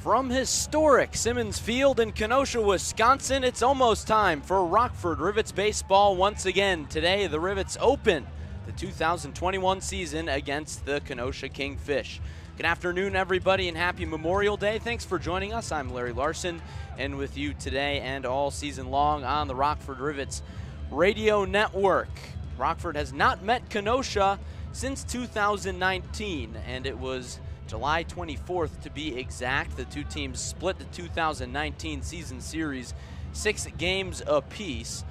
From historic Simmons Field in Kenosha, Wisconsin, it's almost time for Rockford Rivets baseball once again. Today, the Rivets open the 2021 season against the Kenosha Kingfish. Good afternoon, everybody, and happy Memorial Day. Thanks for joining us. I'm Larry Larson, and with you today and all season long on the Rockford Rivets radio network. Rockford has not met Kenosha since 2019, and it was July 24th to be exact. The two teams split the 2019 season series 6 games apiece.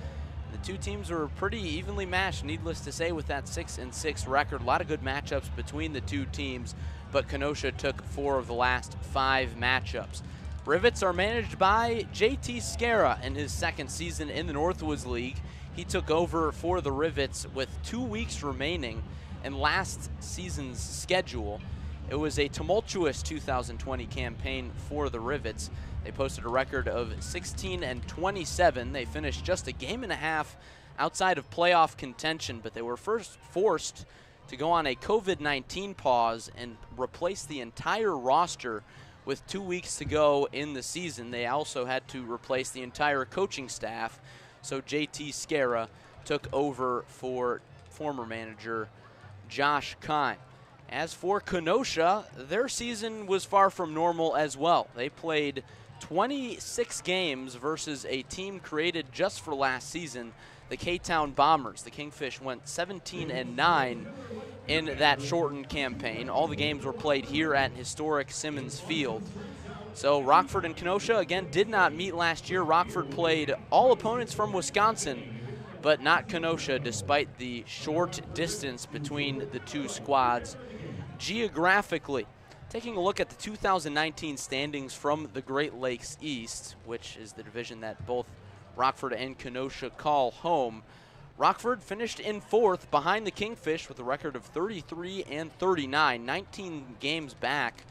The two teams were pretty evenly matched, needless to say, with that 6-6 record. A lot of good matchups between the two teams, but Kenosha took 4 of the last 5 matchups. Rivets are managed by JT Scara in his second season in the Northwoods League. He took over for the Rivets with 2 weeks remaining in last season's schedule. It was a tumultuous 2020 campaign for the Rivets. They posted a record of 16-27. They finished just a game and a half outside of playoff contention, but they were first forced to go on a COVID-19 pause and replace the entire roster with 2 weeks to go in the season. They also had to replace the entire coaching staff, so JT Scara took over for former manager Josh Kine. As for Kenosha, their season was far from normal as well. They played 26 games versus a team created just for last season, the K-Town Bombers. The Kingfish went 17-9 in that shortened campaign. All the games were played here at historic Simmons Field. So Rockford and Kenosha, again, did not meet last year. Rockford played all opponents from Wisconsin, but not Kenosha, despite the short distance between the two squads. Geographically, taking a look at the 2019 standings from the Great Lakes East, which is the division that both Rockford and Kenosha call home, Rockford finished in 4th behind the Kingfish with a record of 33-39, 19 games back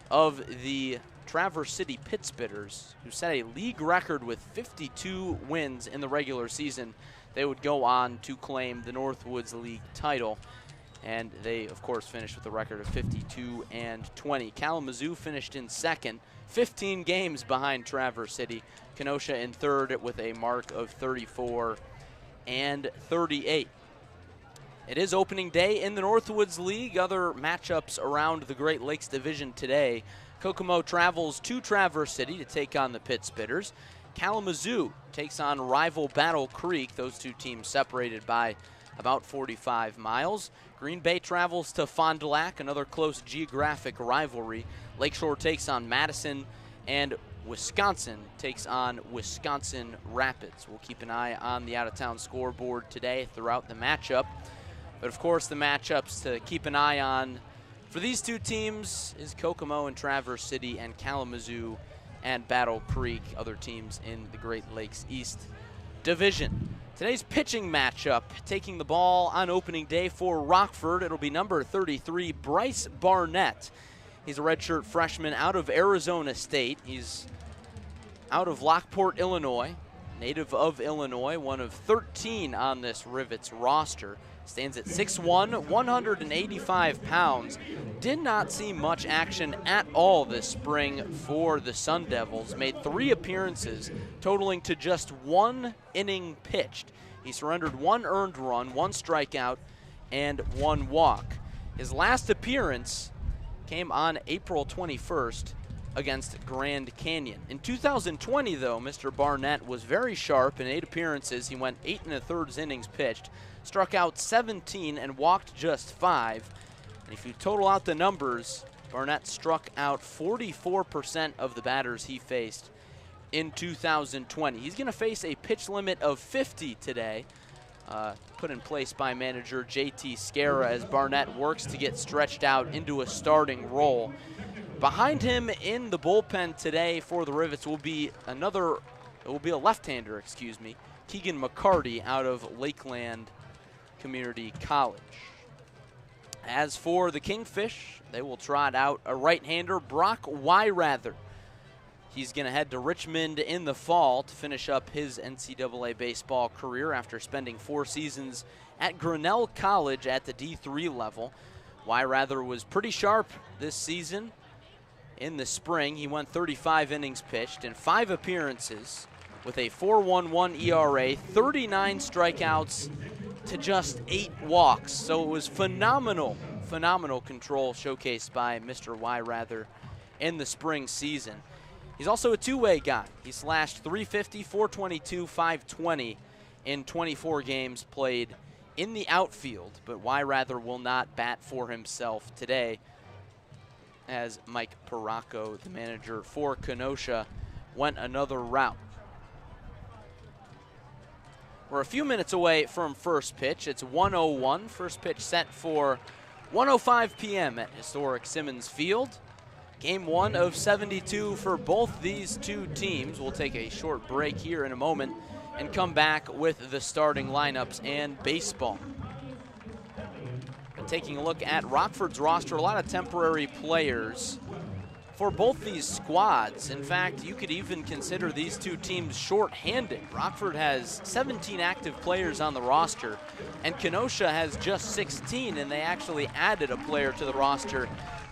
of the Traverse City Pittsbitters, who set a league record with 52 wins in the regular season. They would go on to claim the Northwoods League title, and they, of course, finished with a record of 52-20. Kalamazoo finished in 2nd, 15 games behind Traverse City. Kenosha in 3rd with a mark of 34-38. It is opening day in the Northwoods League. Other matchups around the Great Lakes Division today. Kokomo travels to Traverse City to take on the Pittsbitters. Kalamazoo takes on rival Battle Creek. Those two teams separated by about 45 miles. Green Bay travels to Fond du Lac, another close geographic rivalry. Lakeshore takes on Madison, and Wisconsin takes on Wisconsin Rapids. We'll keep an eye on the out-of-town scoreboard today throughout the matchup. But of course, the matchups to keep an eye on for these two teams is Kokomo and Traverse City, and Kalamazoo and Battle Creek, other teams in the Great Lakes East Division. Today's pitching matchup, taking the ball on opening day for Rockford, it'll be number 33, Bryce Barnett. He's a redshirt freshman out of Arizona State. He's out of Lockport, Illinois, native of Illinois, one of 13 on this Rivets roster. Stands at 6'1", 185 pounds. Did not see much action at all this spring for the Sun Devils. Made 3 appearances, totaling to just 1 inning pitched. He surrendered 1 earned run, 1 strikeout, and 1 walk. His last appearance came on April 21st against Grand Canyon. In 2020, though, Mr. Barnett was very sharp. In 8 appearances, he went 8 1/3 innings pitched, struck out 17 and walked just 5. And if you total out the numbers, Barnett struck out 44% of the batters he faced in 2020. He's going to face a pitch limit of 50 today, put in place by manager JT Scara as Barnett works to get stretched out into a starting role. Behind him in the bullpen today for the Rivets will be a left-hander, Keegan McCarty out of Lakeland Community College. As for the Kingfish, they will trot out a right-hander, Brock Wyrather. He's going to head to Richmond in the fall to finish up his NCAA baseball career after spending 4 seasons at Grinnell College at the D3 level. Wyrather was pretty sharp this season. in the spring. He went 35 innings pitched in 5 appearances with a 4.11 ERA, 39 strikeouts to just 8 walks. So it was phenomenal control showcased by Mr. Rather in the spring season. He's also a two-way guy. He slashed .350, .422, .520 in 24 games played in the outfield, but Rather will not bat for himself today, as Mike Paracco, the manager for Kenosha, went another route. We're a few minutes away from first pitch. It's 1:01. First pitch set for 1:05 p.m. at historic Simmons Field. Game 1 of 72 for both these two teams. We'll take a short break here in a moment and come back with the starting lineups and baseball. But taking a look at Rockford's roster, a lot of temporary players for both these squads. In fact, you could even consider these two teams short-handed. Rockford has 17 active players on the roster, and Kenosha has just 16, and they actually added a player to the roster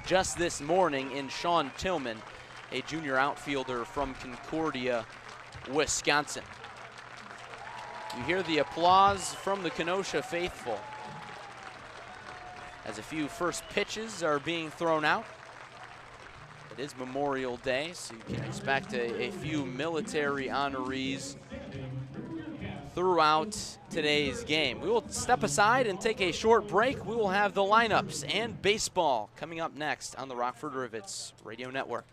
just this morning in Sean Tillman, a junior outfielder from Concordia, Wisconsin. You hear the applause from the Kenosha faithful as a few first pitches are being thrown out. It is Memorial Day, so you can expect a few military honorees throughout today's game. We will step aside and take a short break. We will have the lineups and baseball coming up next on the Rockford Rivets Radio Network.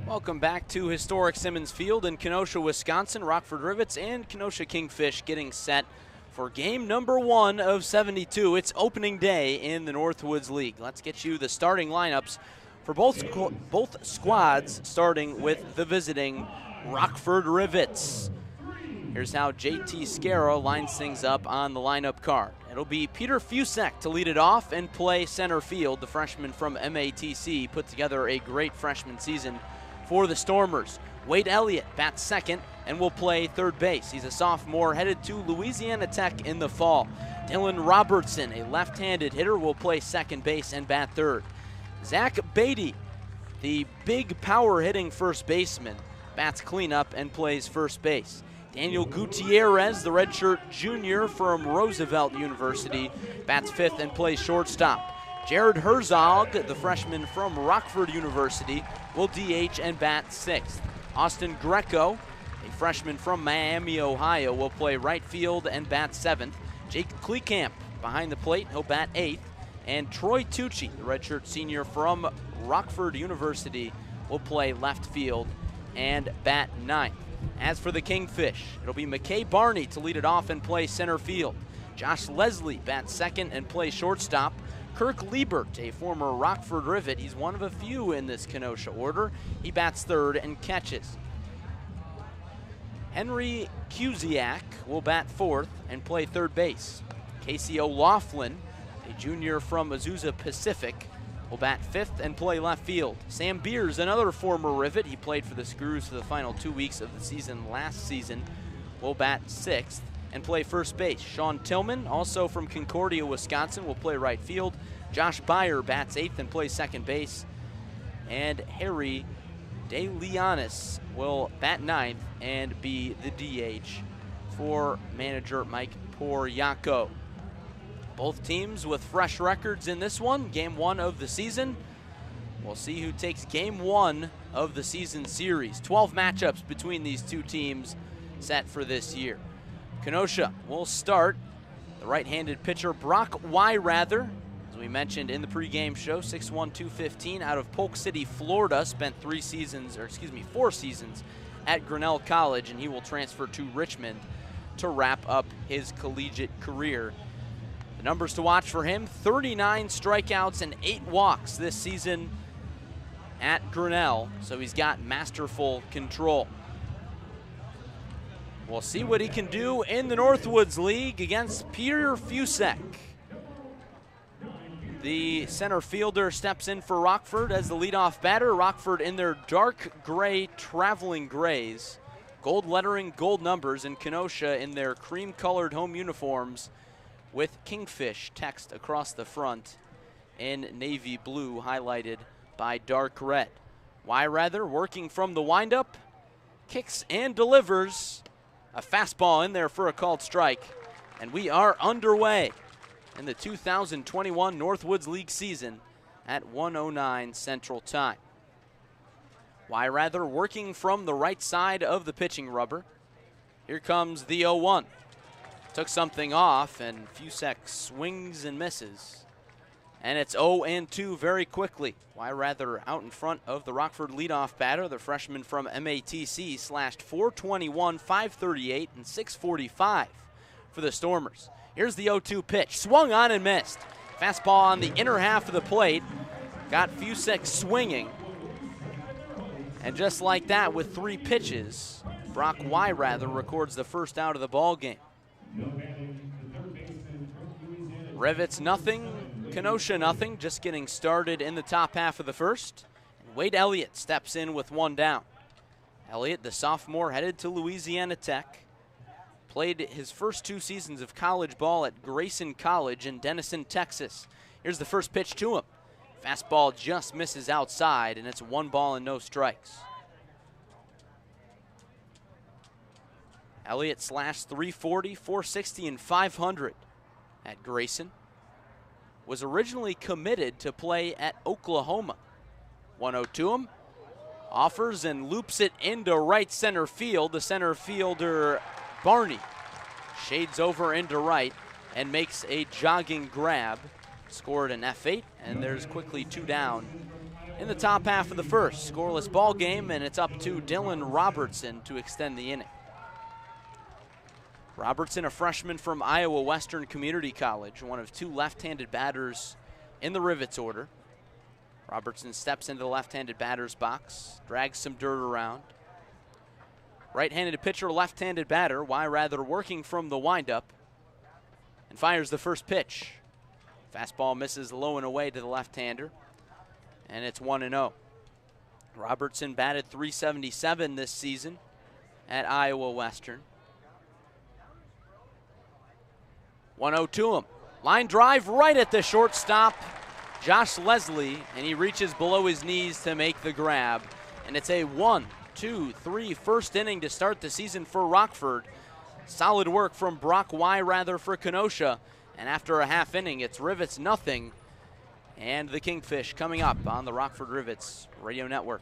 Welcome back to historic Simmons Field in Kenosha, Wisconsin. Rockford Rivets and Kenosha Kingfish getting set for game number 1 of 72. It's opening day in the Northwoods League. Let's get you the starting lineups for both squads, starting with the visiting Rockford Rivets. Here's how JT Scarrow lines things up on the lineup card. It'll be Peter Fusek to lead it off and play center field. The freshman from MATC put together a great freshman season for the Stormers. Wade Elliott bats second and will play third base. He's a sophomore headed to Louisiana Tech in the fall. Dylan Robertson, a left-handed hitter, will play second base and bat third. Zach Beatty, the big power-hitting first baseman, bats cleanup and plays first base. Daniel Gutierrez, the redshirt junior from Roosevelt University, bats fifth and plays shortstop. Jared Herzog, the freshman from Rockford University, will DH and bat sixth. Austin Greco, a freshman from Miami, Ohio, will play right field and bat seventh. Jake Kleekamp behind the plate, he'll bat eighth. And Troy Tucci, the redshirt senior from Rockford University, will play left field and bat ninth. As for the Kingfish, it'll be McKay Barney to lead it off and play center field. Josh Leslie bats second and plays shortstop. Kirk Liebert, a former Rockford Rivet, he's one of a few in this Kenosha order. He bats third and catches. Henry Cusiak will bat fourth and play third base. Casey O'Laughlin, a junior from Azusa Pacific, will bat fifth and play left field. Sam Beers, another former Rivet, he played for the Screws for the final 2 weeks of the season last season, will bat sixth and play first base. Sean Tillman, also from Concordia, Wisconsin, will play right field. Josh Byer bats eighth and plays second base. And Harry DeLeonis will bat ninth and be the DH for manager Mike Poriaco. Both teams with fresh records in this one, game one of the season. We'll see who takes game one of the season series. 12 matchups between these two teams set for this year. Kenosha will start the right-handed pitcher Brock Wyrather, as we mentioned in the pregame show, 6'1", 215, out of Polk City, Florida. Spent 4 seasons at Grinnell College, and he will transfer to Richmond to wrap up his collegiate career. The numbers to watch for him: 39 strikeouts and 8 walks this season at Grinnell, so he's got masterful control. We'll see what he can do in the Northwoods League against Peter Fusek. The center fielder steps in for Rockford as the leadoff batter. Rockford in their dark gray traveling grays, gold lettering, gold numbers, and Kenosha in their cream-colored home uniforms with Kingfish text across the front in navy blue, highlighted by dark red. Wyrather working from the windup, kicks and delivers a fastball in there for a called strike, and we are underway in the 2021 Northwoods League season at 1:09 Central Time. Wyrather working from the right side of the pitching rubber. Here comes the 0-1. Took something off, and Fusek swings and misses. And it's 0-2 very quickly. Wyrather out in front of the Rockford leadoff batter. The freshman from MATC slashed .421, .538, and .645 for the Stormers. Here's the 0-2 pitch. Swung on and missed. Fastball on the inner half of the plate. Got Fusek swinging. And just like that, with 3 pitches, Brock Wyrather records the first out of the ball game. Rivets nothing, Kenosha nothing, just getting started in the top half of the first. And Wade Elliott steps in with 1 down. Elliott, the sophomore, headed to Louisiana Tech. Played his first 2 seasons of college ball at Grayson College in Denison, Texas. Here's the first pitch to him. Fastball just misses outside, and it's 1 ball and no strikes. Elliott slashed .340, .460, and .500 at Grayson. Was originally committed to play at Oklahoma. 1-0 to him. Offers and loops it into right center field. The center fielder, Barney, shades over into right and makes a jogging grab. Scored an F8, and there's quickly 2 down in the top half of the first. Scoreless ball game, and it's up to Dylan Robertson to extend the inning. Robertson, a freshman from Iowa Western Community College, one of 2 left-handed batters in the Rivets order. Robertson steps into the left-handed batter's box, drags some dirt around. Right-handed pitcher, left-handed batter. Y rather working from the windup and fires the first pitch. Fastball misses low and away to the left-hander, and it's 1-0. Robertson batted .377 this season at Iowa Western. 1-0 to him. Line drive right at the shortstop, Josh Leslie, and he reaches below his knees to make the grab. And it's a 1-2-3 first inning to start the season for Rockford. Solid work from Brock Y rather for Kenosha. And after a half inning, it's Rivets nothing. And the Kingfish coming up on the Rockford Rivets Radio Network.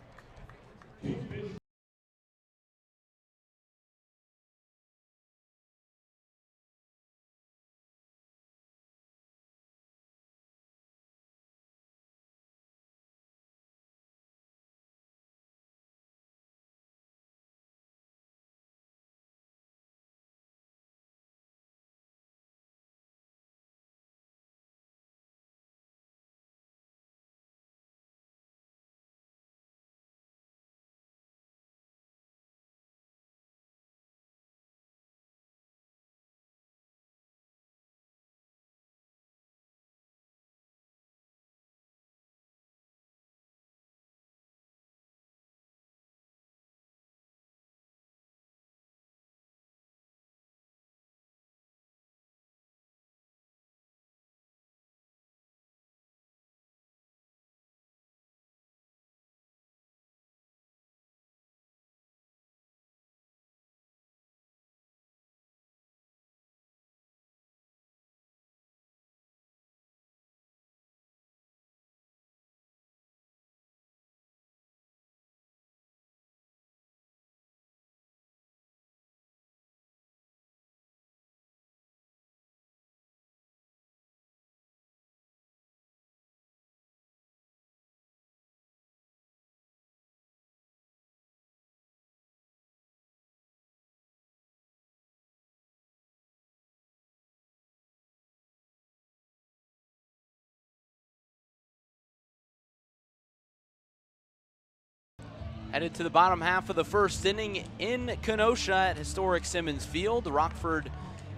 Headed to the bottom half of the first inning in Kenosha at historic Simmons Field. Rockford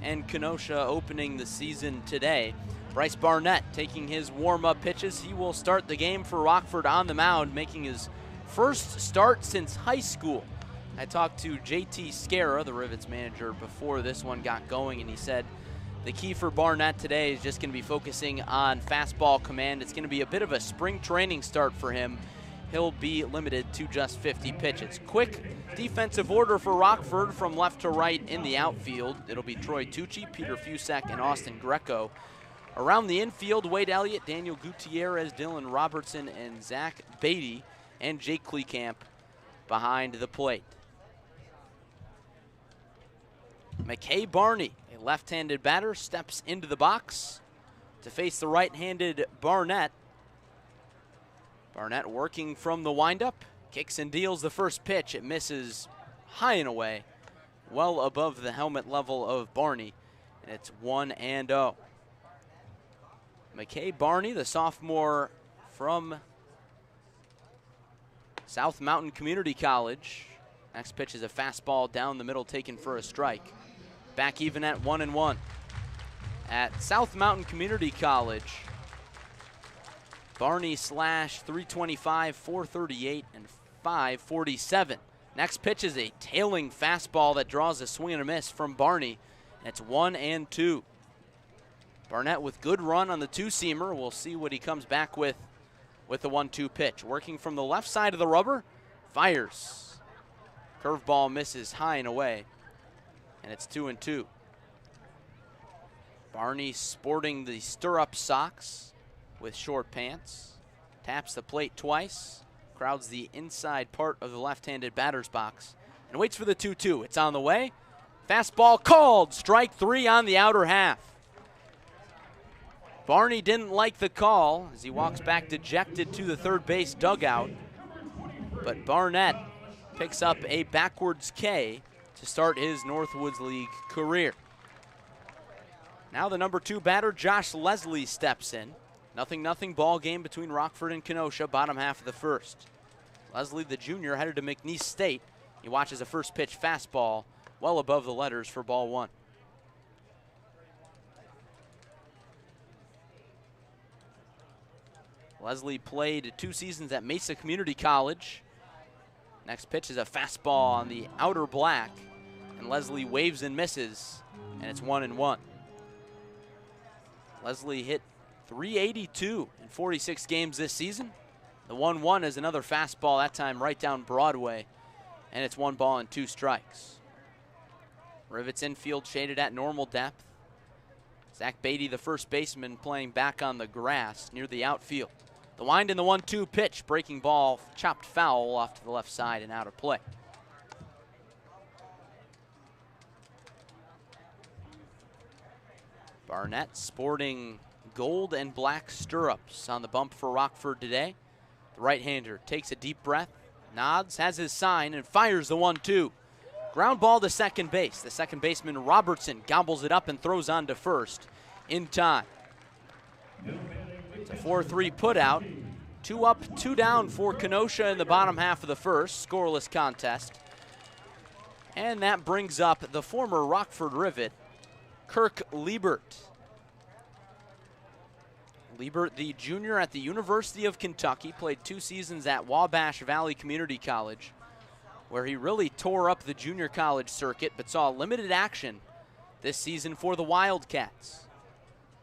and Kenosha opening the season today. Bryce Barnett taking his warm-up pitches. He will start the game for Rockford on the mound, making his first start since high school. I talked to JT Scara, the Rivets manager, before this one got going, and he said the key for Barnett today is just going to be focusing on fastball command. It's going to be a bit of a spring training start for him. He'll be limited to just 50 pitches. Quick defensive order for Rockford from left to right in the outfield. It'll be Troy Tucci, Peter Fusak, and Austin Greco. Around the infield, Wade Elliott, Daniel Gutierrez, Dylan Robertson, and Zach Beatty, and Jake Kleekamp behind the plate. McKay Barney, a left-handed batter, steps into the box to face the right-handed Barnett. Barnett working from the windup, kicks and deals the first pitch. It misses high and away, well above the helmet level of Barney, and it's 1-0. McKay Barney, the sophomore from South Mountain Community College. Next pitch is a fastball down the middle taken for a strike. Back even at 1-1. At South Mountain Community College, Barney slashed .325, .438, and .547. Next pitch is a tailing fastball that draws a swing and a miss from Barney, and it's 1-2. Barnett with good run on the two-seamer. We'll see what he comes back with the 1-2 pitch. Working from the left side of the rubber, fires. Curveball misses high and away, and it's 2-2. Barney sporting the stirrup socks with short pants, taps the plate twice, crowds the inside part of the left-handed batter's box, and waits for the 2-2. It's on the way. Fastball called, strike three on the outer half. Barney didn't like the call as he walks back dejected to the third base dugout, but Barnett picks up a backwards K to start his Northwoods League career. Now the number 2 batter, Josh Leslie, steps in. 0-0 ball game between Rockford and Kenosha, bottom half of the first. Leslie, the junior, headed to McNeese State. He watches a first pitch fastball well above the letters for ball one. Leslie played 2 seasons at Mesa Community College. Next pitch is a fastball on the outer black, and Leslie waves and misses, and it's 1-1. Leslie hit .382 in 46 games this season. The 1-1 is another fastball, that time right down Broadway, and it's 1 ball and 2 strikes. Rivets infield shaded at normal depth. Zach Beatty, the first baseman, playing back on the grass near the outfield. The wind in the 1-2 pitch, breaking ball, chopped foul off to the left side and out of play. Barnett sporting gold and black stirrups on the bump for Rockford today. The right-hander takes a deep breath, nods, has his sign, and fires the 1-2. Ground ball to second base. The second baseman, Robertson, gobbles it up and throws on to first in time. It's a 4-3 putout. 2 up, 2 down for Kenosha in the bottom half of the first. Scoreless contest. And that brings up the former Rockford Rivet, Kirk Liebert. Liebert, the junior at the University of Kentucky, played 2 seasons at Wabash Valley Community College, where he really tore up the junior college circuit, but saw limited action this season for the Wildcats.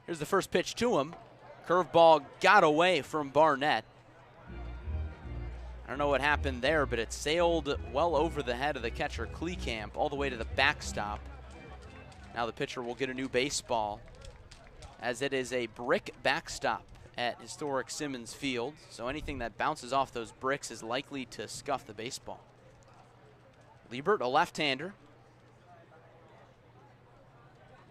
Here's the first pitch to him. Curveball got away from Barnett. I don't know what happened there, but it sailed well over the head of the catcher, Kleekamp, all the way to the backstop. Now the pitcher will get a new baseball, as it is a brick backstop at historic Simmons Field, so anything that bounces off those bricks is likely to scuff the baseball. Liebert, a left-hander,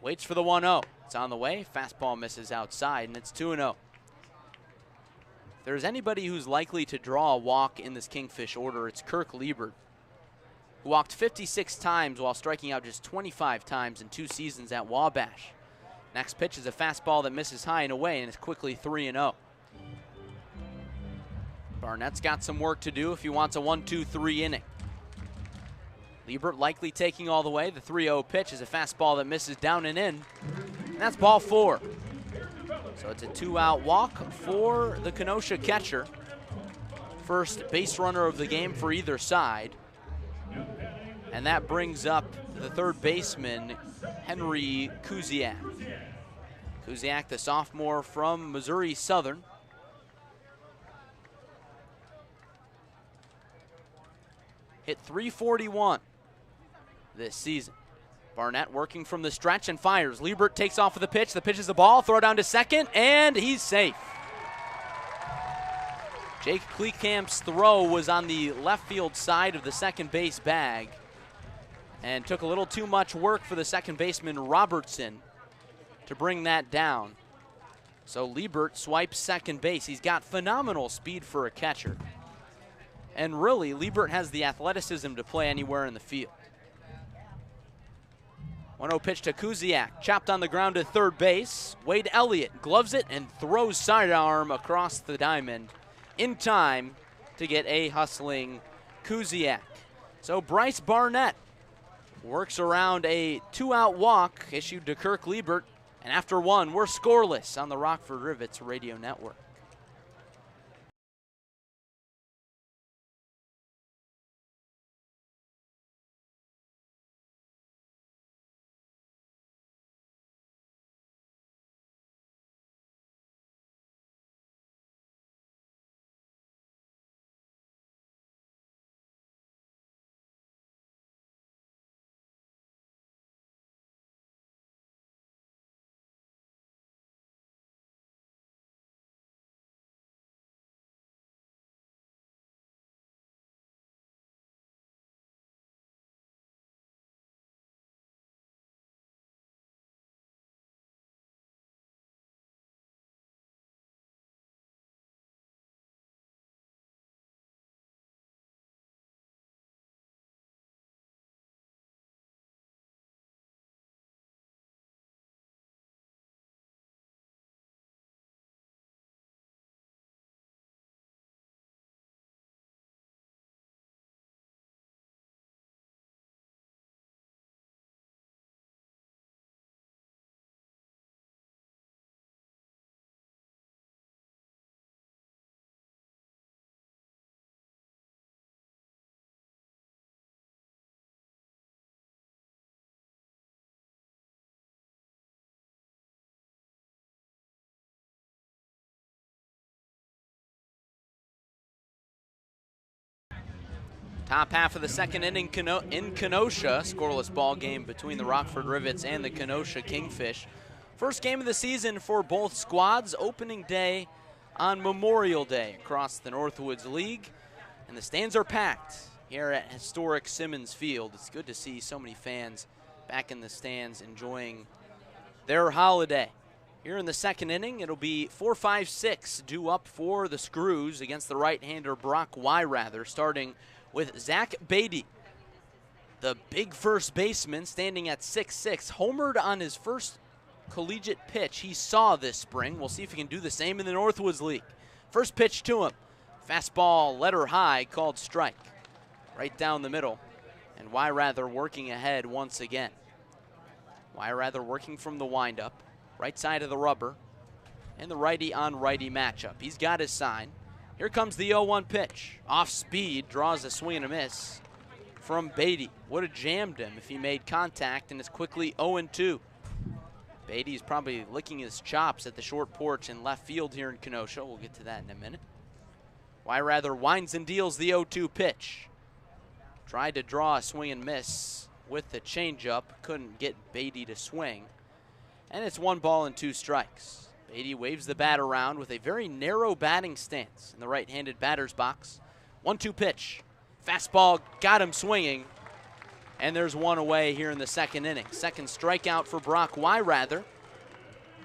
waits for the 1-0. It's on the way. Fastball misses outside, and it's 2-0. If there's anybody who's likely to draw a walk in this Kingfish order, it's Kirk Liebert, who walked 56 times while striking out just 25 times in 2 seasons at Wabash. Next pitch is a fastball that misses high and away, and it's quickly 3-0. Barnett's got some work to do if he wants a 1-2-3 inning. Liebert likely taking all the way. The 3-0 pitch is a fastball that misses down and in. And that's ball 4. So it's a 2-out walk for the Kenosha catcher. First base runner of the game for either side. And that brings up the third baseman, Henry Kuziak. Kuziak, the sophomore from Missouri Southern. Hit .341 this season. Barnett working from the stretch and fires. Liebert takes off with the pitch. The pitch is the ball. Throw down to second, and he's safe. Jake Kleekamp's throw was on the left field side of the second base bag and took a little too much work for the second baseman, Robertson, to bring that down. So Liebert swipes second base. He's got phenomenal speed for a catcher. And really, Liebert has the athleticism to play anywhere in the field. 1-0 pitch to Kuziak, chopped on the ground to third base. Wade Elliott gloves it and throws sidearm across the diamond in time to get a hustling Kuziak. So Bryce Barnett works around a 2-out walk issued to Kirk Liebert, and after 1, we're scoreless on the Rockford Rivets Radio Network. Top half of the second inning in Kenosha. Scoreless ball game between the Rockford Rivets and the Kenosha Kingfish. First game of the season for both squads. Opening day on Memorial Day across the Northwoods League. And the stands are packed here at historic Simmons Field. It's good to see so many fans back in the stands enjoying their holiday. Here in the second inning, it'll be 4-5-6 due up for the Screws against the right-hander Brock Wyrather, starting with Zach Beatty, the big first baseman, standing at 6'6", homered on his first collegiate pitch he saw this spring. We'll see if he can do the same in the Northwoods League. First pitch to him. Fastball letter high, called strike. Right down the middle. And Wyrather working ahead once again. Wyrather working from the windup. Right side of the rubber. And the righty on righty matchup. He's got his sign. Here comes the 0-1 pitch. Off speed, draws a swing and a miss from Beatty. Would have jammed him if he made contact, and it's quickly 0-2. Beatty's probably licking his chops at the short porch in left field here in Kenosha. We'll get to that in a minute. Wyrather winds and deals the 0-2 pitch. Tried to draw a swing and miss with the changeup. Couldn't get Beatty to swing. And it's 1 ball and 2 strikes. Beatty waves the bat around with a very narrow batting stance in the right-handed batter's box. 1-2 pitch. Fastball got him swinging. And there's one away here in the second inning. Second strikeout for Brock Wyrather.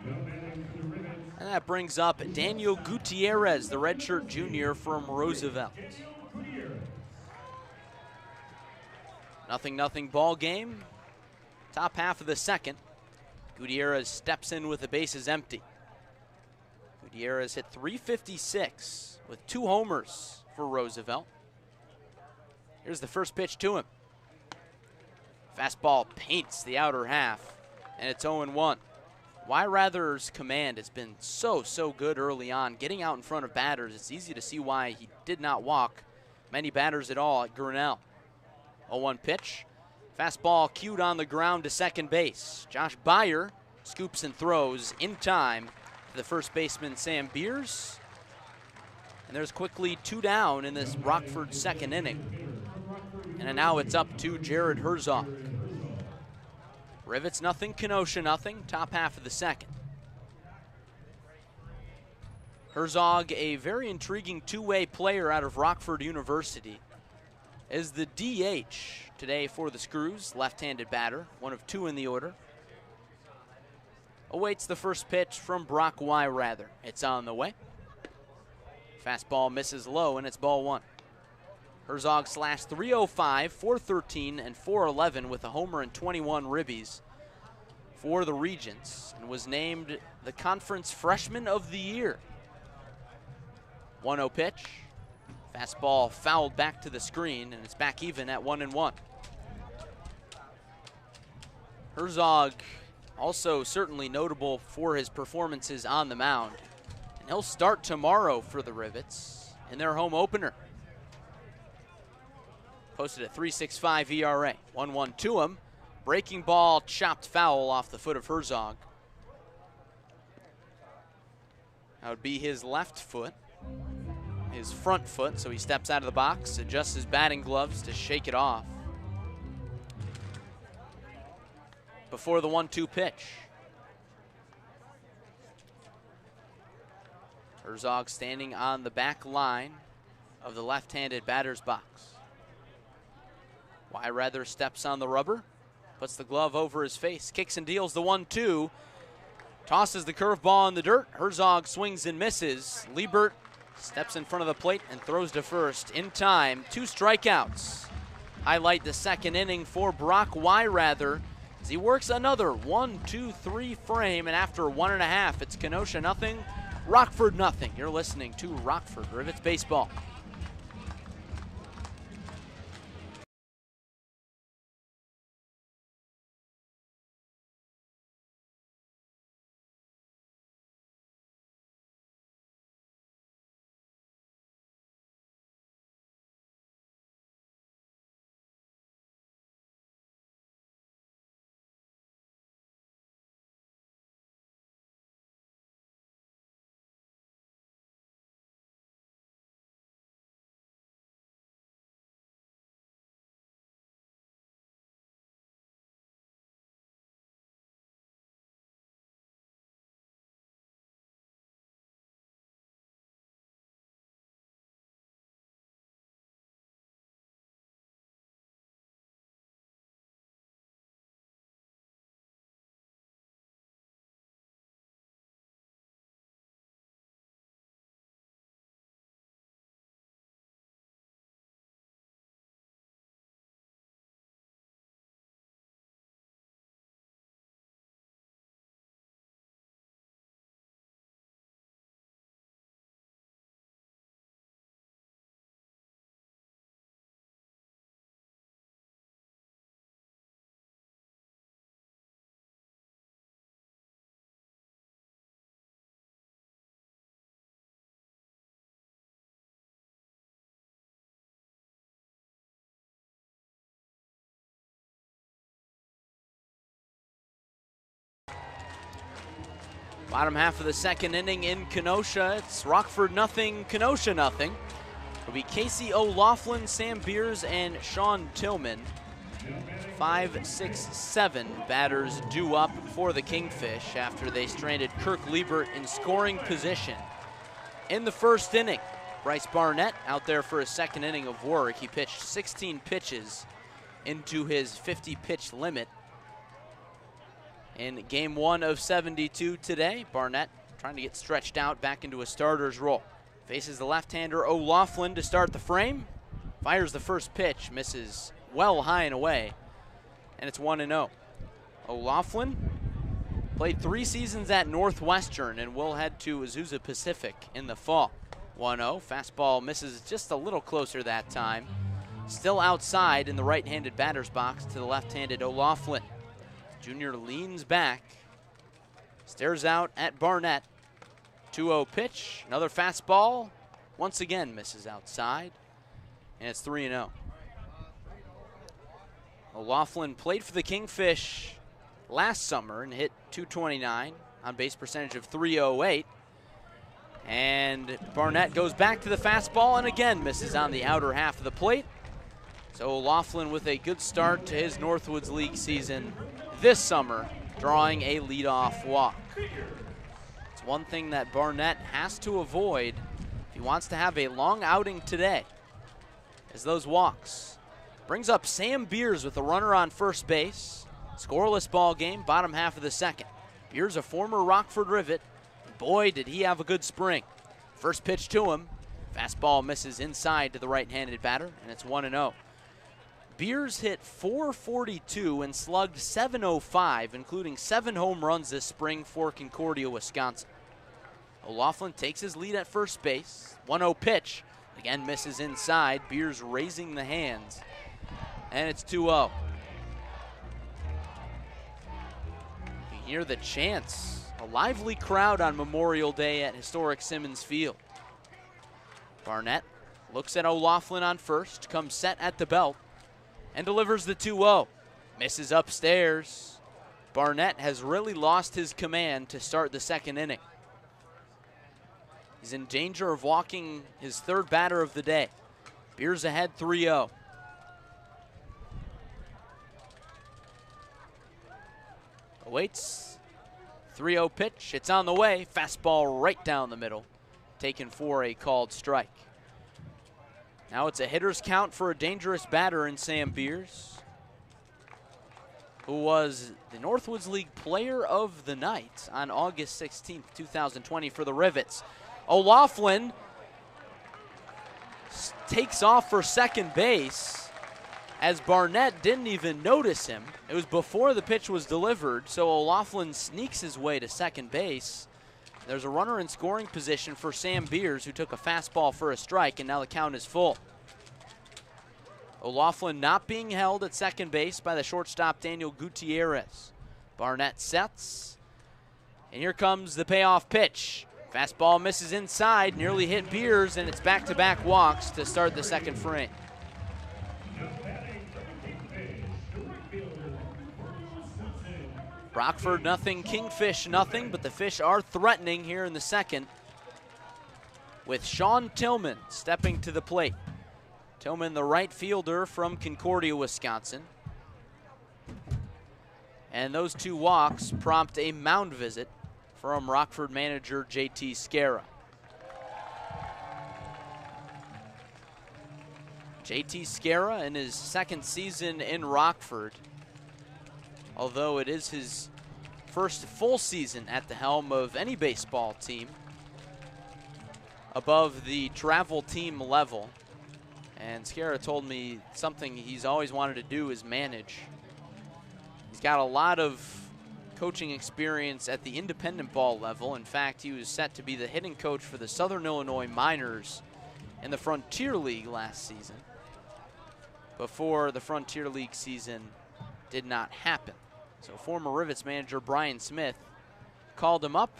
And that brings up Daniel Gutierrez, the redshirt junior from Roosevelt. 0-0 ball game. Top half of the second. Gutierrez steps in with the bases empty. Gutierrez hit .356 with 2 homers for Roosevelt. Here's the first pitch to him. Fastball paints the outer half, and it's 0-1. Wyrather's command has been so good early on. Getting out in front of batters, it's easy to see why he did not walk many batters at all at Grinnell. 0-1 pitch. Fastball cued on the ground to second base. Josh Beyer scoops and throws in time to the first baseman, Sam Beers. And there's quickly 2 down in this Rockford second inning. And now it's up to Jared Herzog. Rivets nothing, Kenosha nothing, top half of the second. Herzog, a very intriguing two-way player out of Rockford University, is the DH today for the Screws, left-handed batter, 1 of 2 in the order. Awaits the first pitch from Brock Wyrather. It's on the way. Fastball misses low, and it's ball 1. Herzog slashed .305, .413, and .411 with a homer and 21 ribbies for the Regents, and was named the Conference Freshman of the Year. 1-0 pitch. Fastball fouled back to the screen, and it's back even at 1-1. Herzog also certainly notable for his performances on the mound, and he'll start tomorrow for the Rivets in their home opener. Posted a .365 ERA. 1-1 to him. Breaking ball chopped foul off the foot of Herzog. That would be his left foot, his front foot, so he steps out of the box, adjusts his batting gloves to shake it off. Before the 1-2 pitch. Herzog standing on the back line of the left-handed batter's box. Wyrather steps on the rubber, puts the glove over his face, kicks and deals the 1-2, tosses the curveball in the dirt. Herzog swings and misses. Liebert steps in front of the plate and throws to first in time. 2 strikeouts. Highlight the second inning for Brock Wyrather as he works another 1-2-3 frame, and after 1.5, it's Kenosha nothing, Rockford nothing. You're listening to Rockford Rivets Baseball. Bottom half of the second inning in Kenosha. It's Rockford nothing, Kenosha nothing. It'll be Casey O'Loughlin, Sam Beers, and Sean Tillman. 5, 6, 7 batters due up for the Kingfish after they stranded Kirk Liebert in scoring position in the first inning. Bryce Barnett out there for his second inning of work. He pitched 16 pitches into his 50-pitch limit in game 1 of 72 today. Barnett trying to get stretched out back into a starter's role. Faces the left-hander O'Loughlin to start the frame. Fires the first pitch, misses well high and away, and it's 1-0. O'Loughlin played 3 seasons at Northwestern and will head to Azusa Pacific in the fall. 1-0, fastball misses just a little closer that time. Still outside in the right-handed batter's box to the left-handed O'Loughlin. Junior leans back, stares out at Barnett. 2-0 pitch, another fastball, once again misses outside, and it's 3-0. O'Loughlin played for the Kingfish last summer and hit .229, on base percentage of .308. And Barnett goes back to the fastball and again misses on the outer half of the plate. So O'Loughlin with a good start to his Northwoods League season this summer, drawing a leadoff walk. It's one thing that Barnett has to avoid if he wants to have a long outing today, is those walks. Brings up Sam Beers with a runner on first base. Scoreless ball game, bottom half of the second. Beers, a former Rockford Rivet. Boy, did he have a good spring. First pitch to him. Fastball misses inside to the right-handed batter, and it's 1-0. Beers hit .442 and slugged .705, including 7 home runs this spring for Concordia, Wisconsin. O'Loughlin takes his lead at first base. 1-0 pitch. Again misses inside. Beers raising the hands, and it's 2-0. You hear the chants. A lively crowd on Memorial Day at historic Simmons Field. Barnett looks at O'Loughlin on first, comes set at the belt, and delivers the 2-0. Misses upstairs. Barnett has really lost his command to start the second inning. He's in danger of walking his third batter of the day. Beers ahead 3-0. Awaits. 3-0 pitch, it's on the way. Fastball right down the middle, taken for a called strike. Now it's a hitter's count for a dangerous batter in Sam Beers, who was the Northwoods League Player of the Night on August 16th, 2020 for the Rivets. O'Loughlin takes off for second base as Barnett didn't even notice him. It was before the pitch was delivered, so O'Loughlin sneaks his way to second base. There's a runner in scoring position for Sam Beers, who took a fastball for a strike, and now the count is full. O'Loughlin not being held at second base by the shortstop Daniel Gutierrez. Barnett sets, and here comes the payoff pitch. Fastball misses inside, nearly hit Beers, and it's back-to-back walks to start the second frame. Rockford nothing, Kingfish nothing, but the Fish are threatening here in the second with Sean Tillman stepping to the plate. Tillman, the right fielder from Concordia, Wisconsin. And those 2 walks prompt a mound visit from Rockford manager JT Scara. JT Scara in his second season in Rockford, although it is his first full season at the helm of any baseball team above the travel team level. And Scara told me something he's always wanted to do is manage. He's got a lot of coaching experience at the independent ball level. In fact, he was set to be the hitting coach for the Southern Illinois Miners in the Frontier League last season, before the Frontier League season did not happen. So former Rivets manager Brian Smith called him up,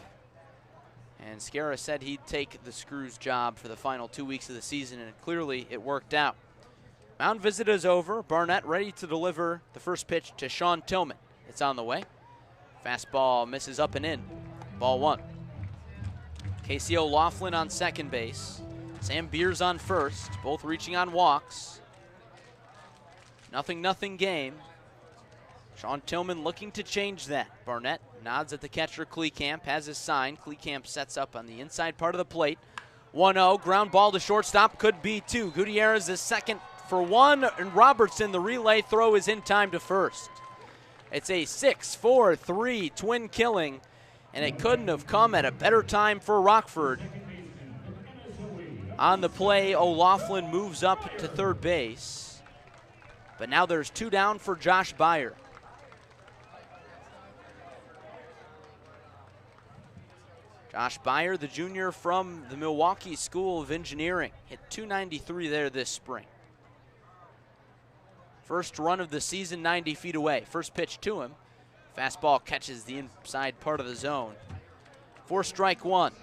and Scara said he'd take the Screws job for the final 2 weeks of the season, and clearly it worked out. Mound visit is over. Barnett ready to deliver the first pitch to Sean Tillman. It's on the way. Fastball misses up and in. Ball one. Casey O'Laughlin on second base. Sam Beers on first, both reaching on walks. 0-0 game. Sean Tillman looking to change that. Barnett nods at the catcher, Kleekamp, has his sign. Kleekamp sets up on the inside part of the plate. 1-0, ground ball to shortstop, could be two. Gutierrez is second for one, and Robertson, the relay throw is in time to first. It's a 6-4-3 twin killing, and it couldn't have come at a better time for Rockford. On the play, O'Laughlin moves up to third base, but now there's two down for Josh Beyer. Josh Beyer, the junior from the Milwaukee School of Engineering, hit .293 there this spring. First run of the season, 90 feet away. First pitch to him. Fastball catches the inside part of the zone. 4-1.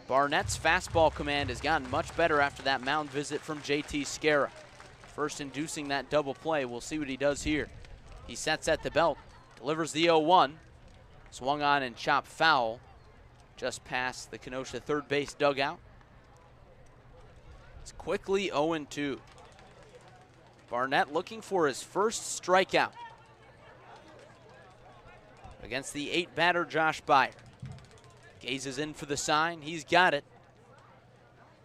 Barnett's fastball command has gotten much better after that mound visit from JT Scara. First inducing that double play. We'll see what he does here. He sets at the belt, delivers the 0-1. Swung on and chopped foul just past the Kenosha third base dugout. It's quickly 0-2. Barnett looking for his first strikeout against the 8-batter Josh Beyer. Gazes in for the sign. He's got it.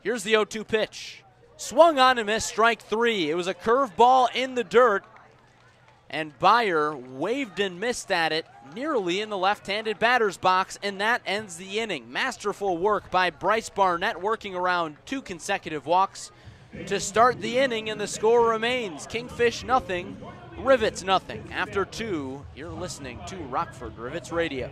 Here's the 0-2 pitch. Swung on and missed, strike three. It was a curveball in the dirt, and Beyer waved and missed at it nearly in the left-handed batter's box, and that ends the inning. Masterful work by Bryce Barnett, working around two consecutive walks to start the inning, and the score remains Kingfish 0, Rivets 0. After two, you're listening to Rockford Rivets Radio.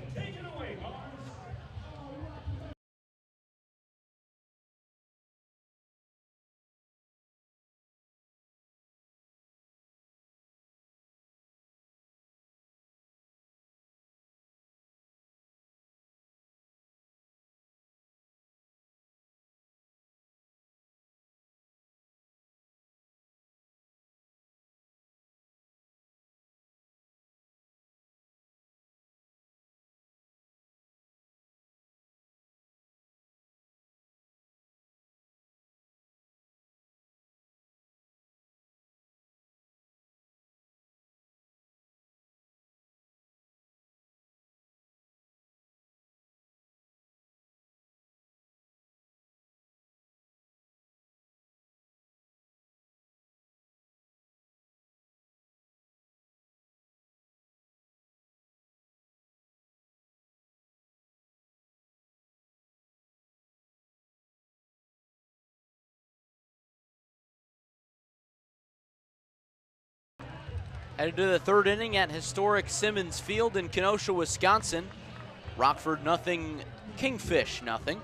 Headed to the third inning at historic Simmons Field in Kenosha, Wisconsin. Rockford 0, Kingfish 0. It'll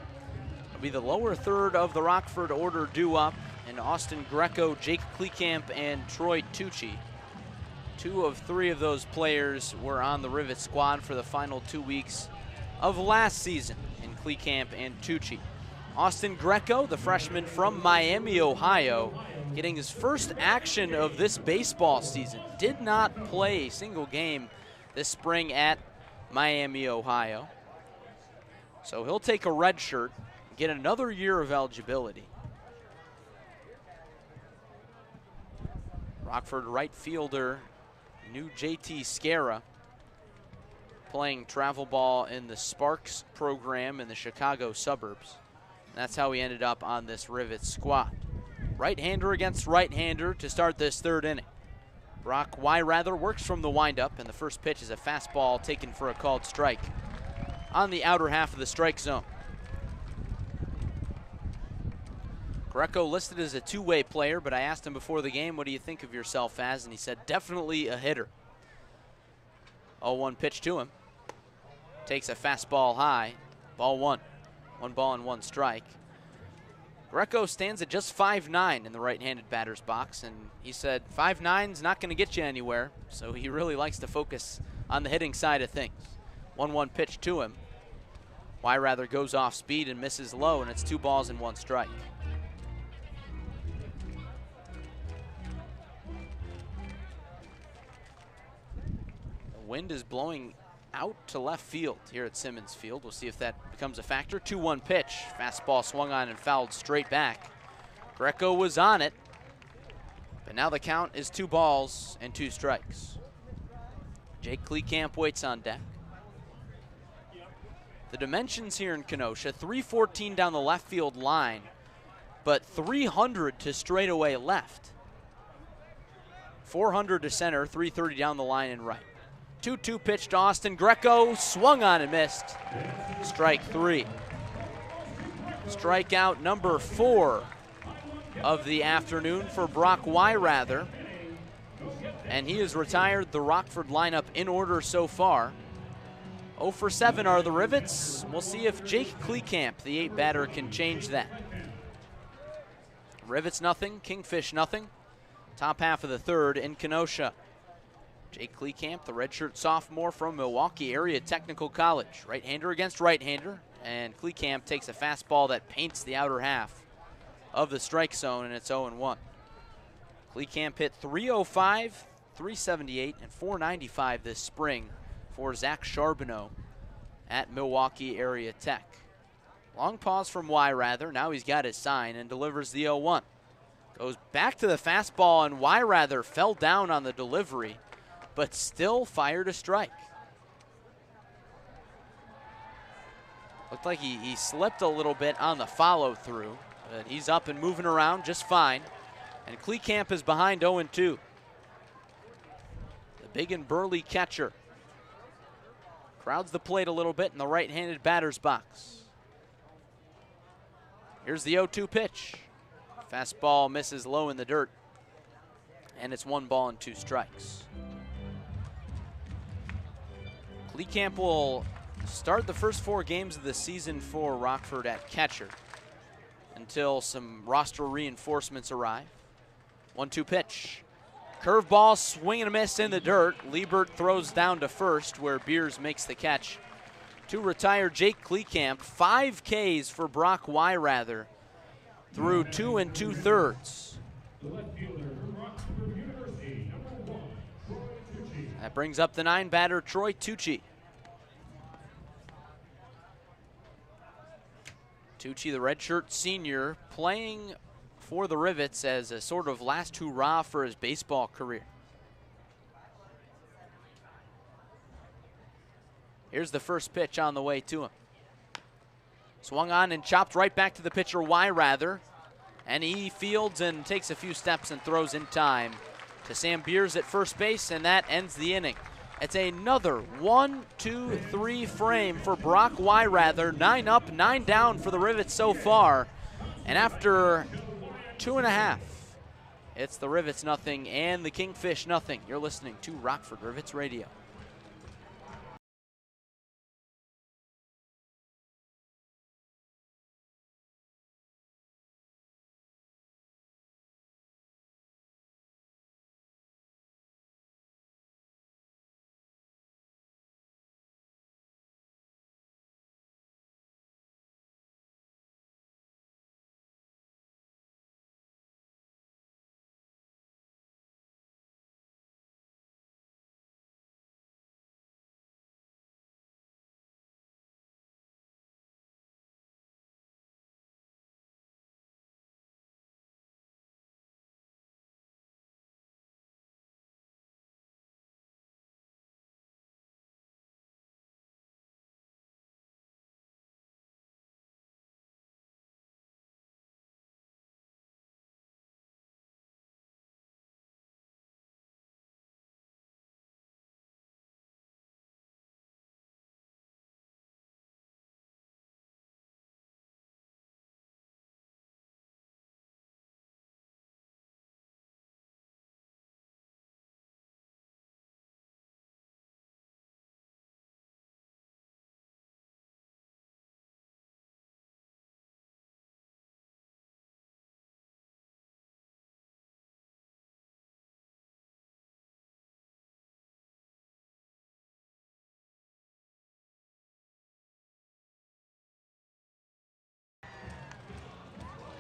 be the lower third of the Rockford order due up, and Austin Greco, Jake Kleekamp, and Troy Tucci. 2 of 3 of those players were on the Rivet squad for the final 2 weeks of last season in Kleekamp and Tucci. Austin Greco, the freshman from Miami, Ohio, getting his first action of this baseball season. Did not play a single game this spring at Miami, Ohio. So he'll take a red shirt, get another year of eligibility. Rockford right fielder, new JT Scara, playing travel ball in the Sparks program in the Chicago suburbs. That's how he ended up on this Rivet squad. Right-hander against right-hander to start this third inning. Brock Weirather works from the windup, and the first pitch is a fastball taken for a called strike on the outer half of the strike zone. Greco listed as a two-way player, but I asked him before the game, what do you think of yourself as? And he said, definitely a hitter. 0-1 pitch to him. Takes a fastball high. Ball one. 1 ball and 1 strike. Greco stands at just 5'9" in the right-handed batter's box, and he said 5'9's not going to get you anywhere, so he really likes to focus on the hitting side of things. 1-1 pitch to him. Weirather goes off speed and misses low, and it's 2 balls and 1 strike. The wind is blowing out to left field here at Simmons Field. We'll see if that becomes a factor. 2-1 pitch. Fastball swung on and fouled straight back. Greco was on it, but now the count is 2 balls and 2 strikes. Jake Kleekamp waits on deck. The dimensions here in Kenosha, 314 down the left field line, but 300 to straightaway left. 400 to center, 330 down the line and right. 2-2 pitch to Austin. Greco swung on and missed. Strike 3. Strikeout number 4 of the afternoon for Brock Weirather. And he has retired the Rockford lineup in order so far. 0 for 7 are the Rivets. We'll see if Jake Kleekamp, the 8 batter, can change that. Rivets nothing, Kingfish nothing. Top half of the third in Kenosha. Jake Kleekamp, the redshirt sophomore from Milwaukee Area Technical College. Right-hander against right-hander, and Kleekamp takes a fastball that paints the outer half of the strike zone, and it's 0-1. Kleekamp hit .305, .378, and .495 this spring for Zach Charbonneau at Milwaukee Area Tech. Long pause from Weirather. Now he's got his sign and delivers the 0-1. Goes back to the fastball, and Weirather fell down on the delivery, but still fired a strike. Looked like he slipped a little bit on the follow-through, but he's up and moving around just fine. And Kleekamp is behind 0-2. The big and burly catcher crowds the plate a little bit in the right-handed batter's box. Here's the 0-2 pitch. Fastball misses low in the dirt, and it's 1 ball and 2 strikes. Kleekamp will start the first 4 games of the season for Rockford at catcher until some roster reinforcements arrive. 1-2 pitch. Curveball, swing and a miss in the dirt. Liebert throws down to first, where Beers makes the catch to retire Jake Kleekamp. 5 Ks for Brock Weirather through 2 2/3. That brings up the 9 batter, Troy Tucci. Tucci, the redshirt senior, playing for the Rivets as a sort of last hurrah for his baseball career. Here's the first pitch on the way to him. Swung on and chopped right back to the pitcher, Weirather. And he fields and takes a few steps and throws in time to Sam Beers at first base, and that ends the inning. It's another 1-2-3 frame for Brock Weirather. 9 up, 9 down for the Rivets so far. And after 2.5, it's the Rivets nothing and the Kingfish nothing. You're listening to Rockford Rivets Radio.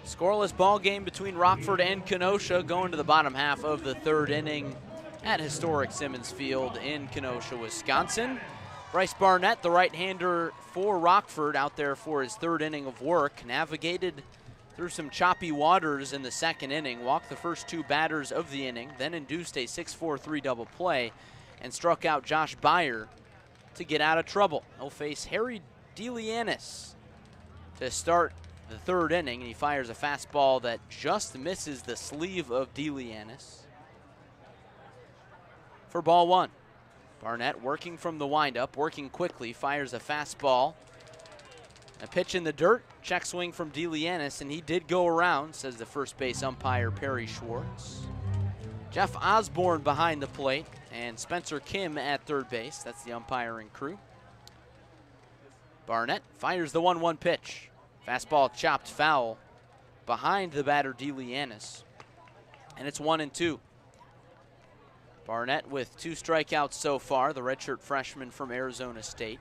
Scoreless ball game between Rockford and Kenosha going to the bottom half of the 3rd inning at historic Simmons Field in Kenosha, Wisconsin. Bryce Barnett, the right-hander for Rockford, out there for his third inning of work, navigated through some choppy waters in the second inning, walked the first two batters of the inning, then induced a 6-4-3 double play, and struck out Josh Beyer to get out of trouble. He'll face Harry DeLianis to start the third inning, and he fires a fastball that just misses the sleeve of DeLianis for ball one. Barnett working from the windup, working quickly, fires a fastball. A pitch in the dirt, check swing from DeLianis, and he did go around, says the first base umpire, Perry Schwartz. Jeff Osborne behind the plate, and Spencer Kim at third base. That's the umpiring crew. Barnett fires the 1-1 pitch. Fastball chopped foul behind the batter DeLianis, and it's 1-2. Barnett with 2 strikeouts so far, the redshirt freshman from Arizona State.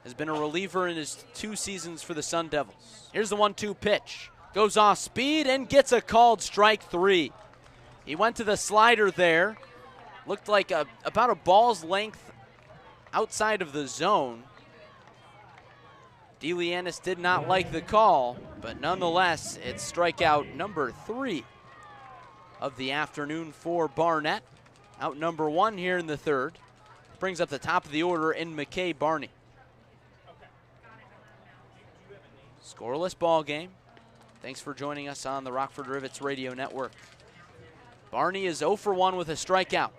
Has been a reliever in his 2 seasons for the Sun Devils. Here's the 1-2 pitch. Goes off speed and gets a called strike 3. He went to the slider there. Looked like about a ball's length outside of the zone. DeLianis did not like the call, but nonetheless, it's strikeout number 3 of the afternoon for Barnett. Out number 1 here in the third. Brings up the top of the order in McKay Barney. Scoreless ball game. Thanks for joining us on the Rockford Rivets Radio Network. Barney is 0 for 1 with a strikeout.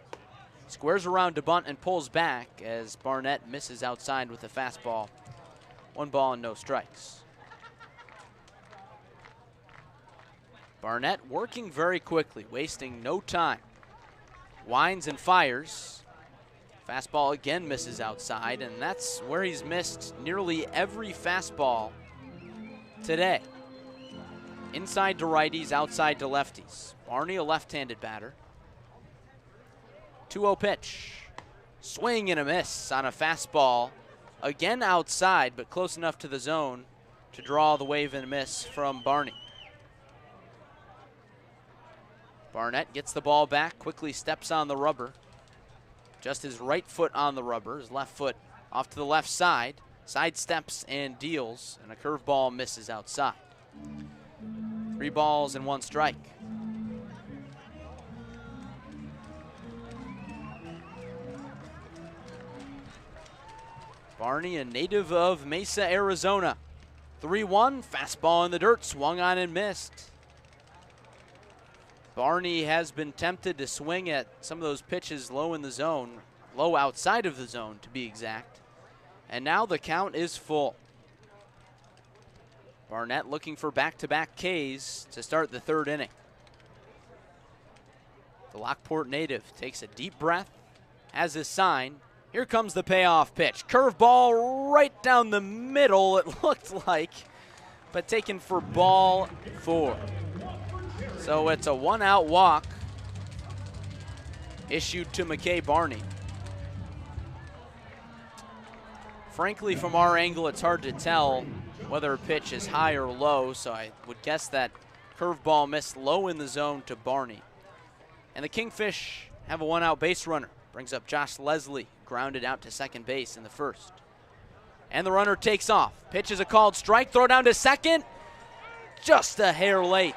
Squares around to bunt and pulls back as Barnett misses outside with a fastball. 1 ball and no strikes. Barnett working very quickly, wasting no time. Winds and fires. Fastball again misses outside, and that's where he's missed nearly every fastball today. Inside to righties, outside to lefties. Barney, a left-handed batter. 2-0 pitch. Swing and a miss on a fastball. Again outside, but close enough to the zone to draw the wave and a miss from Barney. Barnett gets the ball back, quickly steps on the rubber. Just his right foot on the rubber, his left foot off to the left side. Side steps and deals, and a curveball misses outside. 3 balls and 1 strike. Barney, a native of Mesa, Arizona. 3-1, fastball in the dirt, swung on and missed. Barney has been tempted to swing at some of those pitches low in the zone, low outside of the zone to be exact. And now the count is full. Barnett looking for back-to-back Ks to start the third inning. The Lockport native takes a deep breath, has his sign. Here comes the payoff pitch. Curveball right down the middle, it looked like, but taken for ball 4. So it's a 1-out walk issued to McKay Barney. Frankly, from our angle, it's hard to tell whether a pitch is high or low, so I would guess that curveball missed low in the zone to Barney. And the Kingfish have a 1-out base runner. Brings up Josh Leslie, grounded out to second base in the first. And the runner takes off. Pitch is a called strike, throw down to second. Just a hair late.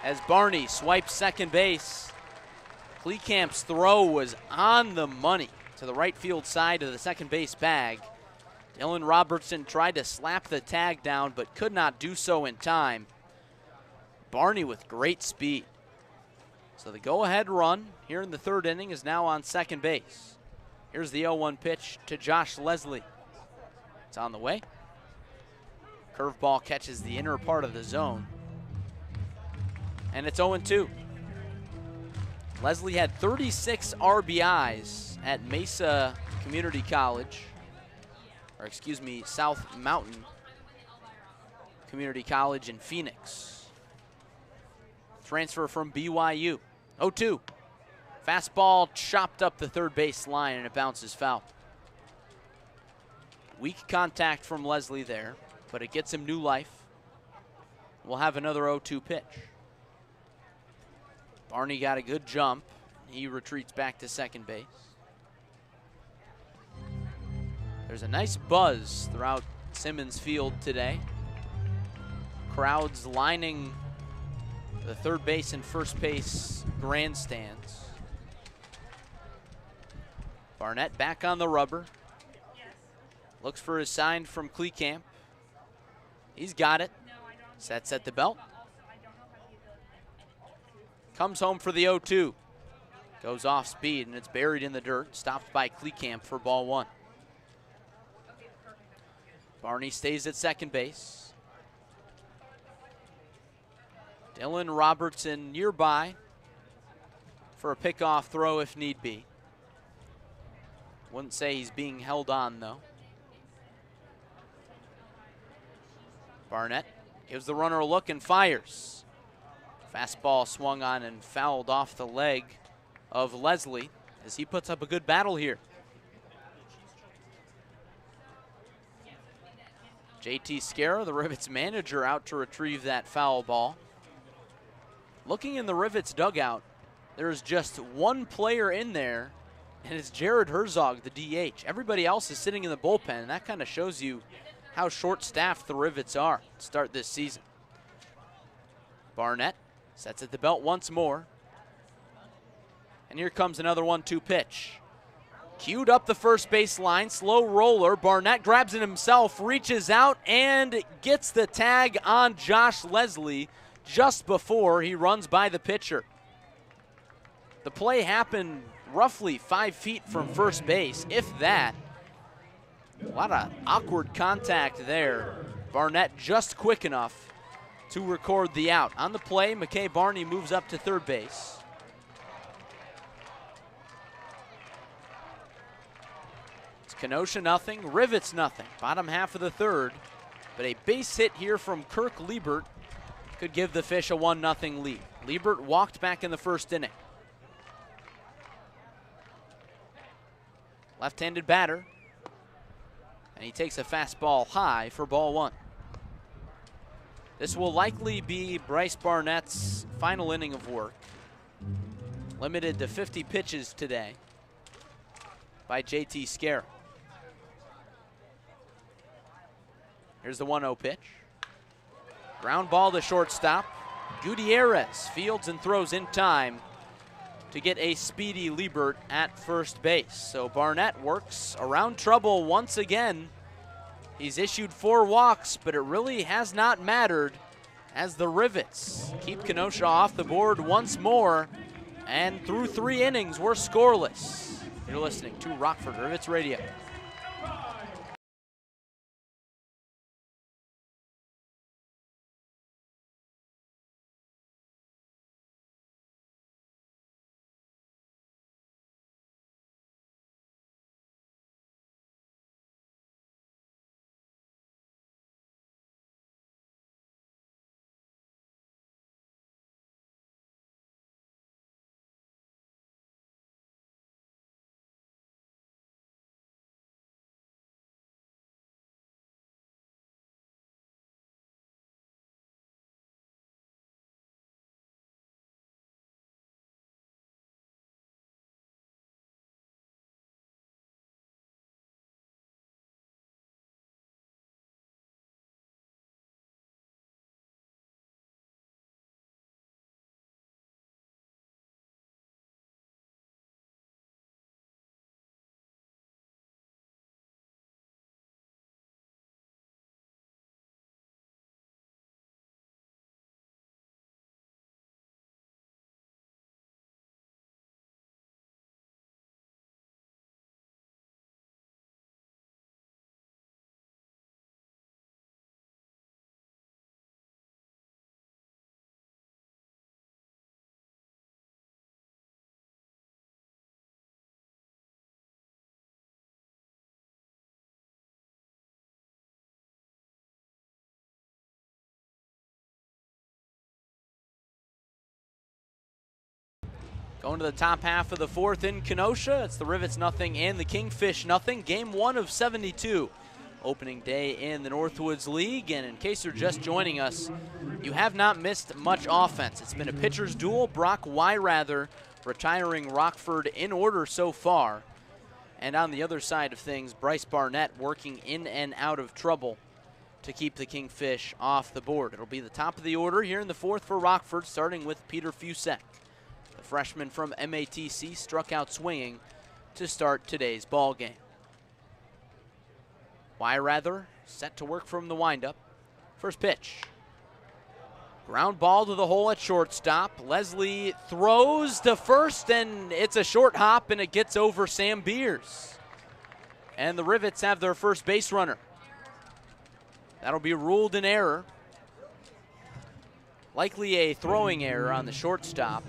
As Barney swipes second base. Kleekamp's throw was on the money to the right field side of the second base bag. Dylan Robertson tried to slap the tag down, but could not do so in time. Barney with great speed. So the go-ahead run here in the third inning is now on second base. Here's the 0-1 pitch to Josh Leslie. It's on the way. Curveball catches the inner part of the zone. And it's 0-2. Leslie had 36 RBIs at Mesa Community College, or excuse me, South Mountain Community College in Phoenix. Transfer from BYU. 0-2. Fastball chopped up the third base line and it bounces foul. Weak contact from Leslie there, but it gets him new life. We'll have another 0-2 pitch. Barney got a good jump. He retreats back to second base. There's a nice buzz throughout Simmons Field today. Crowds lining the third base and first base grandstands. Barnett back on the rubber. Looks for his sign from Kleekamp. He's got it. Sets at the belt. Comes home for the 0-2. Goes off speed, and it's buried in the dirt. Stopped by Kleekamp for ball one. Barney stays at second base. Dylan Robertson nearby for a pickoff throw if need be. Wouldn't say he's being held on, though. Barnett gives the runner a look and fires. Fastball swung on and fouled off the leg of Leslie as he puts up a good battle here. JT Scarra, the Rivets manager, out to retrieve that foul ball. Looking in the Rivets dugout, there's just one player in there, and it's Jared Herzog, the DH. Everybody else is sitting in the bullpen, and that kind of shows you how short-staffed the Rivets are to start this season. Barnett sets at the belt once more. And here comes another 1-2 pitch. Cued up the first base line, slow roller. Barnett grabs it himself, reaches out, and gets the tag on Josh Leslie just before he runs by the pitcher. The play happened roughly 5 feet from first base, if that. A lot of awkward contact there. Barnett just quick enough to record the out. On the play, McKay Barney moves up to third base. It's Kenosha nothing, Rivets nothing. Bottom half of the third, but a base hit here from Kirk Liebert could give the Fish a 1-0 lead. Liebert walked back in the first inning. Left-handed batter, and he takes a fastball high for ball one. This will likely be Bryce Barnett's final inning of work. Limited to 50 pitches today by JT Scarra. Here's the 1-0 pitch. Ground ball to shortstop. Gutierrez fields and throws in time to get a speedy Liebert at first base. So Barnett works around trouble once again. He's issued 4 walks, but it really has not mattered as the Rivets keep Kenosha off the board once more, and through 3 innings, we're scoreless. You're listening to Rockford Rivets Radio. Going to the top half of the fourth in Kenosha. It's the Rivets nothing and the Kingfish nothing. Game 1 of 72. Opening day in the Northwoods League. And in case you're just joining us, you have not missed much offense. It's been a pitcher's duel. Brock Weirather retiring Rockford in order so far. And on the other side of things, Bryce Barnett working in and out of trouble to keep the Kingfish off the board. It'll be the top of the order here in the fourth for Rockford, starting with Peter Fusek. The freshman from MATC struck out swinging to start today's ball game. Weirather set to work from the windup. First pitch. Ground ball to the hole at shortstop. Leslie throws to first, and it's a short hop, and it gets over Sam Beers. And the Rivets have their first base runner. That'll be ruled an error. Likely a throwing error on the shortstop.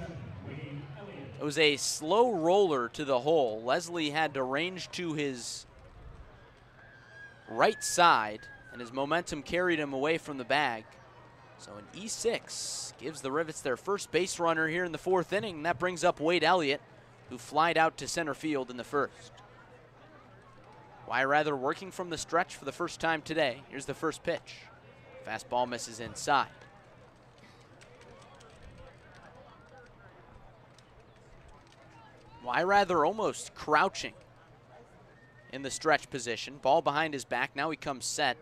It was a slow roller to the hole. Leslie had to range to his right side, and his momentum carried him away from the bag. So an E6 gives the Rivets their first base runner here in the fourth inning. And that brings up Wade Elliott, who flied out to center field in the first. Weirather working from the stretch for the first time today. Here's the first pitch. Fastball misses inside. Weirather almost crouching in the stretch position. Ball behind his back. Now he comes set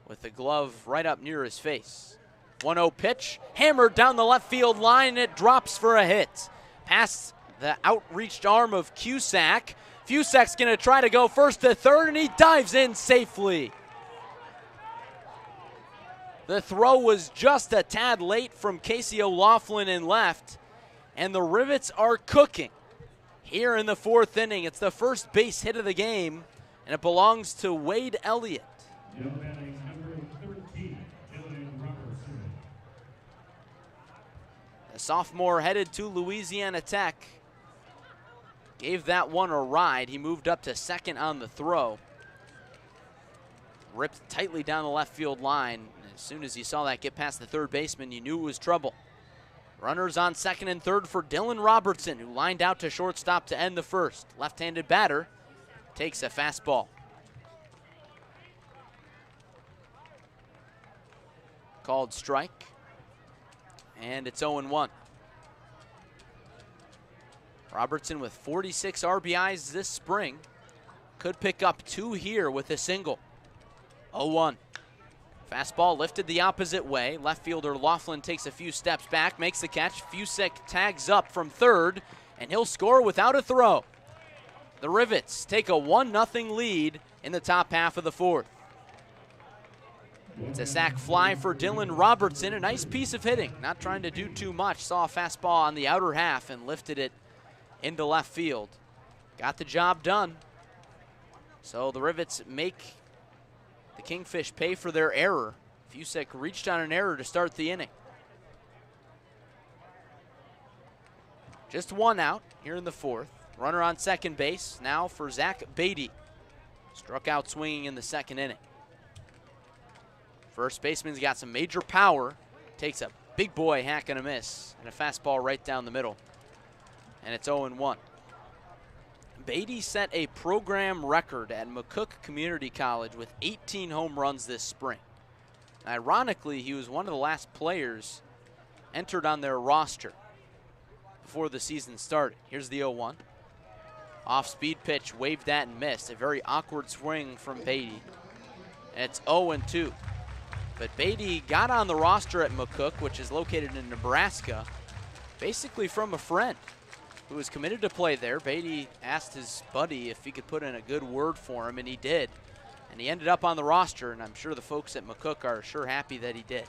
with the glove right up near his face. 1-0 pitch, hammered down the left field line, and it drops for a hit. Past the outreached arm of Cusack. Fusek's going to try to go first to third, and he dives in safely. The throw was just a tad late from Casey O'Laughlin in left, and the Rivets are cooking here in the fourth inning. It's the first base hit of the game, and it belongs to Wade Elliott. The sophomore headed to Louisiana Tech. Gave that one a ride. He moved up to second on the throw. Ripped tightly down the left field line. As soon as you saw that get past the third baseman, you knew it was trouble. Runners on second and third for Dylan Robertson, who lined out to shortstop to end the first. Left-handed batter takes a fastball. Called strike. And it's 0-1. Robertson with 46 RBIs this spring. Could pick up 2 here with a single. 0-1. Fastball lifted the opposite way. Left fielder Laughlin takes a few steps back, makes the catch. Fusek tags up from third, and he'll score without a throw. The Rivets take a 1-0 lead in the top half of the fourth. It's a sac fly for Dylan Robertson. A nice piece of hitting. Not trying to do too much. Saw a fastball on the outer half and lifted it into left field. Got the job done. So the Rivets make the Kingfish pay for their error. Fusek reached on an error to start the inning. Just one out here in the fourth. Runner on second base now for Zach Beatty. Struck out swinging in the second inning. First baseman's got some major power. Takes a big boy hack and a miss. And a fastball right down the middle. And it's 0-1. Beatty set a program record at McCook Community College with 18 home runs this spring. Ironically, he was one of the last players entered on their roster before the season started. Here's the 0-1. Off-speed pitch, waved that and missed. A very awkward swing from Beatty. And it's 0-2. But Beatty got on the roster at McCook, which is located in Nebraska, basically from a friend who was committed to play there. Beatty asked his buddy if he could put in a good word for him, and he did. And he ended up on the roster, and I'm sure the folks at McCook are sure happy that he did.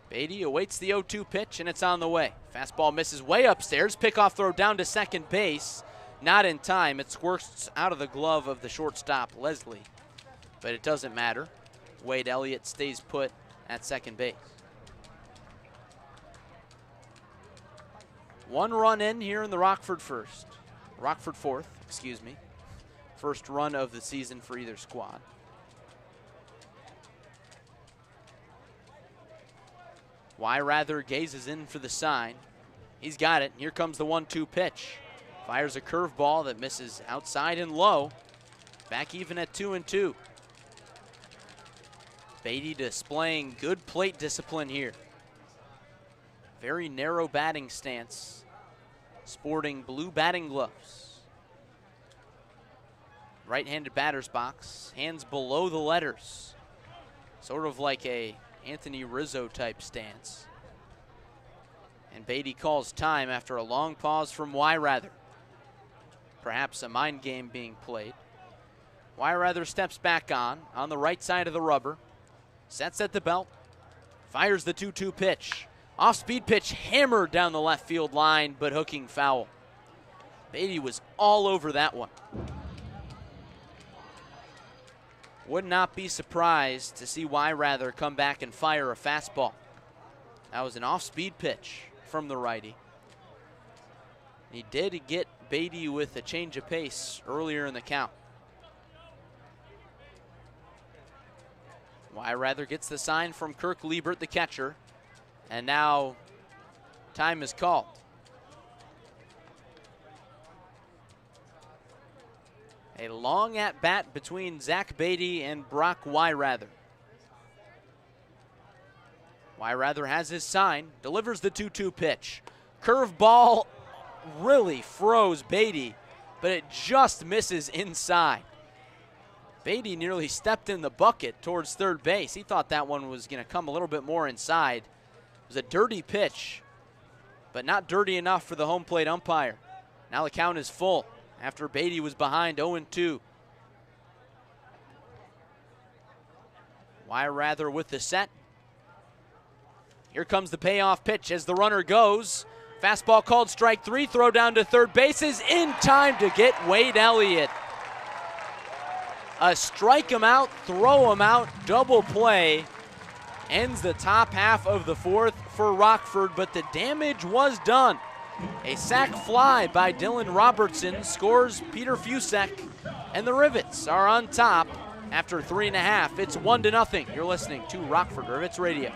Beatty awaits the 0-2 pitch, and it's on the way. Fastball misses way upstairs. Pickoff throw down to second base. Not in time. It squirts out of the glove of the shortstop, Leslie. But it doesn't matter. Wade Elliott stays put at second base. 1 run in here in the Rockford fourth, excuse me. First run of the season for either squad. Weirather gazes in for the sign. He's got it. Here comes the 1-2 pitch. Fires a curveball that misses outside and low. Back even at 2-2. Beatty displaying good plate discipline here. Very narrow batting stance, sporting blue batting gloves. right-handed batter's box, hands below the letters. Sort of like a Anthony Rizzo type stance. And Beatty calls time after a long pause from Wyrather. Perhaps a mind game being played. Wyrather steps back on the right side of the rubber, sets at the belt, fires the 2-2 pitch. Off-speed pitch hammered down the left field line, but hooking foul. Beatty was all over that one. Would not be surprised to see Wyrather come back and fire a fastball. That was an off-speed pitch from the righty. He did get Beatty with a change of pace earlier in the count. Wyrather gets the sign from Kirk Liebert, the catcher, and now time is called. A long at-bat between Zach Beatty and Brock Wyrather. Wyrather has his sign, delivers the 2-2 pitch. Curveball really froze Beatty, but it just misses inside. Beatty nearly stepped in the bucket towards third base. He thought that one was going to come a little bit more inside. It was a dirty pitch, but not dirty enough for the home plate umpire. Now the count is full after Beatty was behind 0-2. Wyrather with the set. Here comes the payoff pitch as the runner goes. Fastball called strike 3, throw down to third base is in time to get Wade Elliott. A strike him out, throw him out, double play. Ends the top half of the fourth for Rockford, but the damage was done. A sac fly by Dylan Robertson scores Peter Fusek, and the Rivets are on top after 3.5. It's 1-0. You're listening to Rockford Rivets Radio.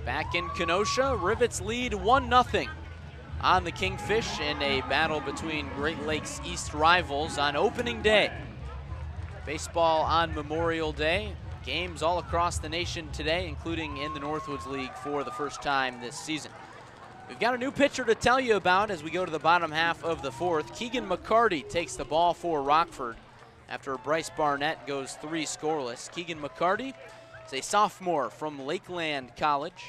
Back in Kenosha, Rivets lead 1-0 on the Kingfish in a battle between Great Lakes East rivals on opening day. Baseball on Memorial Day. Games all across the nation today, including in the Northwoods League for the first time this season. We've got a new pitcher to tell you about as we go to the bottom half of the fourth. Keegan McCarty takes the ball for Rockford after Bryce Barnett goes 3 scoreless. Keegan McCarty is a sophomore from Lakeland College,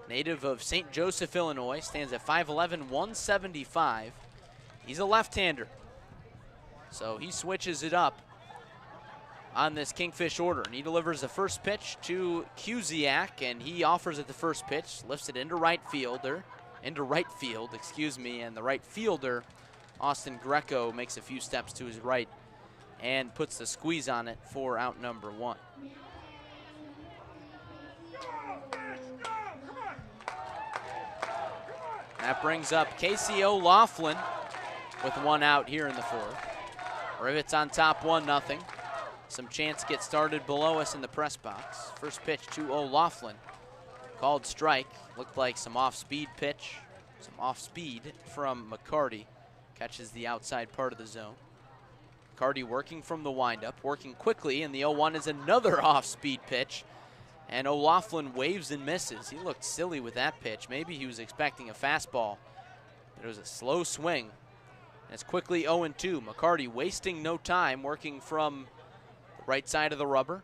native of St. Joseph, Illinois, stands at 5'11", 175. He's a left-hander, so he switches it up on this Kingfish order. And he delivers the first pitch to Cusiak, and he offers it the first pitch, lifts it into right field, and the right fielder, Austin Greco, makes a few steps to his right and puts the squeeze on it for out number 1. That brings up Casey O'Laughlin with 1 out here in the fourth. Rivets on top 1-0. Some chance to get started below us in the press box. First pitch to O'Loughlin. Called strike. Looked like some off-speed pitch. Some off-speed from McCarty. Catches the outside part of the zone. McCarty working from the windup, working quickly, and the 0-1 is another off-speed pitch. And O'Loughlin waves and misses. He looked silly with that pitch. Maybe he was expecting a fastball, but it was a slow swing. And it's quickly 0-2. McCarty wasting no time, working from the right side of the rubber.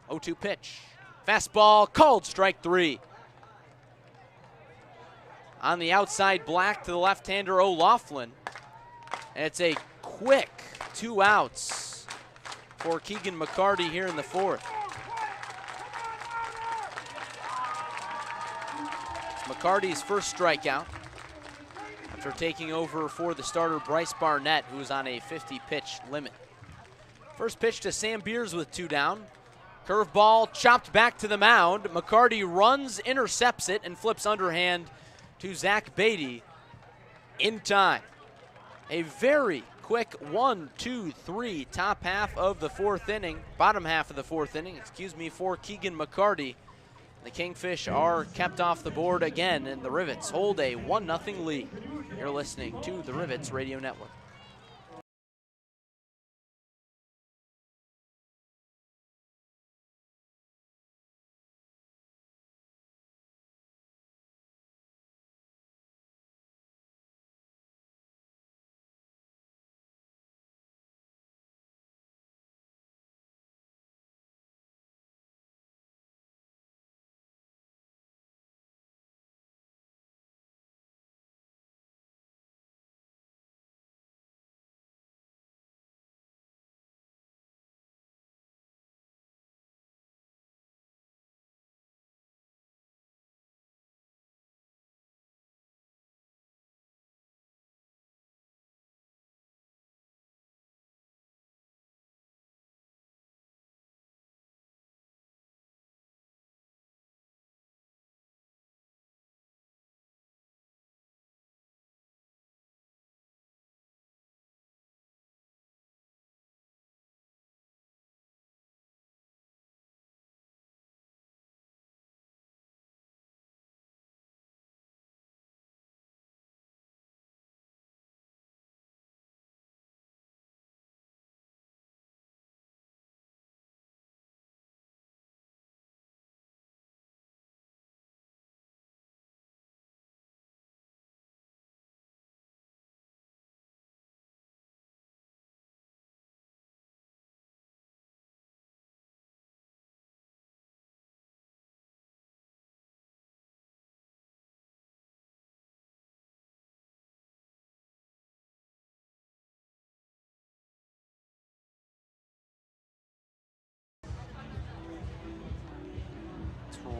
0-2 pitch. Fastball, called strike 3. On the outside, Black to the left-hander O'Loughlin. And it's a quick 2 outs for Keegan McCarty here in the 4th. It's McCarty's first strikeout after taking over for the starter Bryce Barnett, who's on a 50-pitch limit. First pitch to Sam Beers with 2 down. Curveball chopped back to the mound. McCarty runs, intercepts it, and flips underhand to Zach Beatty in time. A very quick 1, 2, 3 top half of the 4th inning, bottom half of the 4th inning, for Keegan McCarty. The Kingfish are kept off the board again, and the Rivets hold a 1-0 lead. You're listening to the Rivets Radio Network.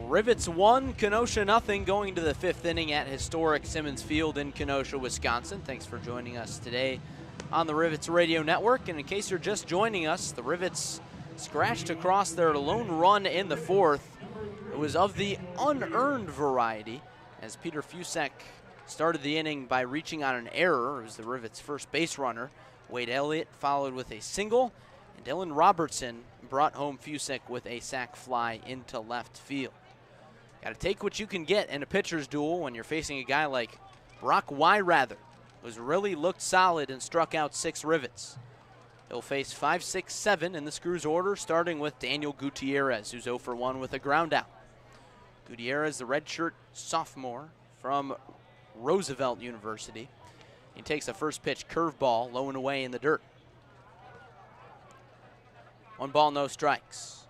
Rivets 1, Kenosha 0, going to the 5th inning at historic Simmons Field in Kenosha, Wisconsin. Thanks for joining us today on the Rivets Radio Network. And in case you're just joining us, the Rivets scratched across their lone run in the 4th. It was of the unearned variety, as Peter Fusek started the inning by reaching on an error. It was the Rivets' first base runner. Wade Elliott followed with a single, and Dylan Robertson brought home Fusek with a sac fly into left field. Got to take what you can get in a pitcher's duel when you're facing a guy like Brock Wyrather, who's really looked solid and struck out 6 Rivets. He'll face 5, 6, 7 in the Screws order, starting with Daniel Gutierrez, who's 0 for 1 with a ground out. Gutierrez, the redshirt sophomore from Roosevelt University. He takes the first pitch, curveball, low and away in the dirt. 1 ball, no strikes.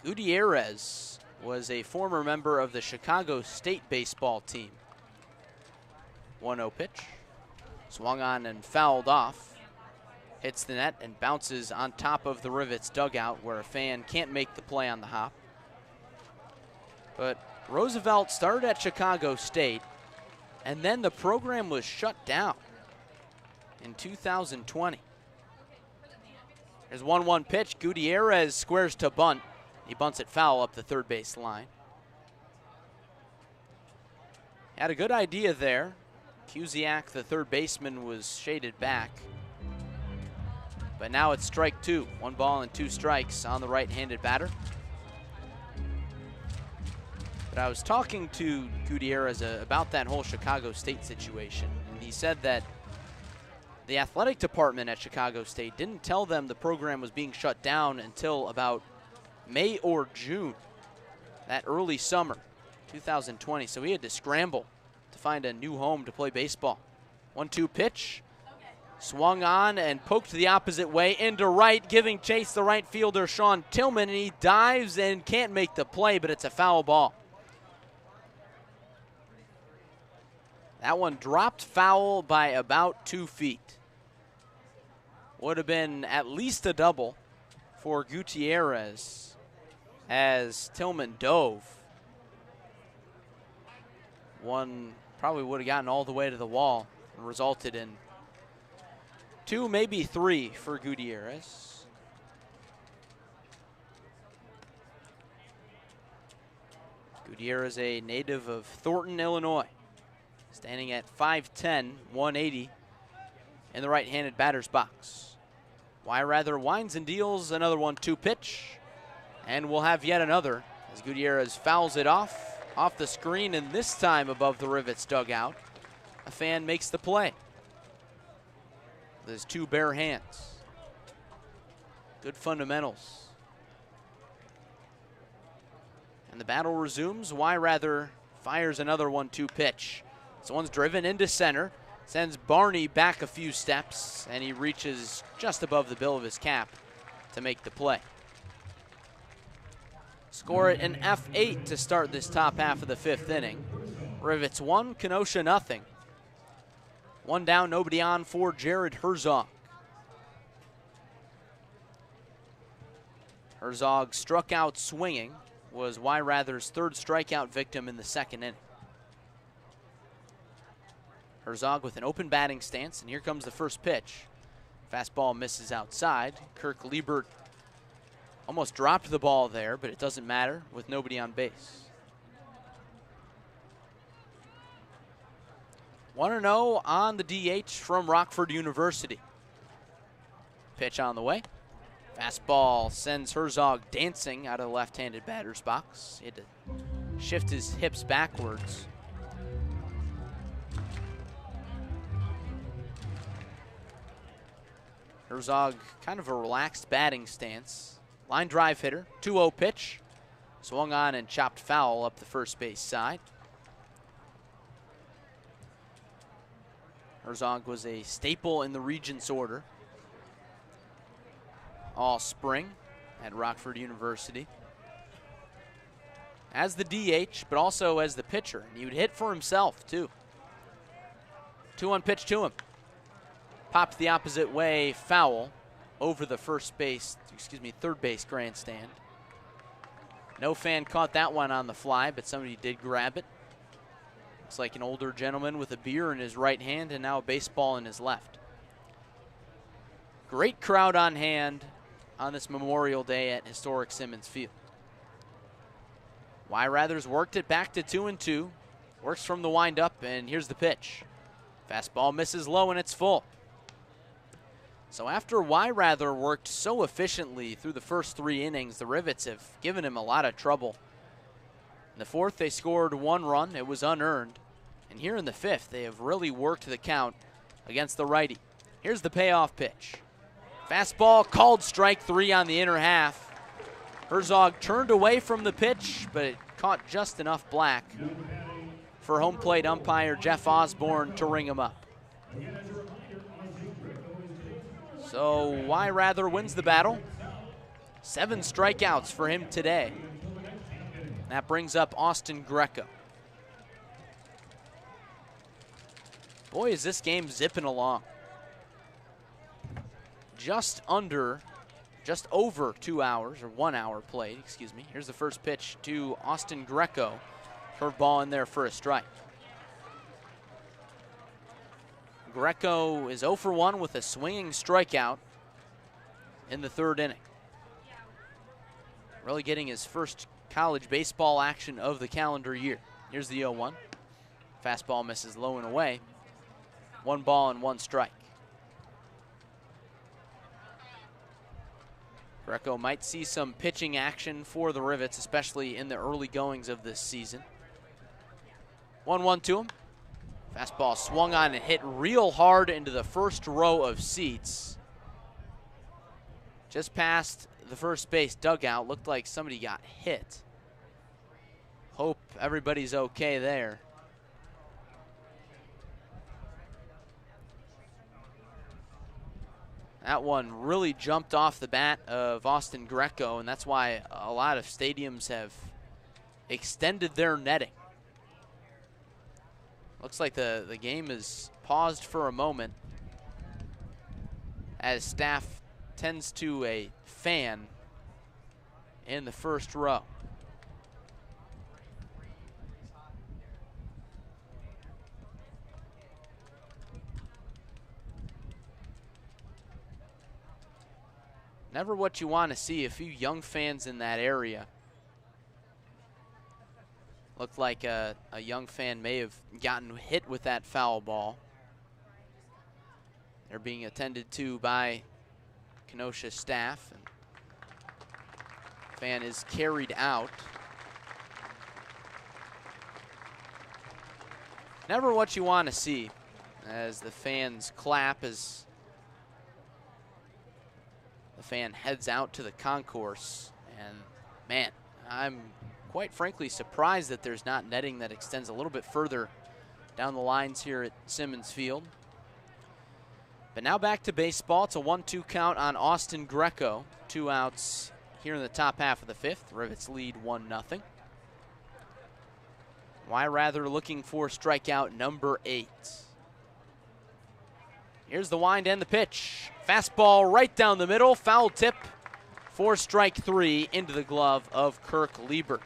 Gutierrez was a former member of the Chicago State baseball team. 1-0 pitch. Swung on and fouled off. Hits the net and bounces on top of the Rivets dugout, where a fan can't make the play on the hop. But Roosevelt started at Chicago State, and then the program was shut down in 2020. There's 1-1 pitch. Gutierrez squares to bunt. He bunts it foul up the third base line. Had a good idea there. Cusiak, the third baseman, was shaded back. But now it's strike two. 1 ball and 2 strikes on the right-handed batter. But I was talking to Gutierrez about that whole Chicago State situation, and he said that the athletic department at Chicago State didn't tell them the program was being shut down until about May or June, that early summer, 2020. So he had to scramble to find a new home to play baseball. 1-2 pitch, swung on and poked the opposite way into right, giving chase the right fielder Sean Tillman, and he dives and can't make the play, but it's a foul ball. That one dropped foul by about 2 feet. Would have been at least a double for Gutierrez as Tillman dove. One probably would have gotten all the way to the wall and resulted in 2, maybe 3 for Gutierrez. Gutierrez, a native of Thornton, Illinois, standing at 5'10", 180 in the right-handed batter's box. Rather winds and deals another 1-2 pitch, and we'll have yet another as Gutierrez fouls it off the screen, and this time above the Rivets dugout. A fan makes the play with his 2 bare hands. Good fundamentals. And the battle resumes. Rather fires another 1-2 pitch. This one's driven into center. Sends Barney back a few steps, and he reaches just above the bill of his cap to make the play. Score it an F8 to start this top half of the 5th inning. Rivets 1, Kenosha nothing. 1 down, nobody on for Jared Herzog. Herzog struck out swinging, was Rather's 3rd strikeout victim in the 2nd inning. Herzog with an open batting stance, and here comes the first pitch. Fastball misses outside. Kirk Liebert almost dropped the ball there, but it doesn't matter with nobody on base. 1-0 on the DH from Rockford University. Pitch on the way. Fastball sends Herzog dancing out of the left-handed batter's box. He had to shift his hips backwards. Herzog, kind of a relaxed batting stance. Line drive hitter, 2-0 pitch. Swung on and chopped foul up the first base side. Herzog was a staple in the Regents order all spring at Rockford University. As the DH, but also as the pitcher. And he would hit for himself, too. 2-1 pitch to him. Popped the opposite way, foul over the third base grandstand. No fan caught that one on the fly, but somebody did grab it. Looks like an older gentleman with a beer in his right hand and now a baseball in his left. Great crowd on hand on this Memorial Day at historic Simmons Field. Rather's worked it back to 2-2. Works from the windup, and here's the pitch. Fastball misses low, and it's full. So after Rather worked so efficiently through the first 3 innings, the Rivets have given him a lot of trouble. In the 4th, they scored 1 run. It was unearned. And here in the 5th, they have really worked the count against the righty. Here's the payoff pitch. Fastball called strike 3 on the inner half. Herzog turned away from the pitch, but it caught just enough black for home plate umpire Jeff Osborne to ring him up. So Rather wins the battle. 7 strikeouts for him today. That brings up Austin Greco. Boy, is this game zipping along. Just over 2 hours, or 1 hour played, excuse me. Here's the first pitch to Austin Greco. Curveball in there for a strike. Greco is 0 for 1 with a swinging strikeout in the 3rd inning. Really getting his first college baseball action of the calendar year. Here's the 0-1. Fastball misses low and away. 1 ball and 1 strike. Greco might see some pitching action for the Rivets, especially in the early goings of this season. 1-1 to him. Fastball swung on and hit real hard into the first row of seats. Just past the first base dugout. Looked like somebody got hit. Hope everybody's okay there. That one really jumped off the bat of Austin Greco, and that's why a lot of stadiums have extended their netting. Looks like the game is paused for a moment as staff tends to a fan in the first row. Never what you want to see. A few young fans in that area. Looked like a young fan may have gotten hit with that foul ball. They're being attended to by Kenosha staff. And fan is carried out. Never what you want to see as the fans clap as the fan heads out to the concourse. And man, I'm quite frankly surprised that there's not netting that extends a little bit further down the lines here at Simmons Field. But now back to baseball. It's a 1-2 count on Austin Greco. 2 outs here in the top half of the 5th. Rivets lead 1-0. Rather looking for strikeout number 8. Here's the wind and the pitch. Fastball right down the middle. Foul tip for strike 3 into the glove of Kirk Liebert.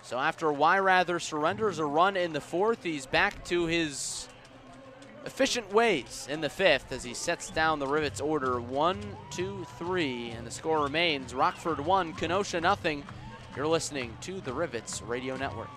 So after Rather surrenders a run in the 4th, he's back to his efficient ways in the 5th as he sets down the Rivets order 1, 2, 3, and the score remains Rockford 1, Kenosha 0. You're listening to the Rivets Radio Network.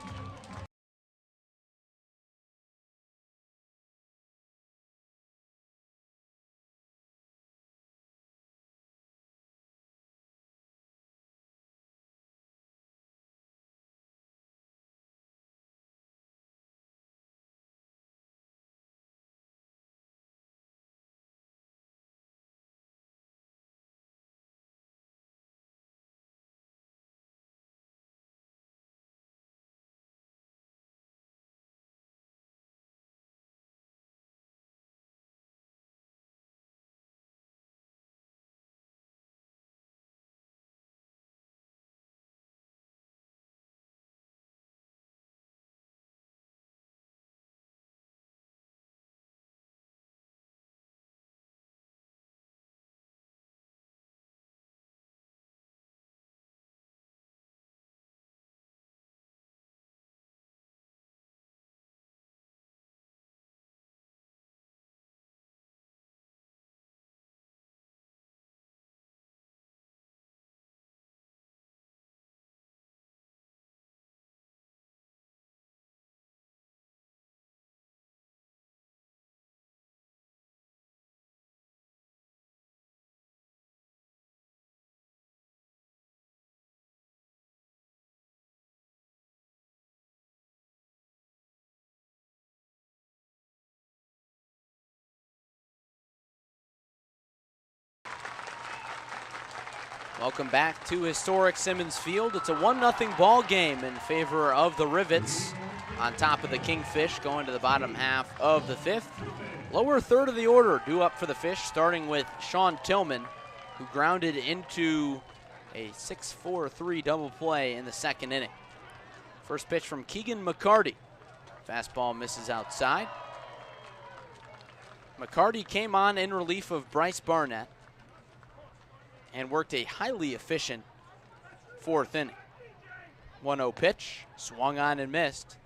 Welcome back to historic Simmons Field. It's a 1-0 ball game in favor of the Rivets on top of the Kingfish going to the bottom half of the 5th. Lower third of the order due up for the Fish, starting with Sean Tillman, who grounded into a 6-4-3 double play in the 2nd inning. First pitch from Keegan McCarty. Fastball misses outside. McCarty came on in relief of Bryce Barnett and worked a highly efficient 4th inning. 1-0 pitch, swung on and missed.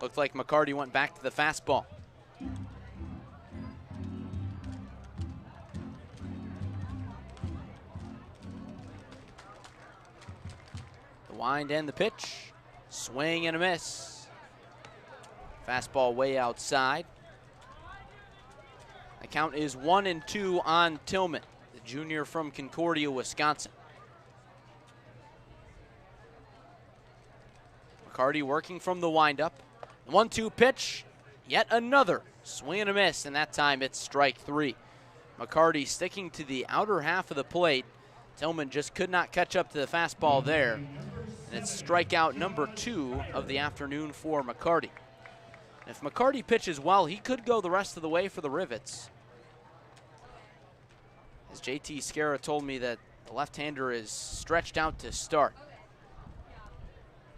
Looked like McCarty went back to the fastball. The wind and the pitch, swing and a miss. Fastball way outside. The count is 1-2 on Tillman. The junior from Concordia, Wisconsin. McCarty working from the windup. 1-2 pitch, yet another swing and a miss, and that time it's strike 3. McCarty sticking to the outer half of the plate. Tillman just could not catch up to the fastball there. And it's strikeout number 2 of the afternoon for McCarty. If McCarty pitches well, he could go the rest of the way for the Rivets. As JT Scara told me that the left-hander is stretched out to start.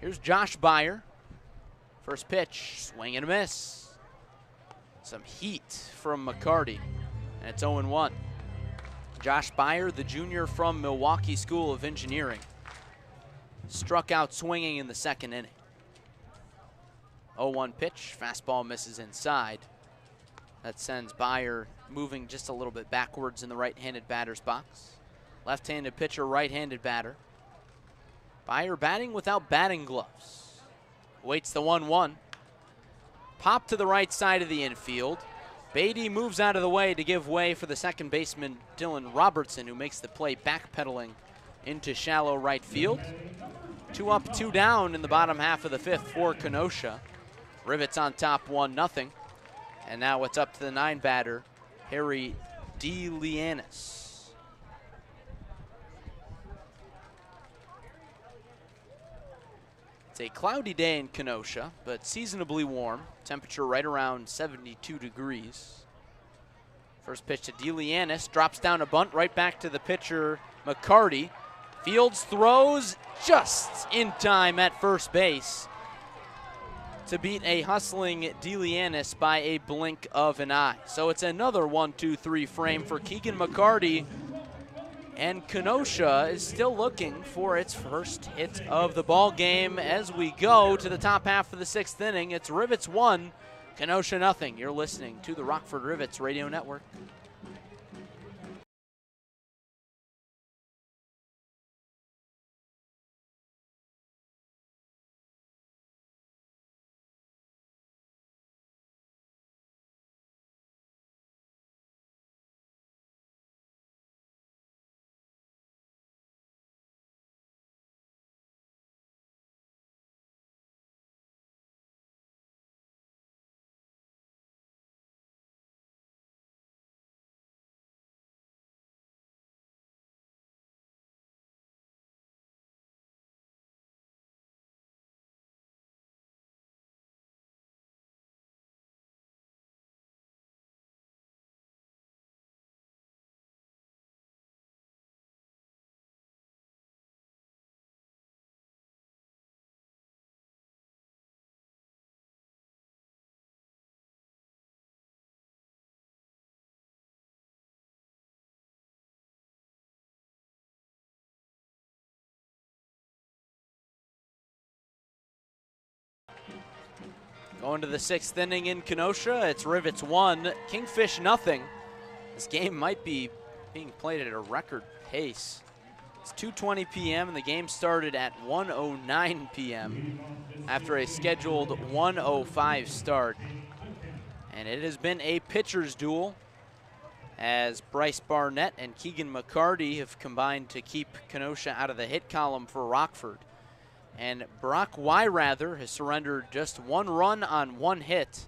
Here's Josh Beyer. First pitch, swing and a miss. Some heat from McCarty, and it's 0-1. Josh Beyer, the junior from Milwaukee School of Engineering, struck out swinging in the second inning. 0-1 pitch, fastball misses inside. That sends Beyer moving just a little bit backwards in the right-handed batter's box. Left-handed pitcher, right-handed batter. Beyer batting without batting gloves. Waits the 1-1. Pop to the right side of the infield. Beatty moves out of the way to give way for the second baseman, Dylan Robertson, who makes the play backpedaling into shallow right field. 2 up, 2 down in the bottom half of the 5th for Kenosha. Rivets on top 1-0. And now it's up to the 9 batter, Harry DeLianis. It's a cloudy day in Kenosha, but seasonably warm. Temperature right around 72 degrees. First pitch to DeLianis, drops down a bunt right back to the pitcher, McCarty. Fields throws just in time at first base to beat a hustling DeLianis by a blink of an eye. So it's another 1-2-3 frame for Keegan McCarty. And Kenosha is still looking for its first hit of the ball game as we go to the top half of the 6th inning. It's Rivets 1, Kenosha 0. You're listening to the Rockford Rivets Radio Network. Going to the 6th inning in Kenosha, it's Rivets 1, Kingfish 0. This game might be being played at a record pace. It's 2:20 p.m. and the game started at 1:09 p.m. after a scheduled 1:05 start. And it has been a pitcher's duel as Bryce Barnett and Keegan McCarty have combined to keep Kenosha out of the hit column for Rockford. And Brock Wyrather has surrendered just 1 run on 1 hit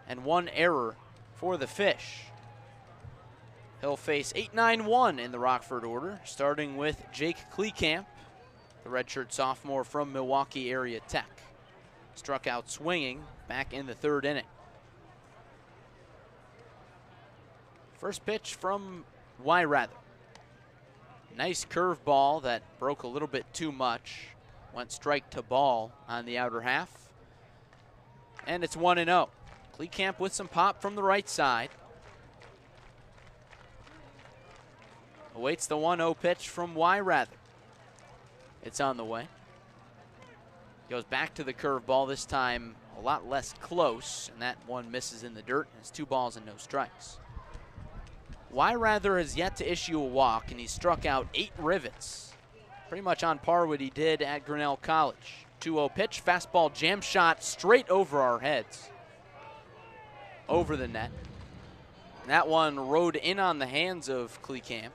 and 1 error for the Fish. He'll face 8-9-1 in the Rockford order, starting with Jake Kleekamp, the redshirt sophomore from Milwaukee Area Tech. Struck out swinging back in the 3rd inning. First pitch from Wyrather. Nice curveball that broke a little bit too much. Went strike to ball on the outer half. And it's 1-0. Kleekamp with some pop from the right side. Awaits the 1-0 pitch from Wyrather. It's on the way. Goes back to the curveball, this time a lot less close, and that one misses in the dirt. It's 2 balls and no strikes. Wyrather has yet to issue a walk, and he's struck out 8 Rivets. Pretty much on par what he did at Grinnell College. 2-0 pitch, fastball jam shot straight over our heads. Over the net. And that one rode in on the hands of Kleekamp.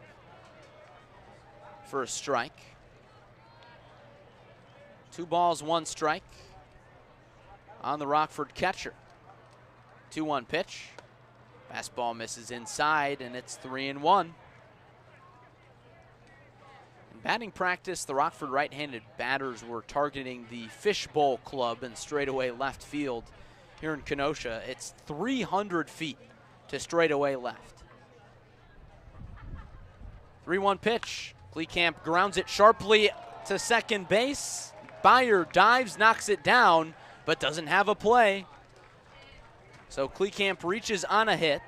for a strike. 2 balls, 1 strike on the Rockford catcher. 2-1 pitch. Fastball misses inside, and it's 3-1. In batting practice, the Rockford right-handed batters were targeting the Fishbowl Club in straightaway left field here in Kenosha. It's 300 feet to straightaway left. 3-1 pitch. Kleekamp grounds it sharply to second base. Byer dives, knocks it down, but doesn't have a play. So Kleekamp reaches on a hit.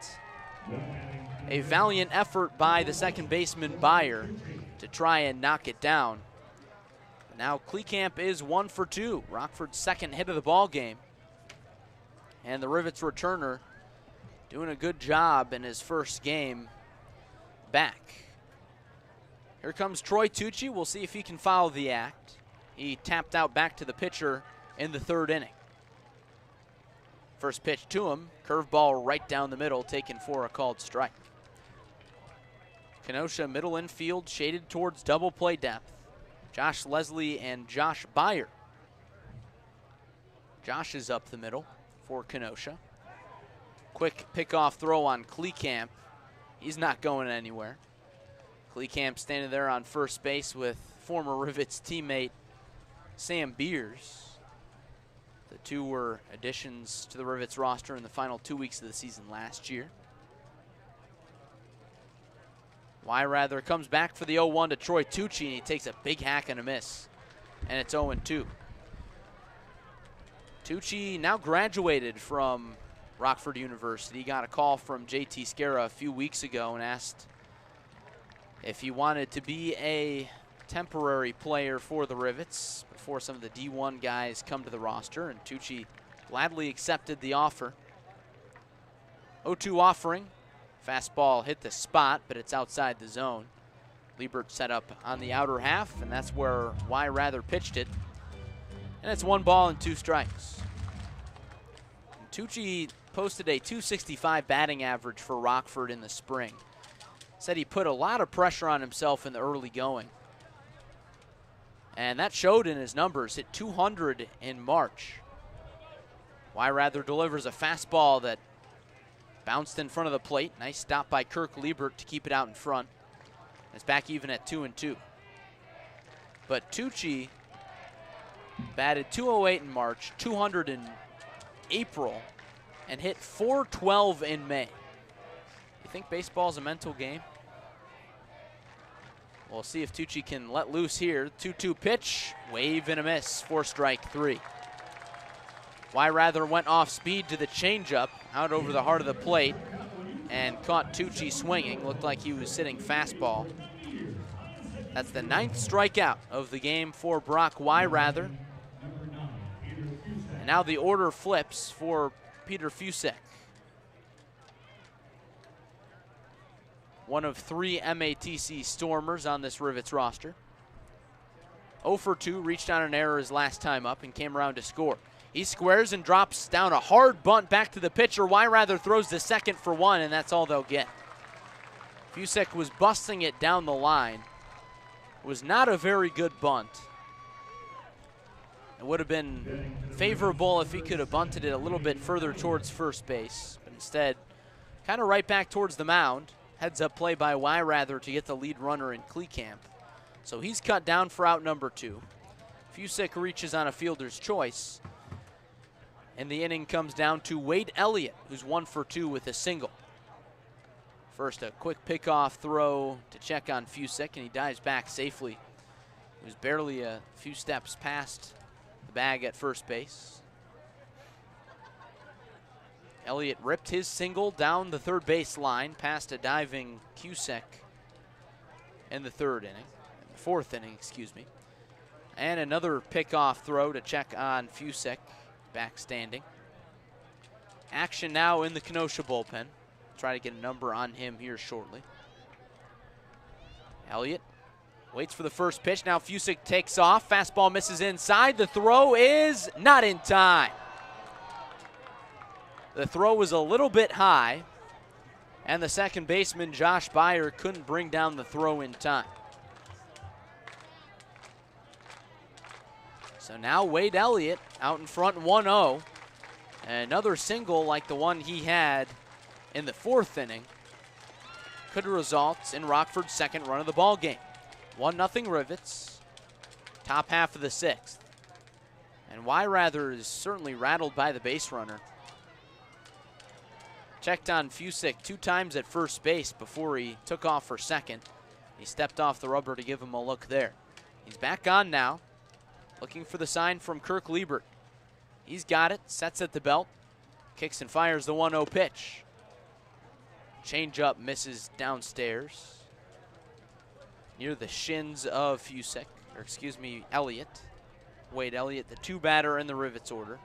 A valiant effort by the second baseman Byer to try and knock it down. Now Kleekamp is 1 for 2. Rockford's second hit of the ball game. And the Rivets returner doing a good job in his first game back. Here comes Troy Tucci. We'll see if he can follow the act. He tapped out back to the pitcher in the 3rd inning. First pitch to him, curveball right down the middle, taken for a called strike. Kenosha middle infield shaded towards double play depth. Josh Leslie and Josh Byer. Josh is up the middle for Kenosha. Quick pickoff throw on Kleekamp. He's not going anywhere. Kleekamp standing there on first base with former Rivets teammate Sam Beers. The two were additions to the Rivets roster in the final 2 weeks of the season last year. Wyrather comes back for the 0-1 to Troy Tucci, and he takes a big hack and a miss, and it's 0-2. Tucci now graduated from Rockford University. Got a call from JT Scara a few weeks ago and asked if he wanted to be a temporary player for the Rivets before some of the D1 guys come to the roster, and Tucci gladly accepted the offer. 0-2 offering. Fastball hit the spot, but it's outside the zone. Liebert set up on the outer half, and that's where Wyrather pitched it. And it's 1 ball and 2 strikes. And Tucci posted a .265 batting average for Rockford in the spring. Said he put a lot of pressure on himself in the early going. And that showed in his numbers. Hit 200 in March. Wyrather delivers a fastball that bounced in front of the plate. Nice stop by Kirk Liebert to keep it out in front. It's back even at 2-2. But Tucci batted .208 in March, 200 in April, and hit .412 in May. You think baseball's a mental game? We'll see if Tucci can let loose here. 2-2 pitch, wave and a miss for strike 3. Wyrather went off speed to the changeup, out over the heart of the plate, and caught Tucci swinging. Looked like he was sitting fastball. That's the 9th strikeout of the game for Brock Wyrather. And now the order flips for Peter Fusek. One of 3 MATC Stormers on this Rivets roster. 0 for 2, reached on an error his last time up and came around to score. He squares and drops down a hard bunt back to the pitcher. Wyrather throws the second for 1, and that's all they'll get. Fusek was busting it down the line. It was not a very good bunt. It would have been favorable if he could have bunted it a little bit further towards first base, but instead, kind of right back towards the mound. Heads up play by Wyrather to get the lead runner in Kleekamp. So he's cut down for out number 2. Fusek reaches on a fielder's choice. And the inning comes down to Wade Elliott, who's 1 for 2 with a single. First, a quick pickoff throw to check on Fusek, and he dives back safely. He was barely a few steps past the bag at first base. Elliott ripped his single down the third base line past a diving Cusick in the 4th inning, excuse me. And another pickoff throw to check on Fusek, back standing. Action now in the Kenosha bullpen. Try to get a number on him here shortly. Elliott waits for the first pitch. Now Fusek takes off. Fastball misses inside. The throw is not in time. The throw was a little bit high, and the second baseman, Josh Byer, couldn't bring down the throw in time. So now Wade Elliott out in front 1-0. Another single like the one he had in the 4th inning could result in Rockford's second run of the ball game. 1-0 Rivets, top half of the 6th. And Rather is certainly rattled by the base runner. Checked on Fusick 2 times at first base before he took off for second. He stepped off the rubber to give him a look there. He's back on now, looking for the sign from Kirk Liebert. He's got it, sets at the belt, kicks and fires the 1-0 pitch. Changeup misses downstairs near the shins of Fusick, or excuse me, Elliott. Wade Elliott, the 2 batter in the Rivets order.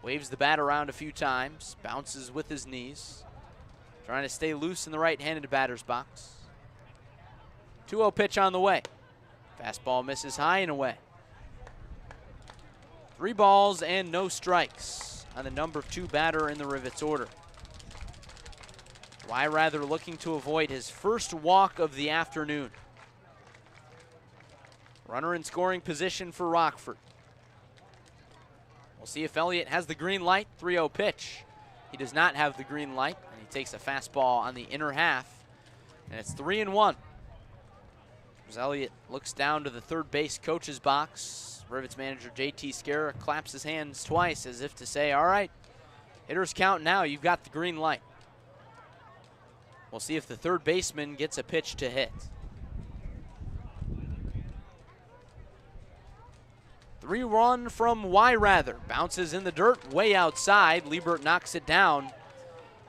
Waves the bat around a few times, bounces with his knees, trying to stay loose in the right-handed batter's box. 2-0 pitch on the way. Fastball misses high and away. 3 balls and no strikes on the number 2 batter in the Rivets order. Rather looking to avoid his first walk of the afternoon. Runner in scoring position for Rockford. We'll see if Elliott has the green light. 3-0 pitch. He does not have the green light, and he takes a fastball on the inner half, and it's 3-1. As Elliott looks down to the third base coach's box, Rivets manager J.T. Scarra claps his hands twice as if to say, all right, hitters count now, you've got the green light. We'll see if the third baseman gets a pitch to hit. 3-1 from Rather. Bounces in the dirt, way outside. Liebert knocks it down,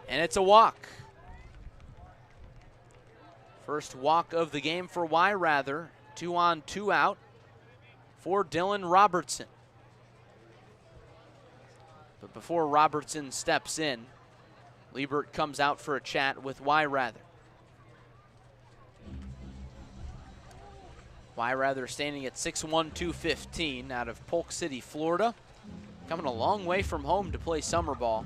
and it's a walk. First walk of the game for Rather. 2 on, 2 out for Dylan Robertson. But before Robertson steps in, Liebert comes out for a chat with Rather. Rather standing at 6'1", 215 out of Polk City, Florida. Coming a long way from home to play summer ball.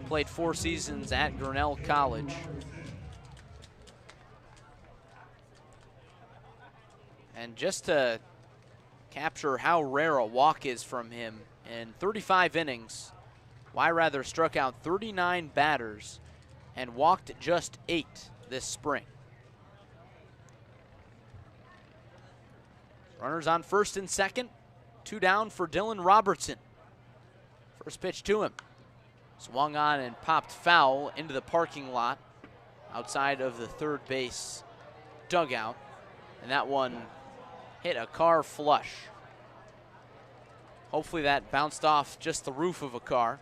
Played 4 seasons at Grinnell College. And just to capture how rare a walk is from him, in 35 innings, Rather struck out 39 batters and walked just 8 this spring. Runners on first and second. 2 down for Dylan Robertson. First pitch to him. Swung on and popped foul into the parking lot outside of the third base dugout. And that one hit a car flush. Hopefully that bounced off just the roof of a car.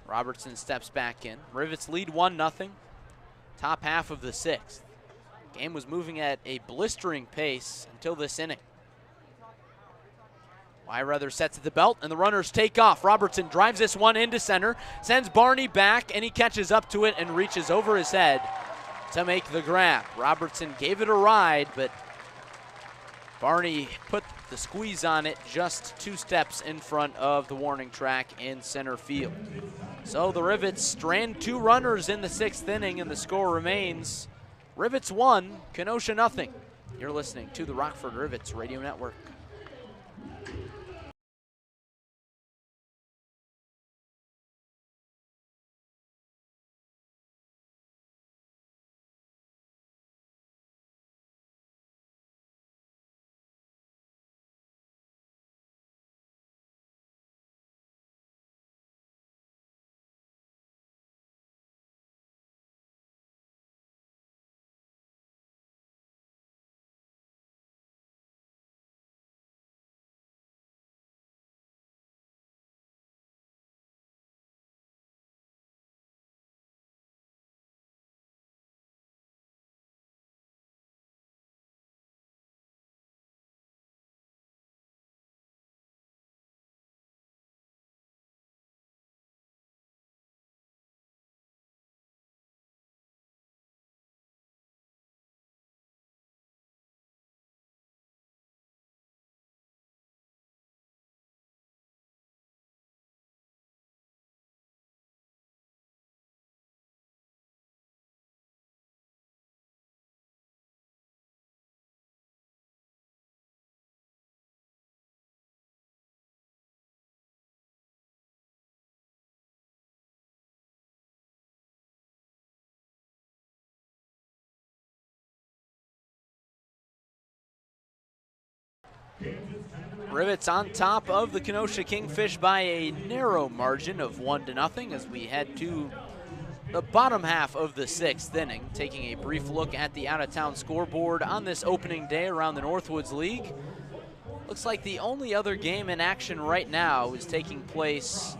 Robertson steps back in. Rivets lead 1-0. Top half of the 6th. Game was moving at a blistering pace until this inning. Rather sets at the belt, and the runners take off. Robertson drives this one into center, sends Barney back, and he catches up to it and reaches over his head to make the grab. Robertson gave it a ride, but Barney put the squeeze on it just 2 steps in front of the warning track in center field. So the Rivets strand 2 runners in the 6th inning, and the score remains Rivets 1, Kenosha 0. You're listening to the Rockford Rivets Radio Network. Rivets on top of the Kenosha Kingfish by a narrow margin of 1-0 as we head to the bottom half of the 6th inning. Taking a brief look at the out-of-town scoreboard on this opening day around the Northwoods League. Looks like the only other game in action right now is taking place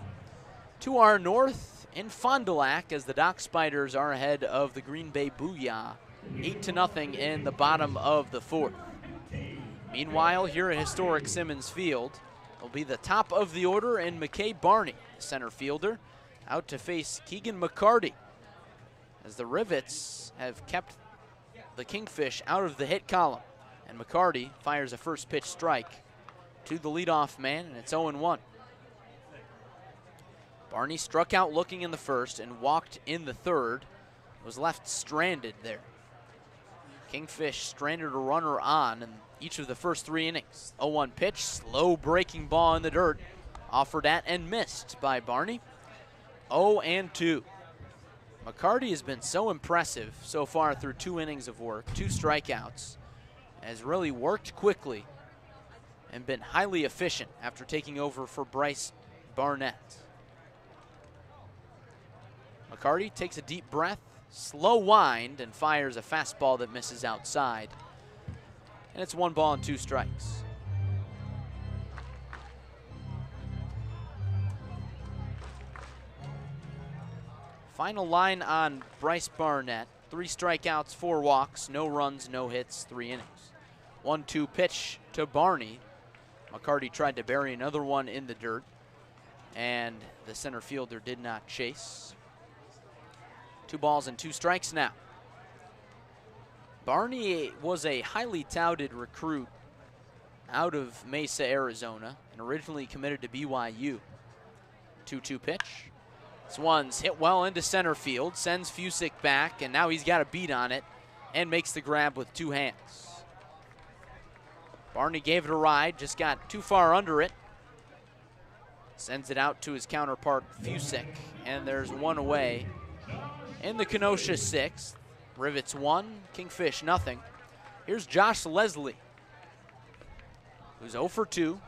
to our north in Fond du Lac as the Dock Spiders are ahead of the Green Bay Booyah 8-0 in the bottom of the 4th. Meanwhile, here at historic Simmons Field will be the top of the order in McKay Barney, center fielder, out to face Keegan McCarty, as the Rivets have kept the Kingfish out of the hit column. And McCarty fires a first pitch strike to the leadoff man, and it's 0-1. Barney struck out looking in the first and walked in the third, was left stranded there. Kingfish stranded a runner on in each of the first 3 innings. 0-1 pitch, slow breaking ball in the dirt, offered at and missed by Barney. 0-2. McCarty has been so impressive so far through 2 innings of work, 2 strikeouts, has really worked quickly and been highly efficient after taking over for Bryce Barnett. McCarty takes a deep breath, slow wind, and fires a fastball that misses outside. And it's 1 ball and 2 strikes. Final line on Bryce Barnett. 3 strikeouts, 4 walks, no runs, no hits, 3 innings. 1-2 pitch to Barney. McCarty tried to bury another one in the dirt, and the center fielder did not chase. 2 balls and 2 strikes now. Barney was a highly touted recruit out of Mesa, Arizona, and originally committed to BYU. 2-2 pitch. This one's hit well into center field, sends Fusick back, and now he's got a beat on it and makes the grab with 2 hands. Barney gave it a ride, just got too far under it. Sends it out to his counterpart, Fusick, and there's 1 away in the Kenosha 6th. Rivets 1, Kingfish nothing. Here's Josh Leslie, who's 0 for 2.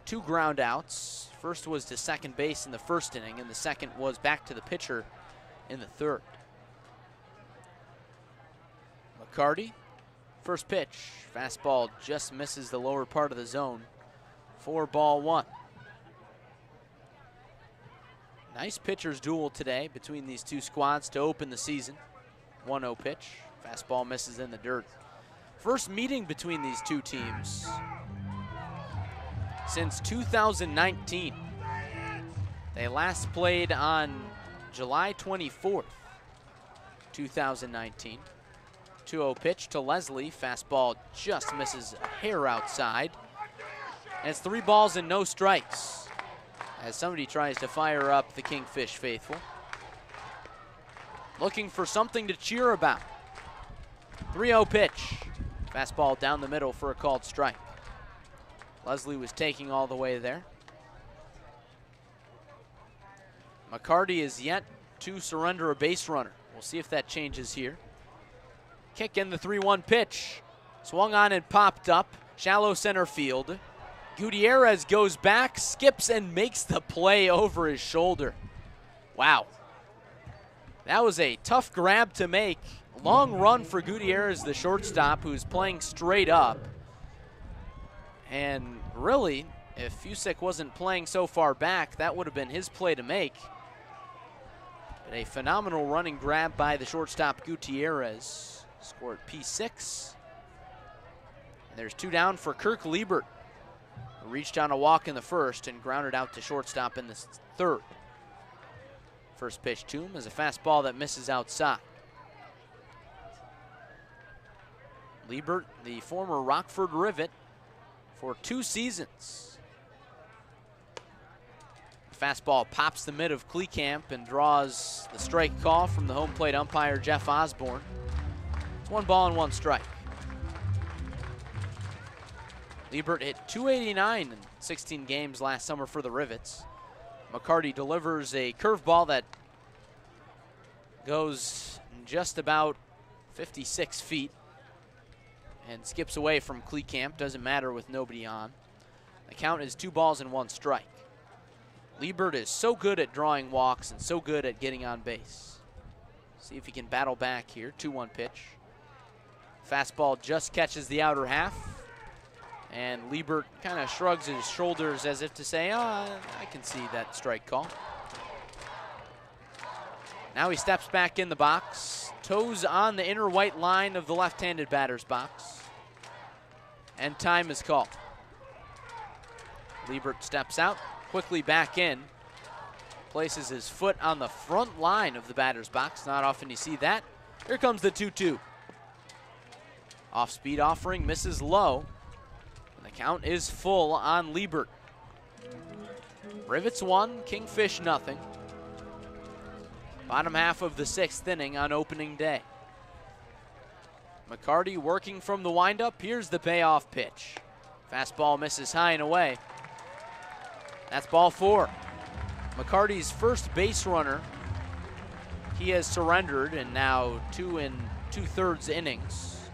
2 ground outs. First was to second base in the first inning, and the second was back to the pitcher in the third. McCarty, first pitch. Fastball just misses the lower part of the zone. 4-1. Nice pitcher's duel today between these 2 squads to open the season. 1-0 pitch. Fastball misses in the dirt. First meeting between these 2 teams since 2019. They last played on July 24th, 2019. 2-0 pitch to Leslie. Fastball just misses a hair outside. And it's 3 balls and no strikes as somebody tries to fire up the Kingfish faithful. Looking for something to cheer about. 3-0 pitch. Fastball down the middle for a called strike. Leslie was taking all the way there. McCarty is yet to surrender a base runner. We'll see if that changes here. Kick in the 3-1 pitch. Swung on and popped up. Shallow center field. Gutierrez goes back, skips, and makes the play over his shoulder. Wow. That was a tough grab to make. Long run for Gutierrez, the shortstop, who's playing straight up. And really, if Fusick wasn't playing so far back, that would have been his play to make. But a phenomenal running grab by the shortstop, Gutierrez. Scored P6. And there's 2 down for Kirk Liebert, who reached on a walk in the first and grounded out to shortstop in the third. First pitch to him is a fastball that misses outside. Liebert, the former Rockford Rivet for 2 seasons. Fastball pops the mid of Kleekamp and draws the strike call from the home plate umpire, Jeff Osborne. It's 1 ball and 1 strike. Liebert hit .289 in 16 games last summer for the Rivets. McCarty delivers a curveball that goes just about 56 feet. and skips away from Kleekamp. Doesn't matter with nobody on. The count is 2 balls and 1 strike. Liebert is so good at drawing walks and so good at getting on base. See if he can battle back here. 2-1 pitch. Fastball just catches the outer half. And Liebert kind of shrugs his shoulders as if to say, I can see that strike call. Now he steps back in the box. Toes on the inner white line of the left-handed batter's box. And time is called. Liebert steps out, quickly back in. Places his foot on the front line of the batter's box. Not often you see that. Here comes the 2-2. Off-speed offering, misses low. And the count is full on Liebert. Rivets 1, Kingfish nothing. Bottom half of the 6th inning on opening day. McCarty working from the windup. Here's the payoff pitch. Fastball misses high and away. That's ball 4. McCarty's first base runner. He has surrendered in now 2 2/3 innings.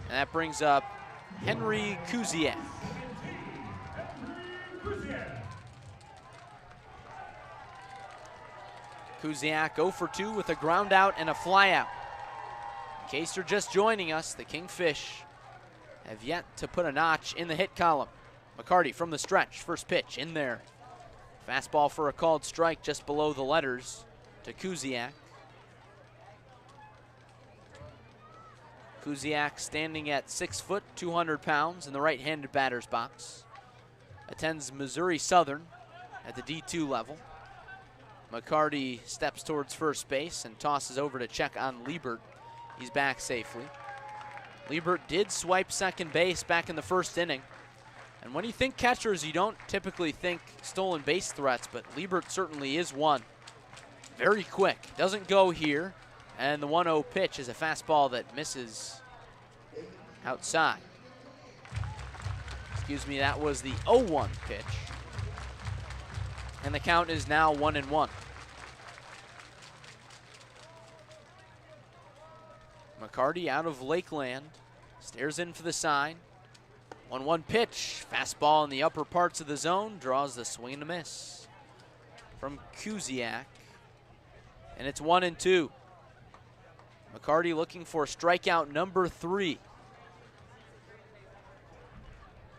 And that brings up Henry Kuziak. Kuziak 0 for 2 with a ground out and a fly out. In case you're just joining us, the Kingfish have yet to put a notch in the hit column. McCarty from the stretch, first pitch in there. Fastball for a called strike just below the letters to Kuziak. Kuziak standing at 6 foot, 200 pounds in the right-handed batter's box. Attends Missouri Southern at the D2 level. McCarty steps towards first base and tosses over to check on Liebert. He's back safely. Liebert did swipe second base back in the first inning. And when you think catchers, you don't typically think stolen base threats, but Liebert certainly is one. Very quick, doesn't go here. And the 1-0 pitch is a fastball that misses outside. Excuse me, that was the 0-1 pitch. And the count is now 1-1. McCarty out of Lakeland, stares in for the sign. 1-1 pitch, fastball in the upper parts of the zone, draws the swing and a miss from Kuziak. And it's 1-2. McCarty looking for strikeout number 3.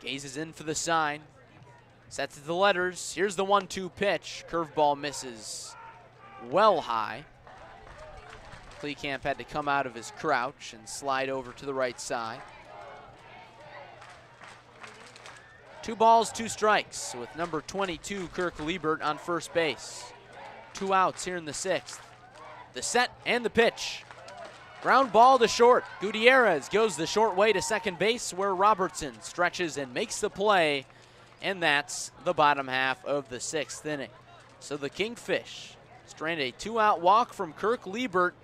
Gazes in for the sign, sets the letters. Here's the 1-2 pitch, curveball misses well high. Kleekamp had to come out of his crouch and slide over to the right side. 2 balls, 2 strikes with number 22, Kirk Liebert, on first base. 2 outs here in the 6th. The set and the pitch. Ground ball to short. Gutierrez goes the short way to second base where Robertson stretches and makes the play. And that's the bottom half of the 6th inning. So the Kingfish strand a 2-out walk from Kirk Liebert.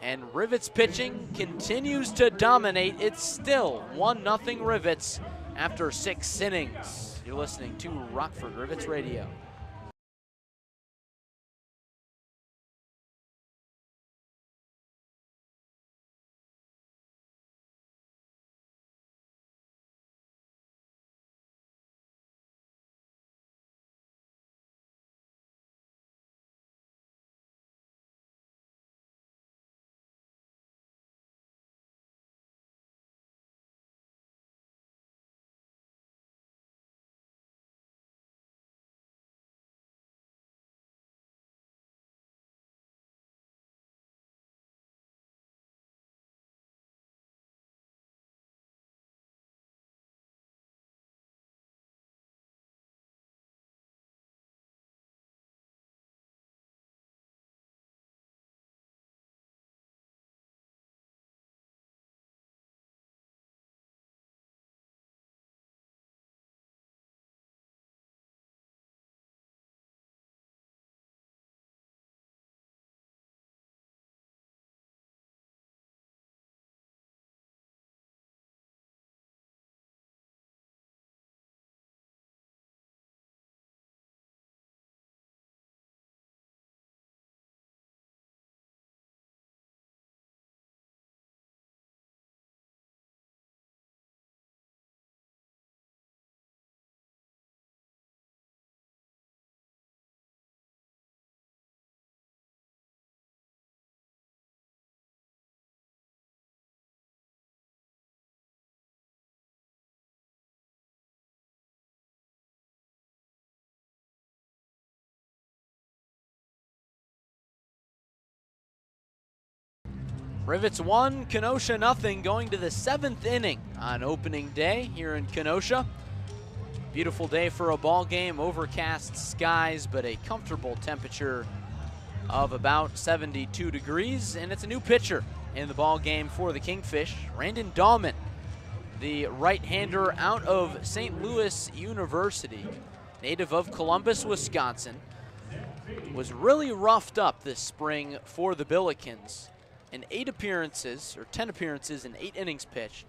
And Rivets pitching continues to dominate. It's still 1-0 Rivets after 6 innings. You're listening to Rockford Rivets Radio. Rivets 1, Kenosha nothing, going to the 7th inning on opening day here in Kenosha. Beautiful day for a ball game, overcast skies, but a comfortable temperature of about 72 degrees, and it's a new pitcher in the ball game for the Kingfish, Randon Dahlman, the right-hander out of St. Louis University, native of Columbus, Wisconsin. Was really roughed up this spring for the Billikens. In 10 appearances in 8 innings pitched,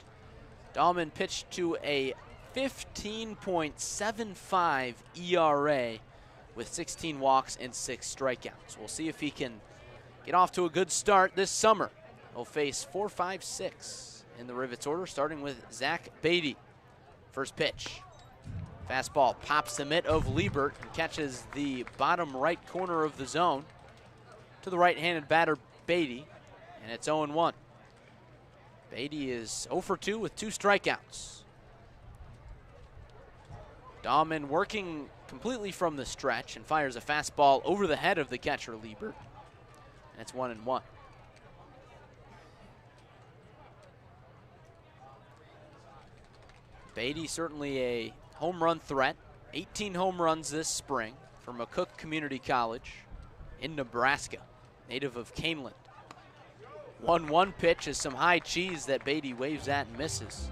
Dahlman pitched to a 15.75 ERA with 16 walks and 6 strikeouts. We'll see if he can get off to a good start this summer. He'll face 4, 5, 6 in the Rivets order, starting with Zach Beatty. First pitch. Fastball pops the mitt of Liebert and catches the bottom right corner of the zone to the right-handed batter Beatty, and it's 0-1. Beatty is 0 for 2 with 2 strikeouts. Dahlman working completely from the stretch and fires a fastball over the head of the catcher Liebert, and it's 1-1. Beatty certainly a home run threat. 18 home runs this spring for McCook Community College in Nebraska, native of Caneland. 1-1 pitch is some high cheese that Beatty waves at and misses.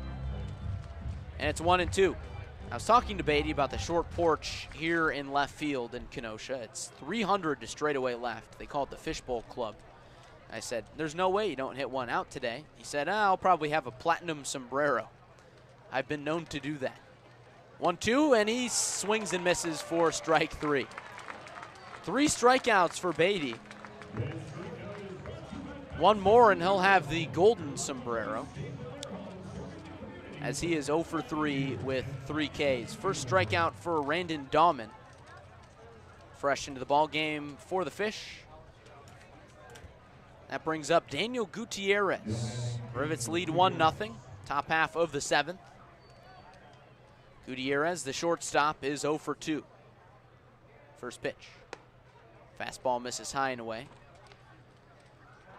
And it's 1-2. I was talking to Beatty about the short porch here in left field in Kenosha. It's 300 to straightaway left. They call it the Fishbowl Club. I said, there's no way you don't hit one out today. He said, I'll probably have a platinum sombrero. I've been known to do that. 1-2, and he swings and misses for strike 3. 3 strikeouts for Beatty. One more, and he'll have the golden sombrero, as he is 0 for 3 with 3 Ks. First strikeout for Randon Dahlman. Fresh into the ball game for the Fish. That brings up Daniel Gutierrez. Rivets lead 1-0, top half of the 7th. Gutierrez, the shortstop, is 0 for 2. First pitch. Fastball misses high and away.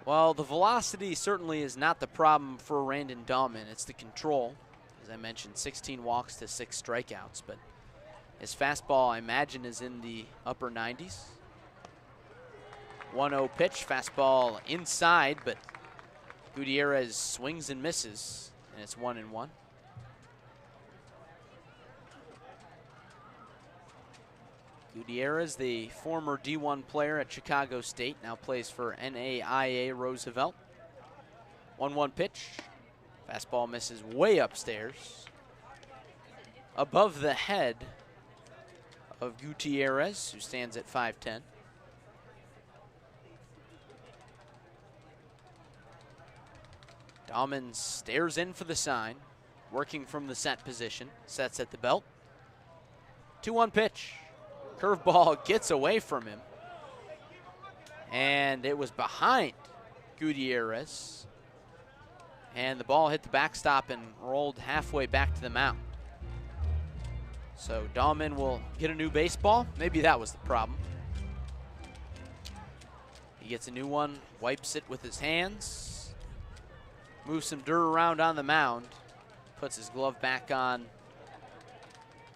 Well, the velocity certainly is not the problem for Randon Dahlman. It's the control. As I mentioned, 16 walks to 6 strikeouts, but his fastball, I imagine, is in the upper 90s. 1-0 pitch, fastball inside, but Gutierrez swings and misses, and it's 1-1. Gutierrez, the former D1 player at Chicago State, now plays for NAIA Roosevelt. 1-1 pitch. Fastball misses way upstairs. Above the head of Gutierrez, who stands at 5'10". Dahlman stares in for the sign, working from the set position, sets at the belt. 2-1 pitch. Curveball gets away from him, and it was behind Gutierrez, and the ball hit the backstop and rolled halfway back to the mound. So Dahlman will get a new baseball. Maybe that was the problem. He gets a new one, wipes it with his hands, moves some dirt around on the mound, puts his glove back on,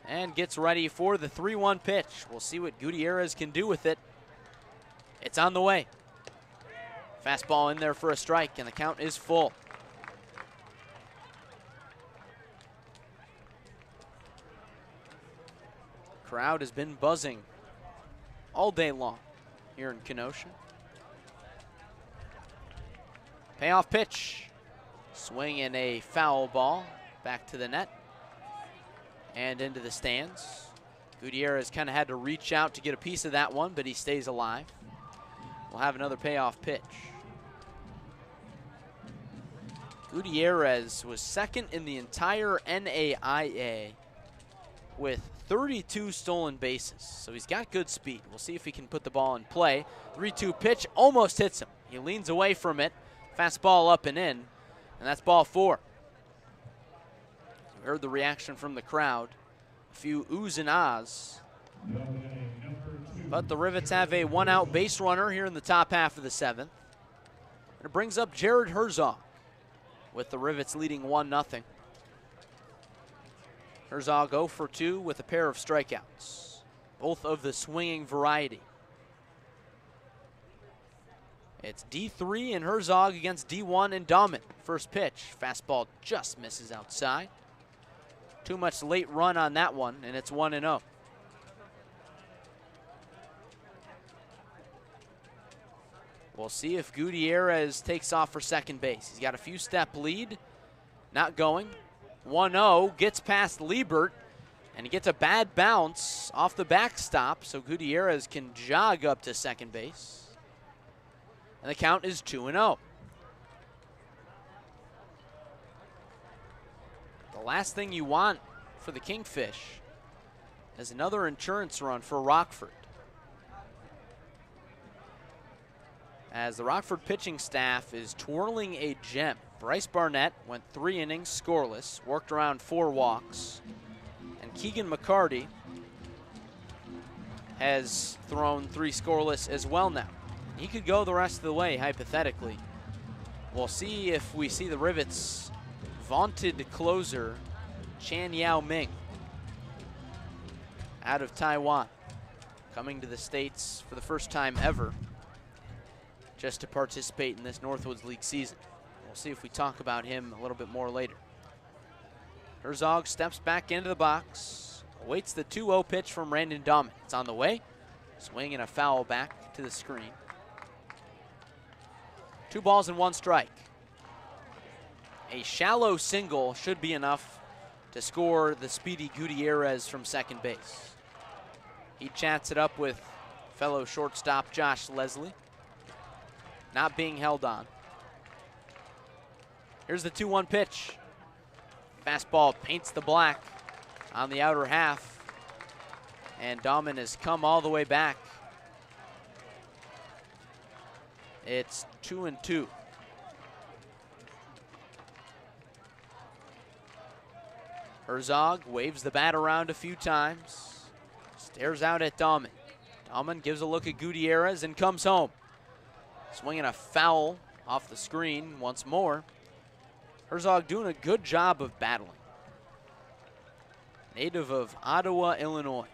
and gets ready for the 3-1 pitch. We'll see what Gutierrez can do with it. It's on the way. Fastball in there for a strike, and the count is full. Crowd has been buzzing all day long here in Kenosha. Payoff pitch. Swing and a foul ball back to the net and into the stands. Gutierrez kind of had to reach out to get a piece of that one, but he stays alive. We'll have another payoff pitch. Gutierrez was second in the entire NAIA with 32 stolen bases, so he's got good speed. We'll see if he can put the ball in play. 3-2 pitch almost hits him. He leans away from it. Fastball up and in, and that's ball 4. We heard the reaction from the crowd. A few oohs and ahs. But the Rivets have a 1-out base runner here in the top half of the 7th. It brings up Jared Herzog with the Rivets leading 1-0. Herzog 0 for 2 with a pair of strikeouts, both of the swinging variety. It's D3 and Herzog against D1 and Dahman. First pitch, fastball just misses outside. Too much late run on that one, and it's 1-0. We'll see if Gutierrez takes off for second base. He's got a few step lead, not going. 1-0, gets past Liebert, and he gets a bad bounce off the backstop, so Gutierrez can jog up to second base. And the count is 2-0. The last thing you want for the Kingfish is another insurance run for Rockford, as the Rockford pitching staff is twirling a gem. Bryce Barnett went 3 innings scoreless, worked around 4 walks, and Keegan McCarty has thrown 3 scoreless as well now. He could go the rest of the way, hypothetically. We'll see if we see the Rivets' vaunted closer, Chan Yao Ming, out of Taiwan, coming to the States for the first time ever, just to participate in this Northwoods League season. We'll see if we talk about him a little bit more later. Herzog steps back into the box, awaits the 2-0 pitch from Brandon Dahman. It's on the way. Swing and a foul back to the screen. 2 balls and 1 strike. A shallow single should be enough to score the speedy Gutierrez from second base. He chats it up with fellow shortstop Josh Leslie, not being held on. Here's the 2-1 pitch. Fastball paints the black on the outer half, and Dahman has come all the way back. It's 2-2. Herzog waves the bat around a few times, stares out at Dahman. Dahman gives a look at Gutierrez and comes home. Swinging a foul off the screen once more. Herzog doing a good job of battling. Native of Ottawa, Illinois.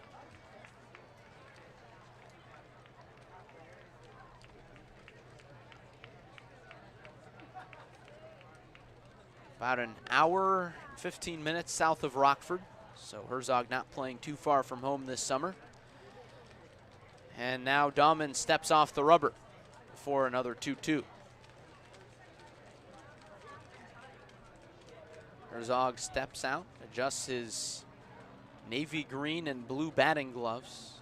About an hour and 15 minutes south of Rockford, so Herzog not playing too far from home this summer. And now Dahman steps off the rubber for another 2-2. Herzog steps out, adjusts his navy green and blue batting gloves.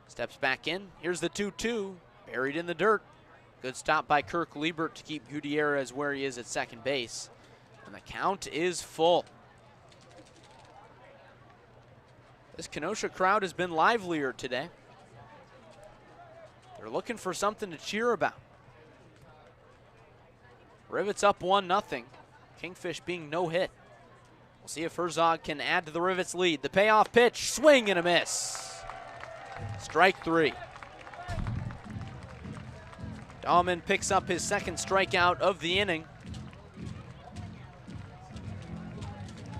Steps back in. Here's the 2-2, buried in the dirt. Good stop by Kirk Liebert to keep Gutierrez where he is at second base. And the count is full. This Kenosha crowd has been livelier today. They're looking for something to cheer about. Rivets up 1-0. Kingfish being no hit. We'll see if Herzog can add to the Rivets lead. The payoff pitch, swing and a miss. Strike 3. Dahman picks up his second strikeout of the inning.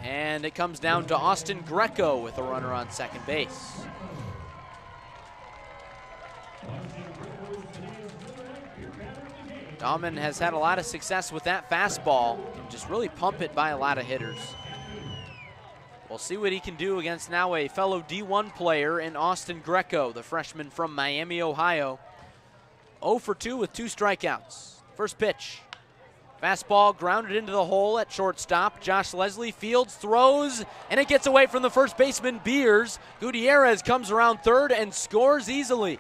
And it comes down to Austin Greco with a runner on second base. Dahman has had a lot of success with that fastball and just really pump it by a lot of hitters. We'll see what he can do against now a fellow D1 player in Austin Greco, the freshman from Miami, Ohio. 0 for 2 with 2 strikeouts. First pitch. Fastball grounded into the hole at shortstop. Josh Leslie fields, throws, and it gets away from the first baseman, Beers. Gutierrez comes around third and scores easily.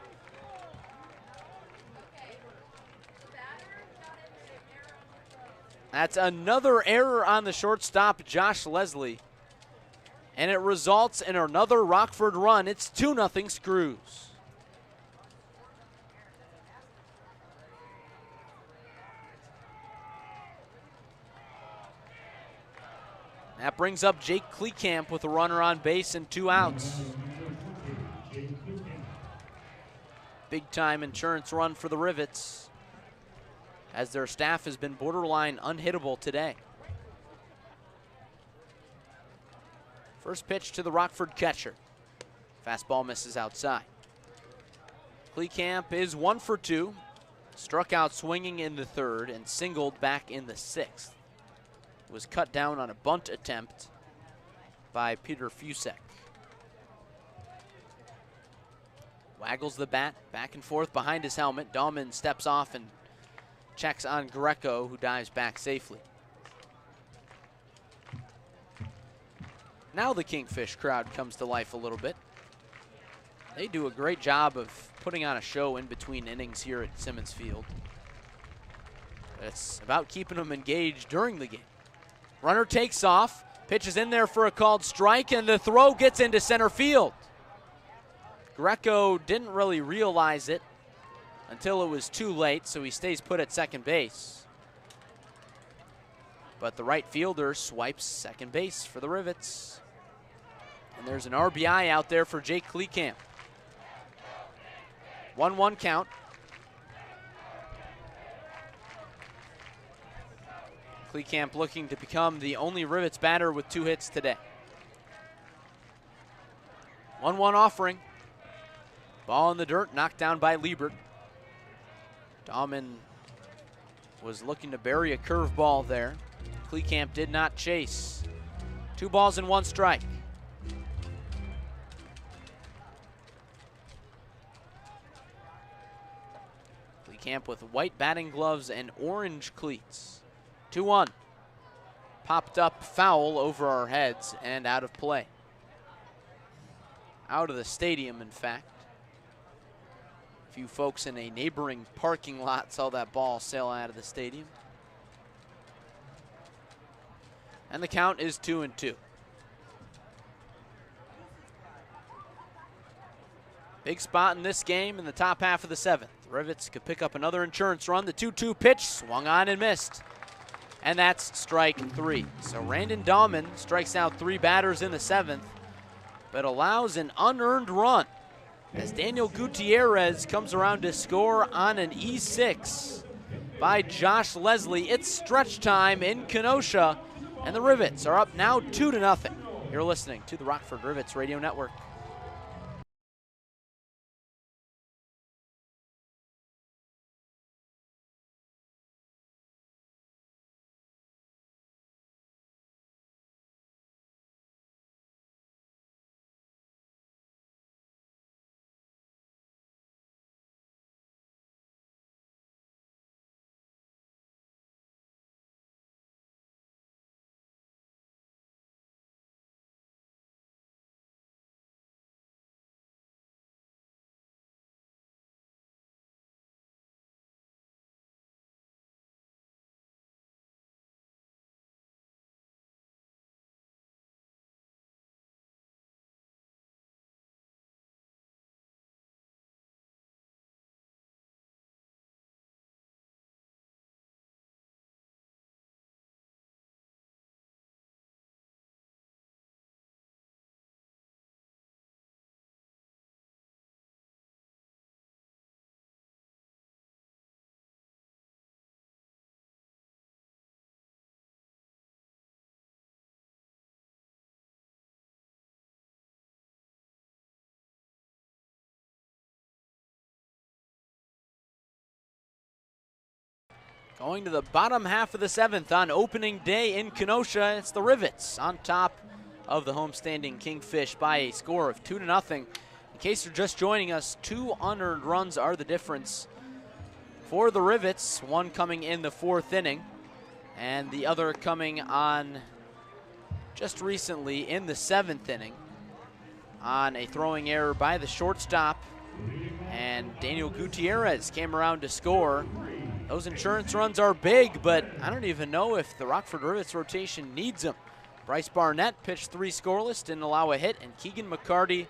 That's another error on the shortstop, Josh Leslie. And it results in another Rockford run. It's 2-0 Screws. That brings up Jake Kleekamp with a runner on base and 2 outs. Big time insurance run for the Rivets. as their staff has been borderline unhittable today. First pitch to the Rockford catcher. Fastball misses outside. Kleekamp is 1 for 2. Struck out swinging in the 3rd and singled back in the 6th. Was cut down on a bunt attempt by Peter Fusek. Waggles the bat back and forth behind his helmet. Dahlman steps off and checks on Greco, who dives back safely. Now the Kingfish crowd comes to life a little bit. They do a great job of putting on a show in between innings here at Simmons Field. It's about keeping them engaged during the game. Runner takes off, pitches in there for a called strike, and the throw gets into center field. Greco didn't really realize it until it was too late, so he stays put at second base. But the right fielder swipes second base for the Rivets. And there's an RBI out there for Jake Kleekamp. 1-1 count. Kleekamp looking to become the only Rivets batter with 2 hits today. 1-1 offering. Ball in the dirt, knocked down by Liebert. Dahlman was looking to bury a curveball there. Kleekamp did not chase. 2 balls and 1 strike. Kleekamp with white batting gloves and orange cleats. 2-1. Popped up foul over our heads and out of play. Out of the stadium, in fact. A few folks in a neighboring parking lot saw that ball sail out of the stadium. And the count is 2-2. Big spot in this game in the top half of the 7th. The Rivets could pick up another insurance run. The 2-2 pitch swung on and missed. And that's strike 3. So Randon Dahlman strikes out 3 batters in the 7th, but allows an unearned run as Daniel Gutierrez comes around to score on an E6 by Josh Leslie. It's stretch time in Kenosha, and the Rivets are up now 2-0. You're listening to the Rockford Rivets Radio Network. Going to the bottom half of the 7th on opening day in Kenosha, it's the Rivets on top of the homestanding Kingfish by a score of 2-0. In case you're just joining us, 2 unearned runs are the difference for the Rivets, one coming in the 4th inning and the other coming on just recently in the 7th inning on a throwing error by the shortstop, and Daniel Gutierrez came around to score. Those insurance runs are big, but I don't even know if the Rockford Rivets rotation needs them. Bryce Barnett pitched 3 scoreless, didn't allow a hit, and Keegan McCarty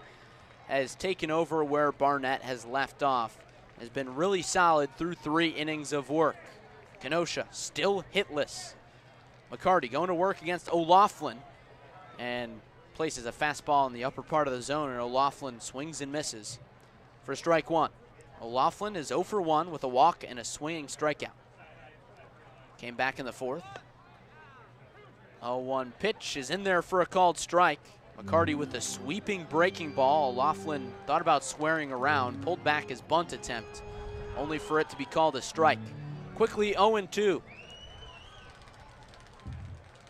has taken over where Barnett has left off. Has been really solid through 3 innings of work. Kenosha still hitless. McCarty going to work against O'Laughlin and places a fastball in the upper part of the zone, and O'Laughlin swings and misses for strike 1. O'Laughlin is 0 for 1 with a walk and a swinging strikeout. Came back in the fourth. 0-1 pitch is in there for a called strike. McCarty with a sweeping breaking ball. O'Loughlin thought about squaring around, pulled back his bunt attempt, only for it to be called a strike. Quickly 0-2.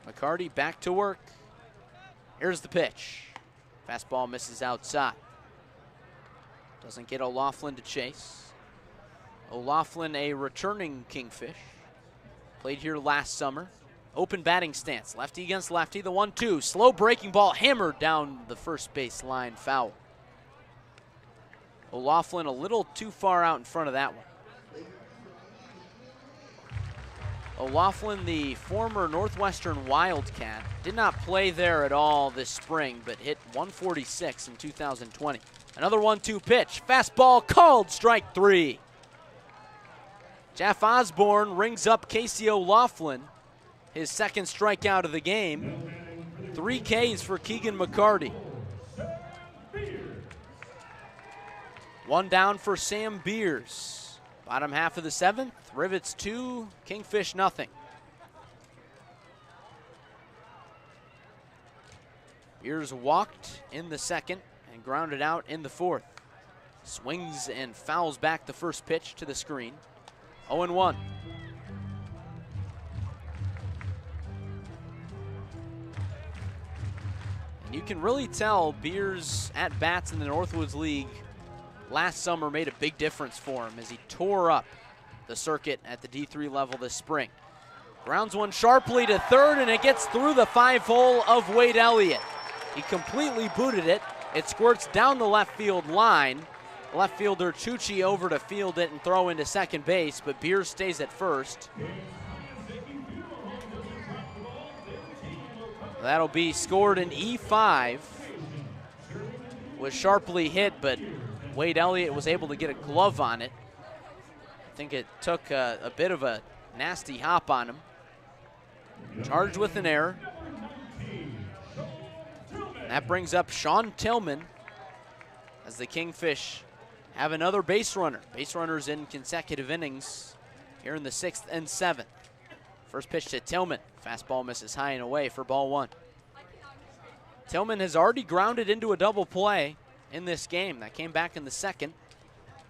McCarty back to work. Here's the pitch. Fastball misses outside. Doesn't get O'Loughlin to chase. O'Loughlin, a returning Kingfish. Played here last summer. Open batting stance, lefty against lefty, the 1-2. Slow breaking ball hammered down the first base line, foul. O'Loughlin a little too far out in front of that one. O'Loughlin, the former Northwestern Wildcat, did not play there at all this spring, but hit 146 in 2020. Another 1-2 pitch, fastball called strike 3. Jeff Osborne rings up Casey O'Loughlin, his second strikeout of the game. 3 Ks for Keegan McCarty. 1 down for Sam Beers. Bottom half of the 7th, Rivets 2, Kingfish nothing. Beers walked in the 2nd and grounded out in the 4th. Swings and fouls back the first pitch to the screen. 0-1. And you can really tell Beers' at-bats in the Northwoods League last summer made a big difference for him as he tore up the circuit at the D3 level this spring. Grounds one sharply to third, and it gets through the 5-hole of Wade Elliott. He completely booted it. It squirts down the left field line. Left fielder Chuchi over to field it and throw into second base, but Beers stays at first. That'll be scored in E5. Was sharply hit, but Wade Elliott was able to get a glove on it. I think it took a bit of a nasty hop on him. Charged with an error. That brings up Sean Tillman as the Kingfish have another base runner. Base runners in consecutive innings here in the 6th and 7th. First pitch to Tillman. Fastball misses high and away for ball 1. Tillman has already grounded into a double play in this game. That came back in the 2nd.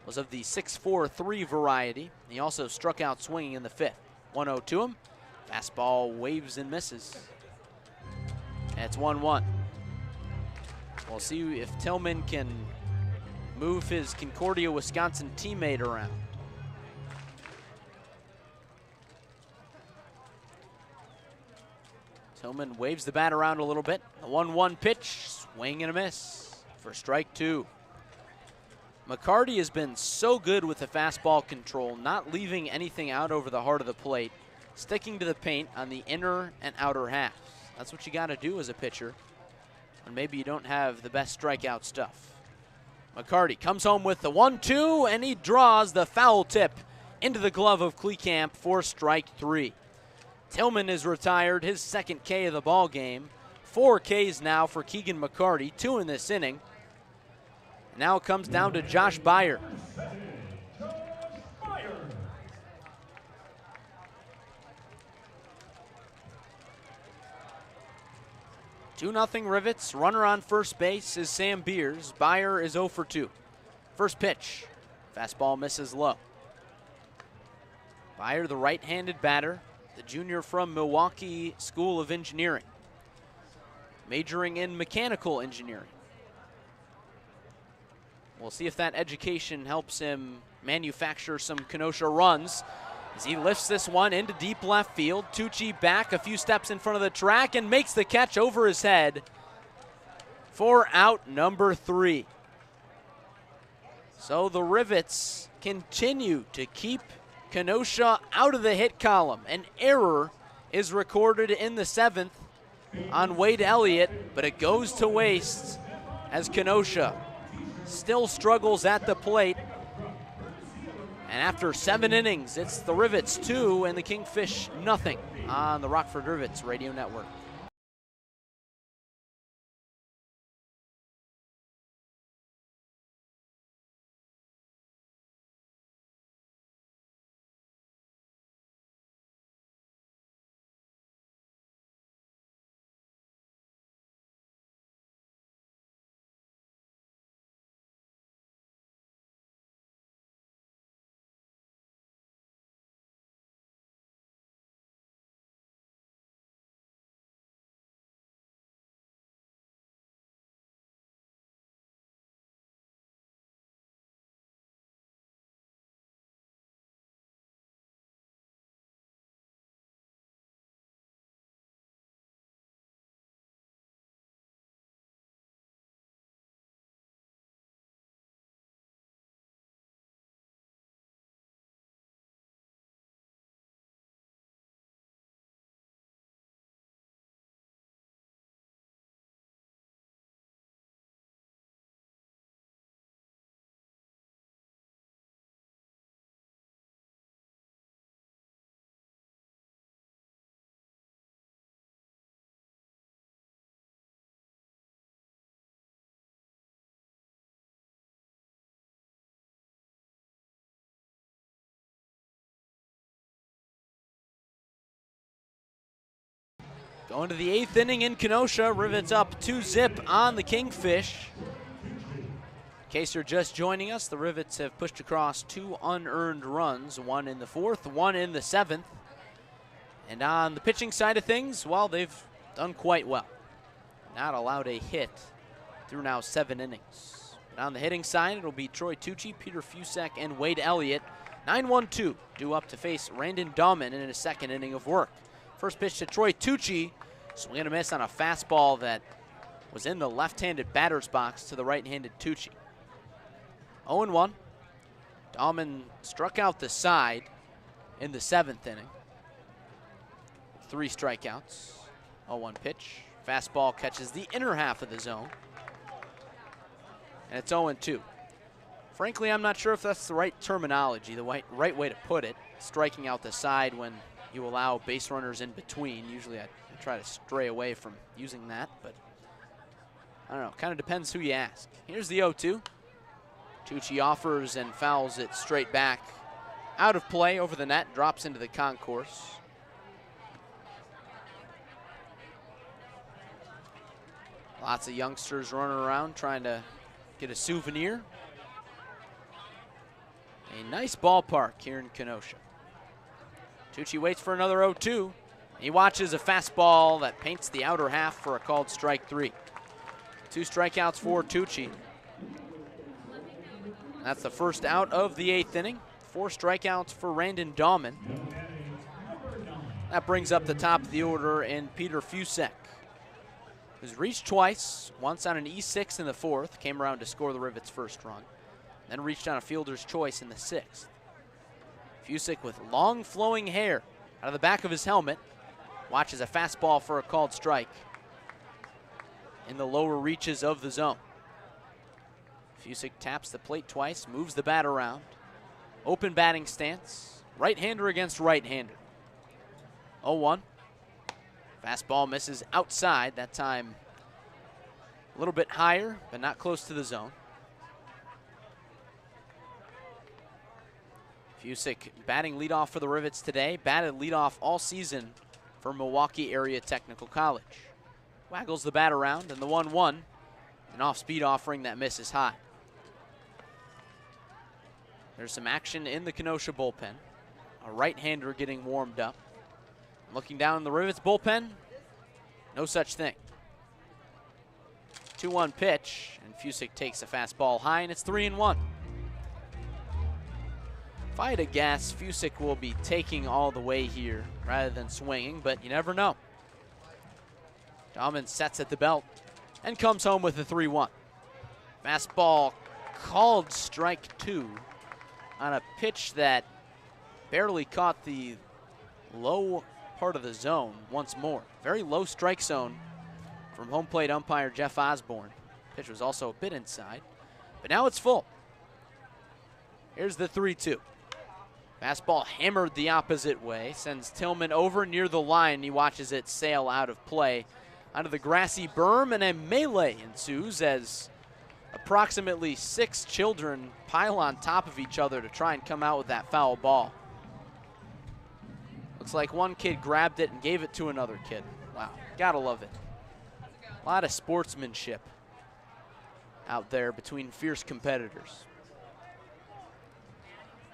Was of the 6-4-3 variety. He also struck out swinging in the 5th. 1-0 to him. Fastball waves and misses. And it's 1-1. We'll see if Tillman can move his Concordia, Wisconsin teammate around. Tillman waves the bat around a little bit. A 1-1 pitch, swing and a miss for strike 2. McCarty has been so good with the fastball control, not leaving anything out over the heart of the plate, sticking to the paint on the inner and outer halves. That's what you got to do as a pitcher when maybe you don't have the best strikeout stuff. McCarty comes home with the 1-2, and he draws the foul tip into the glove of Kleekamp for strike 3. Tillman is retired, his 2nd K of the ball game. 4 Ks now for Keegan McCarty, 2 in this inning. Now it comes down to Josh Beyer. Two 2-0 Rivets. Runner on first base is Sam Beers. Beyer is 0 for 2. First pitch. Fastball misses low. Beyer, the right-handed batter, the junior from Milwaukee School of Engineering, majoring in mechanical engineering. We'll see if that education helps him manufacture some Kenosha runs as he lifts this one into deep left field. Tucci back a few steps in front of the track and makes the catch over his head for out number 3. So the Rivets continue to keep Kenosha out of the hit column. An error is recorded in the 7th on Wade Elliott, but it goes to waste as Kenosha still struggles at the plate. And after 7 innings, it's the Rivets 2 and the Kingfish nothing on the Rockford Rivets Radio Network. Going to the 8th inning in Kenosha. Rivets up 2-zip on the Kingfish. In case you're just joining us, the Rivets have pushed across 2 unearned runs, 1 in the 4th, 1 in the 7th. And on the pitching side of things, well, they've done quite well. Not allowed a hit through now 7 innings. But on the hitting side, it'll be Troy Tucci, Peter Fusek, and Wade Elliott. 9-1-2 due up to face Randon Dahman in his 2nd inning of work. First pitch to Troy Tucci, swing and a miss on a fastball that was in the left-handed batter's box to the right-handed Tucci. 0-1. Dahman struck out the side in the 7th inning. 3 strikeouts. 0-1 pitch. Fastball catches the inner half of the zone. And it's 0-2. Frankly, I'm not sure if that's the right terminology, the right way to put it. Striking out the side when you allow base runners in between. Usually I try to stray away from using that, but I don't know. Kind of depends who you ask. Here's the 0-2. Tucci offers and fouls it straight back. Out of play over the net, drops into the concourse. Lots of youngsters running around trying to get a souvenir. A nice ballpark here in Kenosha. Tucci waits for another 0-2. He watches a fastball that paints the outer half for a called strike 3. 2 strikeouts for Tucci. That's the first out of the 8th inning. 4 strikeouts for Randon Dahman. That brings up the top of the order in Peter Fusek, who's reached twice, once on an E6 in the 4th, came around to score the Rivets' first run, then reached on a fielder's choice in the 6th. Fusek with long flowing hair out of the back of his helmet, watches a fastball for a called strike in the lower reaches of the zone. Fusek taps the plate twice, moves the bat around. Open batting stance, right-hander against right-hander. 0-1. Fastball misses outside, that time a little bit higher, but not close to the zone. Fusek batting leadoff for the Rivets today, batted leadoff all season for Milwaukee Area Technical College. Waggles the bat around, and the 1-1, an off-speed offering that misses high. There's some action in the Kenosha bullpen. A right-hander getting warmed up. Looking down in the Rivets bullpen, no such thing. 2-1 pitch, and Fusek takes a fastball high, and it's 3-1. If I had to guess, Fusek will be taking all the way here rather than swinging, but you never know. Dahman sets at the belt and comes home with a 3-1. Fastball called strike 2 on a pitch that barely caught the low part of the zone once more. Very low strike zone from home plate umpire Jeff Osborne. Pitch was also a bit inside, but now it's full. Here's the 3-2. Fastball hammered the opposite way, sends Tillman over near the line. He watches it sail out of play onto the grassy berm, and a melee ensues as approximately 6 children pile on top of each other to try and come out with that foul ball. Looks like one kid grabbed it and gave it to another kid. Wow, gotta love it. A lot of sportsmanship out there between fierce competitors.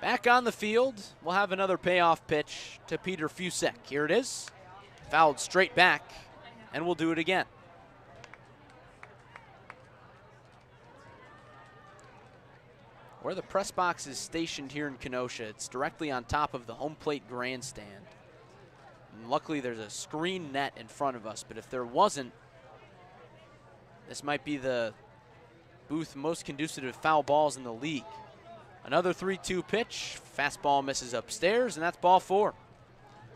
Back on the field, we'll have another payoff pitch to Peter Fusek. Here it is, fouled straight back, and we'll do it again. Where the press box is stationed here in Kenosha, it's directly on top of the home plate grandstand. And luckily there's a screen net in front of us, but if there wasn't, this might be the booth most conducive to foul balls in the league. Another 3-2 pitch, fastball misses upstairs, and that's ball 4.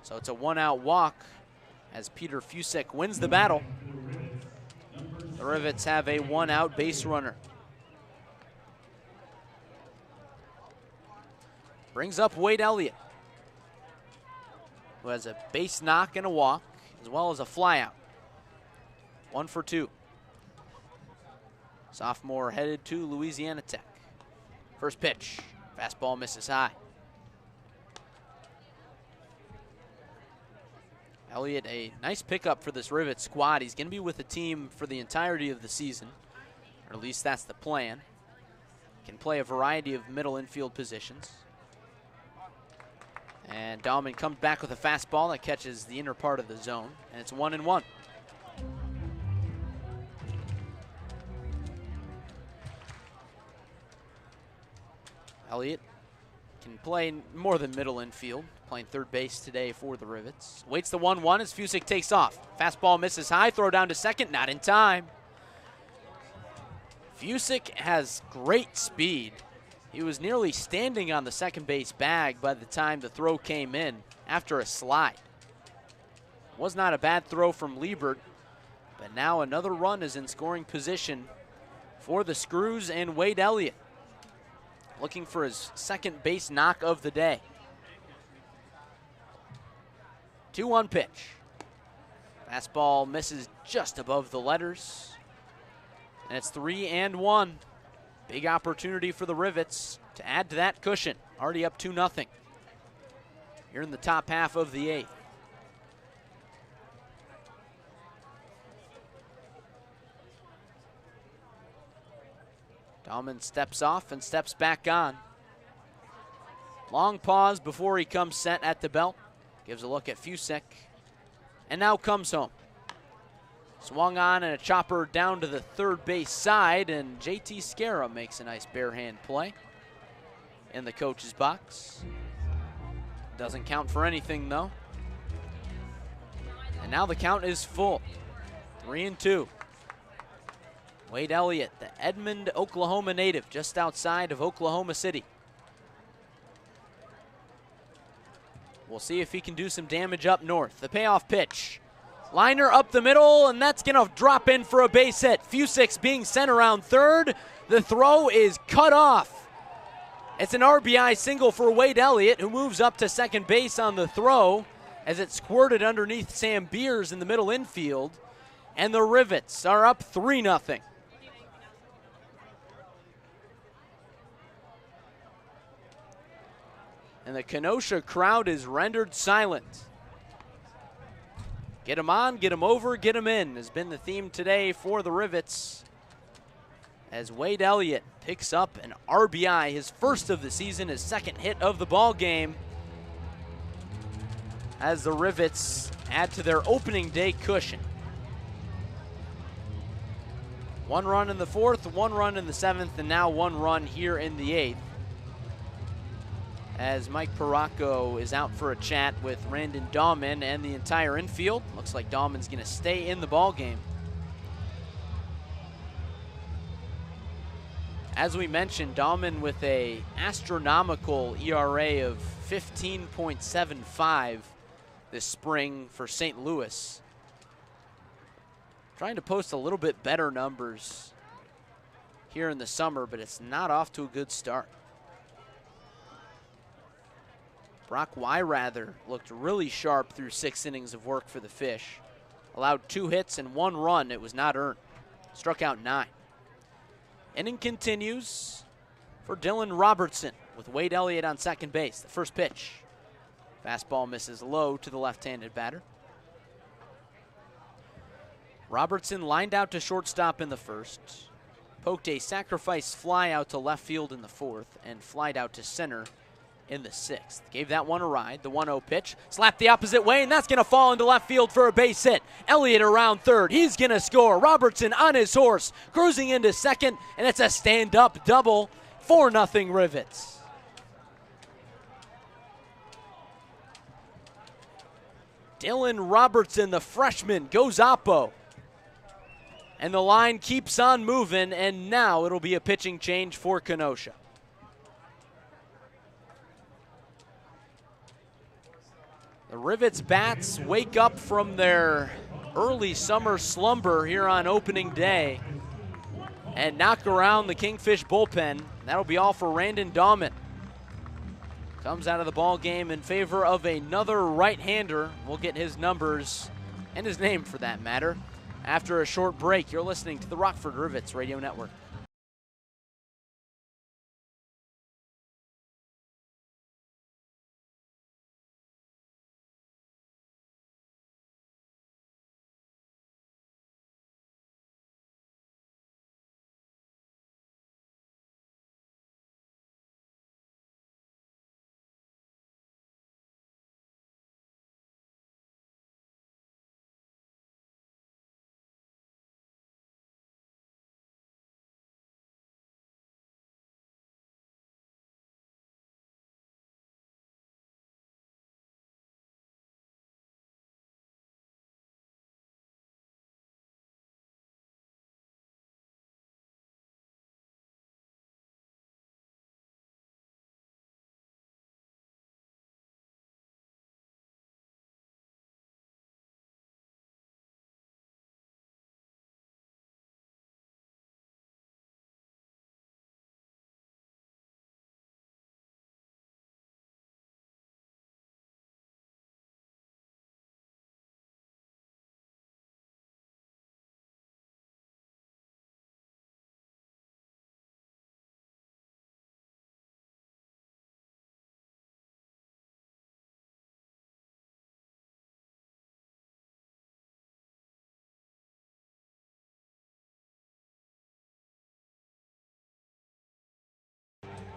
So it's a 1-out walk as Peter Fusek wins the battle. The Rivets have a 1-out base runner. Brings up Wade Elliott, who has a base knock and a walk, as well as a flyout. 1 for 2. Sophomore headed to Louisiana Tech. First pitch, fastball misses high. Elliott, a nice pickup for this Rivet squad. He's going to be with the team for the entirety of the season, or at least that's the plan. Can play a variety of middle infield positions. And Dahlman comes back with a fastball that catches the inner part of the zone, and it's 1-1. Elliott can play more than middle infield, playing third base today for the Rivets. Waits the 1-1 as Fusick takes off. Fastball misses high, throw down to second, not in time. Fusick has great speed. He was nearly standing on the second base bag by the time the throw came in after a slide. Was not a bad throw from Liebert, but now another run is in scoring position for the Screws and Wade Elliott, looking for his second base knock of the day. 2-1 pitch. Fastball misses just above the letters. And it's 3-1. Big opportunity for the Rivets to add to that cushion. Already up 2-0. Here in the top half of the 8th. Dahlman steps off and steps back on. Long pause before he comes set at the belt. Gives a look at Fusick. And now comes home. Swung on and a chopper down to the third base side, and JT Scarra makes a nice bare hand play in the coach's box. Doesn't count for anything though. And now the count is full. 3-2. Wade Elliott, the Edmond, Oklahoma native, just outside of Oklahoma City. We'll see if he can do some damage up north. The payoff pitch. Liner up the middle, and that's going to drop in for a base hit. Fusick's being sent around third. The throw is cut off. It's an RBI single for Wade Elliott, who moves up to second base on the throw as it squirted underneath Sam Beers in the middle infield. And the Rivets are up 3-0. And the Kenosha crowd is rendered silent. Get him on, get him over, get him in has been the theme today for the Rivets, as Wade Elliott picks up an RBI, his first of the season, his second hit of the ball game, as the Rivets add to their opening day cushion. 1 run in the 4th, 1 run in the 7th, and now 1 run here in the 8th. As Mike Paracco is out for a chat with Randon Dahlman and the entire infield. Looks like Dahlman's going to stay in the ball game. As we mentioned, Dahlman with a astronomical ERA of 15.75 this spring for St. Louis. Trying to post a little bit better numbers here in the summer, but it's not off to a good start. Brock Weirather looked really sharp through 6 innings of work for the Fish. Allowed 2 hits and 1 run. It was not earned. Struck out 9. Inning continues for Dylan Robertson with Wade Elliott on second base. The first pitch. Fastball misses low to the left-handed batter. Robertson lined out to shortstop in the first. Poked a sacrifice fly out to left field in the 4th and flied out to center in the 6th. Gave that one a ride. The 1-0 pitch. Slapped the opposite way, and that's going to fall into left field for a base hit. Elliott around third. He's going to score. Robertson on his horse, cruising into second, and it's a stand-up double. 4-0 Rivets. Dylan Robertson, the freshman, goes oppo. And the line keeps on moving, and now it'll be a pitching change for Kenosha. The Rivets bats wake up from their early summer slumber here on opening day and knock around the Kingfish bullpen. That'll be all for Randon Dahlman. Comes out of the ball game in favor of another right-hander. We'll get his numbers and his name for that matter after a short break. You're listening to the Rockford Rivets Radio Network.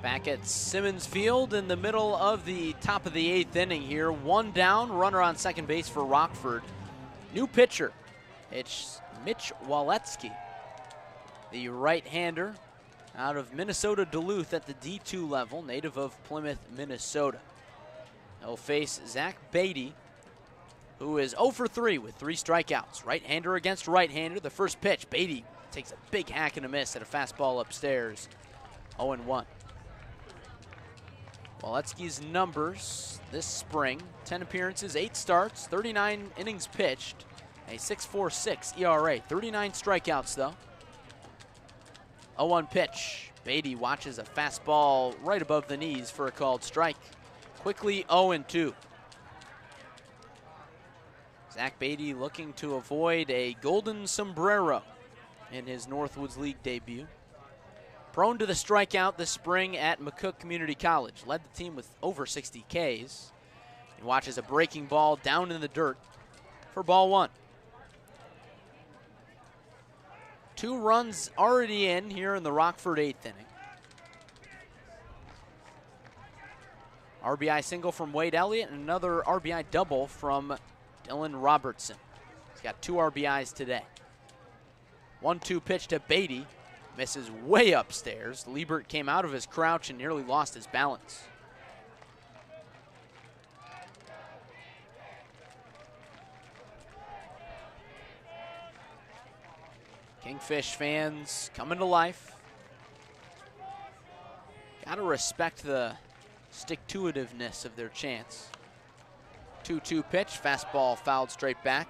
Back at Simmons Field in the middle of the top of the 8th inning here. One down, runner on second base for Rockford. New pitcher, it's Mitch Waletsky, the right-hander out of Minnesota Duluth at the D2 level, native of Plymouth, Minnesota. He'll face Zach Beatty, who is 0 for 3 with 3 strikeouts. Right-hander against right-hander. The first pitch, Beatty takes a big hack and a miss at a fastball upstairs. 0-1. Waletsky's numbers this spring: 10 appearances, 8 starts, 39 innings pitched, a 6.46 ERA. 39 strikeouts though. 0-1 pitch. Beatty watches a fastball right above the knees for a called strike. Quickly 0-2. Zach Beatty looking to avoid a golden sombrero in his Northwoods League debut. Prone to the strikeout this spring at McCook Community College. Led the team with over 60 Ks. He watches a breaking ball down in the dirt for ball 1. 2 runs already in here in the Rockford 8th inning. RBI single from Wade Elliott and another RBI double from Dylan Robertson. He's got 2 RBIs today. 1-2 pitch to Beatty. Misses way upstairs. Liebert came out of his crouch and nearly lost his balance. Kingfish fans coming to life. Gotta respect the stick-to-itiveness of their chants. 2-2 pitch, fastball fouled straight back.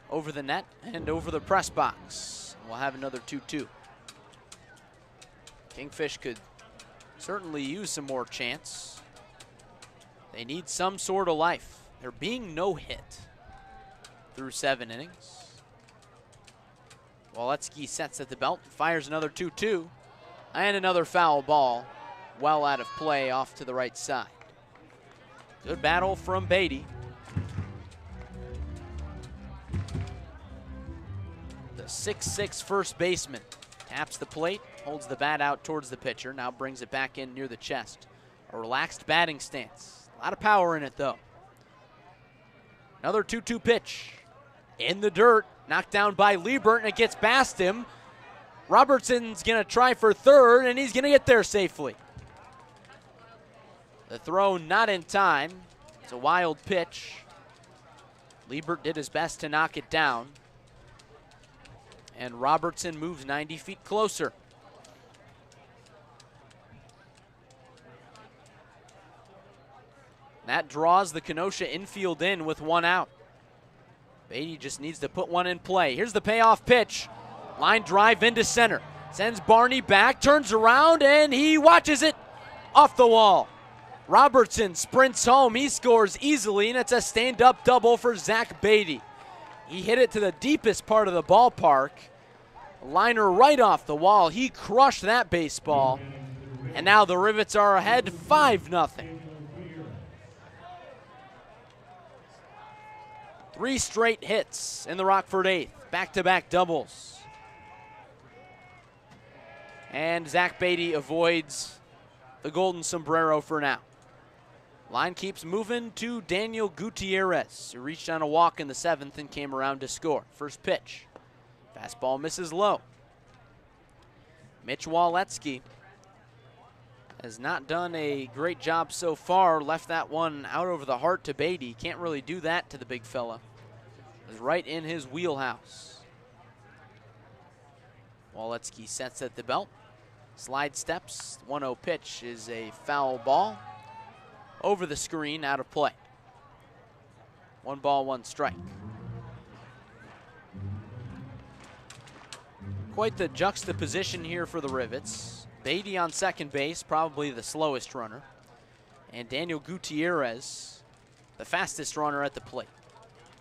Over the net and over the press box. We'll have another 2-2. Kingfish could certainly use some more chants. They need some sort of life. They're being no hit through 7 innings. Waletsky sets at the belt, fires another 2-2, and another foul ball well out of play off to the right side. Good battle from Beatty. The 6'6" first baseman taps the plate, holds the bat out towards the pitcher, now brings it back in near the chest. A relaxed batting stance. A lot of power in it, though. Another 2-2 pitch. In the dirt, knocked down by Liebert, and it gets past him. Robertson's going to try for third, and he's going to get there safely. The throw not in time. It's a wild pitch. Liebert did his best to knock it down. And Robertson moves 90 feet closer. That draws the Kenosha infield in with 1 out. Beatty just needs to put one in play. Here's the payoff pitch. Line drive into center. Sends Barney back, turns around, and he watches it off the wall. Robertson sprints home. He scores easily, and it's a stand-up double for Zach Beatty. He hit it to the deepest part of the ballpark. Liner right off the wall. He crushed that baseball. And now the Rivets are ahead 5-0. 3 straight hits in the Rockford 8th. Back-to-back doubles. And Zach Beatty avoids the golden sombrero for now. Line keeps moving to Daniel Gutierrez, who reached on a walk in the 7th and came around to score. First pitch. Fastball misses low. Mitch Waletsky has not done a great job so far. Left that one out over the heart to Beatty. Can't really do that to the big fella. It was right in his wheelhouse. Waletsky sets at the belt. Slide steps. 1-0 pitch is a foul ball. Over the screen, out of play. 1 ball, 1 strike. Quite the juxtaposition here for the Rivets. Beatty on second base, probably the slowest runner. And Daniel Gutierrez, the fastest runner at the plate.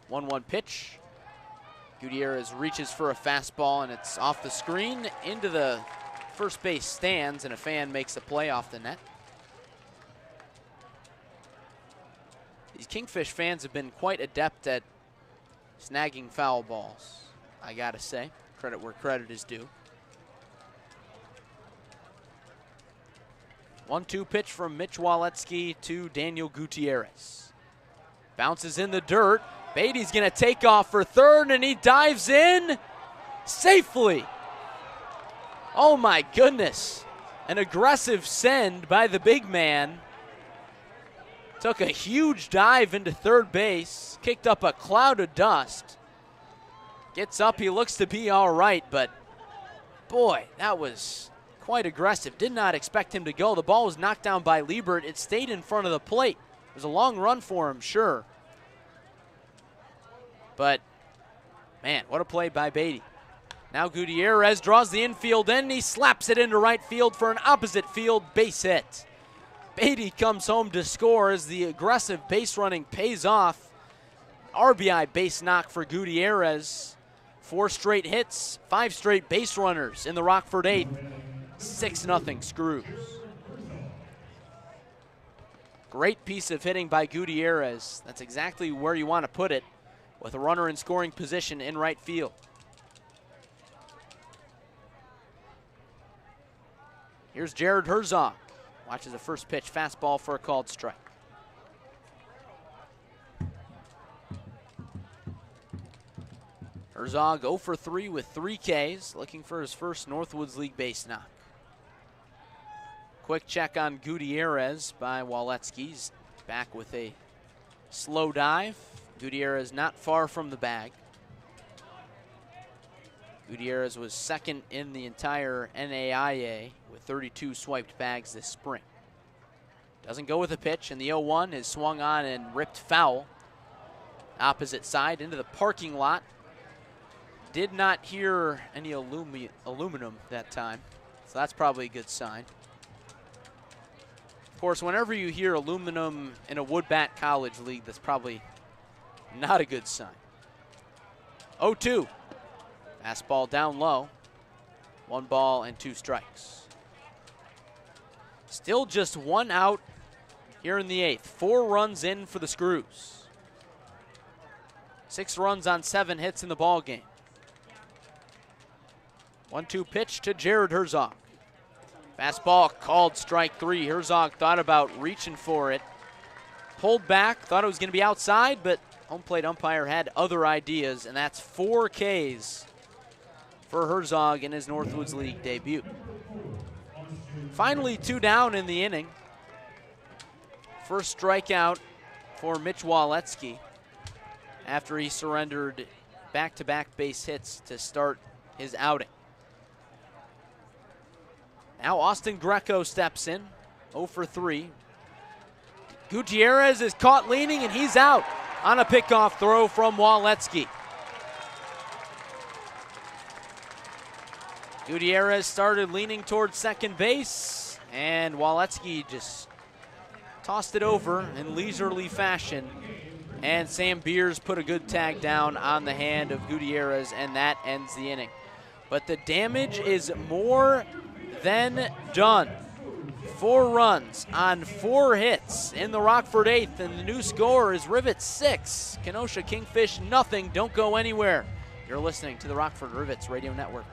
1-1 pitch. Gutierrez reaches for a fastball, and it's off the screen into the first base stands, and a fan makes a play off the net. These Kingfish fans have been quite adept at snagging foul balls, I gotta say. Credit where credit is due. 1-2 pitch from Mitch Waletsky to Daniel Gutierrez. Bounces in the dirt. Beatty's going to take off for third, and he dives in safely. Oh my goodness. An aggressive send by the big man. Took a huge dive into third base, kicked up a cloud of dust. Gets up, he looks to be all right, but boy, that was quite aggressive. Did not expect him to go. The ball was knocked down by Liebert. It stayed in front of the plate. It was a long run for him, sure. But, man, what a play by Beatty. Now Gutierrez draws the infield in, and he slaps it into right field for an opposite field base hit. Beatty comes home to score as the aggressive base running pays off. RBI base knock for Gutierrez. 4 straight hits, 5 straight base runners in the Rockford 8th. 6-0 Screws. Great piece of hitting by Gutierrez. That's exactly where you want to put it, with a runner in scoring position in right field. Here's Jared Herzog. Watches the first pitch, fastball for a called strike. Herzog 0 for 3 with 3 Ks, looking for his first Northwoods League base knock. Quick check on Gutierrez by Waletsky's. Back with a slow dive. Gutierrez not far from the bag. Gutierrez was second in the entire NAIA with 32 swiped bags this spring. Doesn't go with a pitch, and the 0-1 is swung on and ripped foul. Opposite side into the parking lot. Did not hear any aluminum that time, so that's probably a good sign. Of course, whenever you hear aluminum in a wood bat college league, that's probably not a good sign. 0-2. Fastball down low. 1 ball and 2 strikes. Still just 1 out here in the 8th. 4 runs in for the Screws. 6 runs on 7 hits in the ball game. 1-2 pitch to Jared Herzog. Fastball called strike 3. Herzog thought about reaching for it. Pulled back, thought it was going to be outside, but home plate umpire had other ideas, and that's 4 Ks for Herzog in his Northwoods League debut. Finally 2 down in the inning. First strikeout for Mitch Waletsky after he surrendered back-to-back base hits to start his outing. Now Austin Greco steps in, 0 for 3. Gutierrez is caught leaning, and he's out on a pickoff throw from Waletsky. Gutierrez started leaning towards second base, and Waletsky just tossed it over in leisurely fashion. And Sam Beers put a good tag down on the hand of Gutierrez, and that ends the inning. But the damage is more than done. 4 runs on 4 hits in the Rockford 8th, and the new score is Rivets 6, Kenosha Kingfish nothing. Don't go anywhere. You're listening to the Rockford Rivets Radio Network.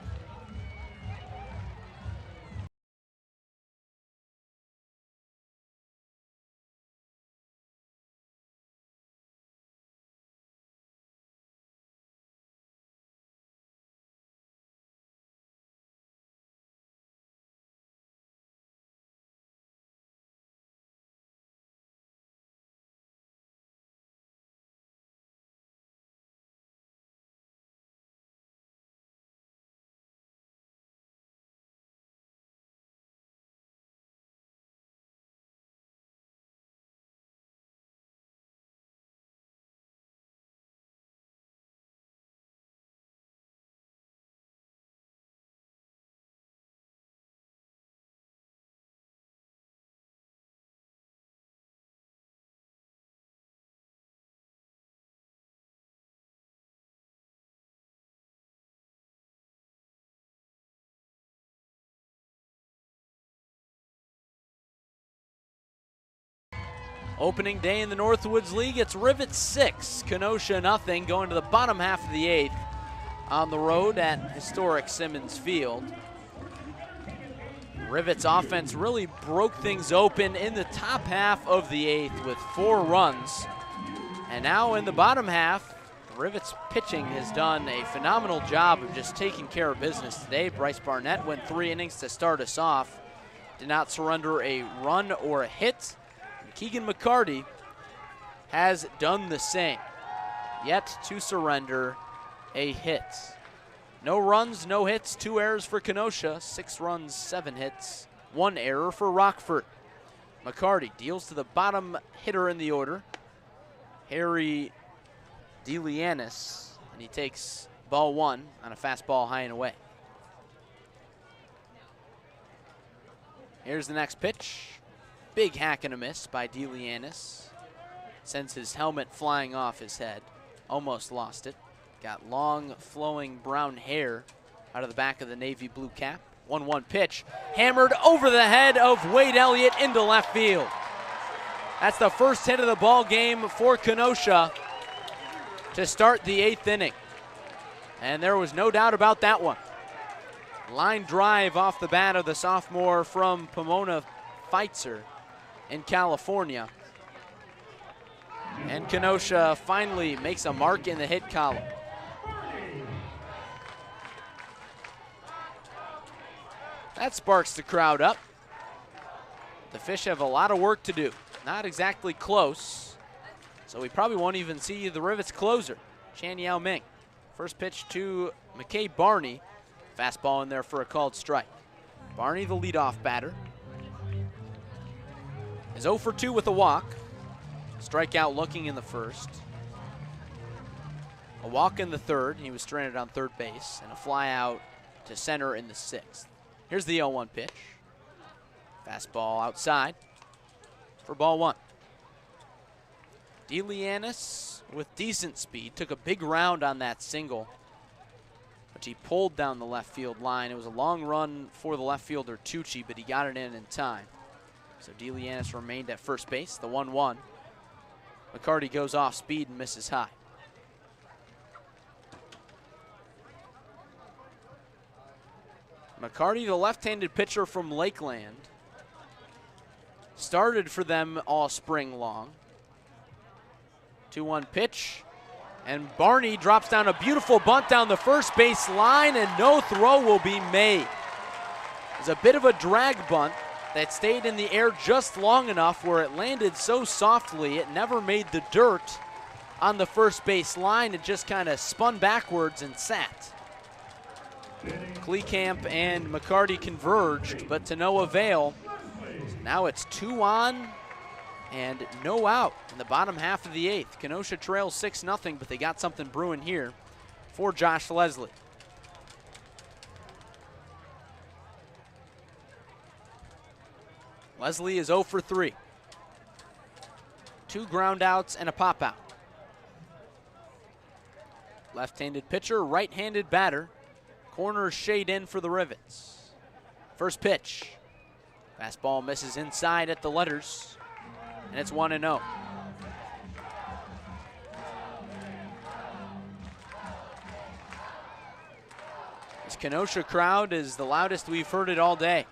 Opening day in the Northwoods League, it's Rivets 6, Kenosha nothing, going to the bottom half of the 8th on the road at historic Simmons Field. Rivets offense really broke things open in the top half of the 8th with 4 runs. And now in the bottom half, Rivets pitching has done a phenomenal job of just taking care of business today. Bryce Barnett went 3 innings to start us off. Did not surrender a run or a hit. And Keegan McCarty has done the same. Yet to surrender a hit. No runs, no hits, 2 errors for Kenosha, 6 runs, 7 hits, 1 error for Rockford. McCarty deals to the bottom hitter in the order, Harry DeLianis, and he takes ball 1 on a fastball high and away. Here's the next pitch. Big hack and a miss by DeLianis. Sends his helmet flying off his head. Almost lost it. Got long, flowing brown hair out of the back of the navy blue cap. 1-1 pitch, hammered over the head of Wade Elliott into left field. That's the first hit of the ball game for Kenosha to start the 8th inning. And there was no doubt about that one. Line drive off the bat of the sophomore from Pomona Feitzer in California. And Kenosha finally makes a mark in the hit column. That sparks the crowd up. The Fish have a lot of work to do. Not exactly close, so we probably won't even see the Rivets closer, Chan Yao Ming. First pitch to McKay Barney. Fastball in there for a called strike. Barney, the leadoff batter, is 0 for 2 with a walk. Strikeout looking in the first. A walk in the third, and he was stranded on third base, and a fly out to center in the 6th. Here's the 0-1 pitch. Fastball outside for ball 1. DeLianis with decent speed took a big round on that single, which he pulled down the left field line. It was a long run for the left fielder Tucci, but he got it in time. So DeLianis remained at first base, the 1-1. McCarty goes off speed and misses high. McCarty, the left-handed pitcher from Lakeland, started for them all spring long. 2-1 pitch, and Barney drops down a beautiful bunt down the first base line, and no throw will be made. It's a bit of a drag bunt that stayed in the air just long enough where it landed so softly it never made the dirt on the first base line. It just kind of spun backwards and sat. Kleekamp and McCarty converged, but to no avail. So now it's 2 on and no out in the bottom half of the 8th. Kenosha trails 6-0, but they got something brewing here for Josh Leslie. Leslie is 0 for 3. 2 ground outs and a pop out. Left-handed pitcher, right-handed batter. Corners shade in for the Rivets. First pitch. Fastball misses inside at the letters, and it's 1-0. This Kenosha crowd is the loudest we've heard it all day.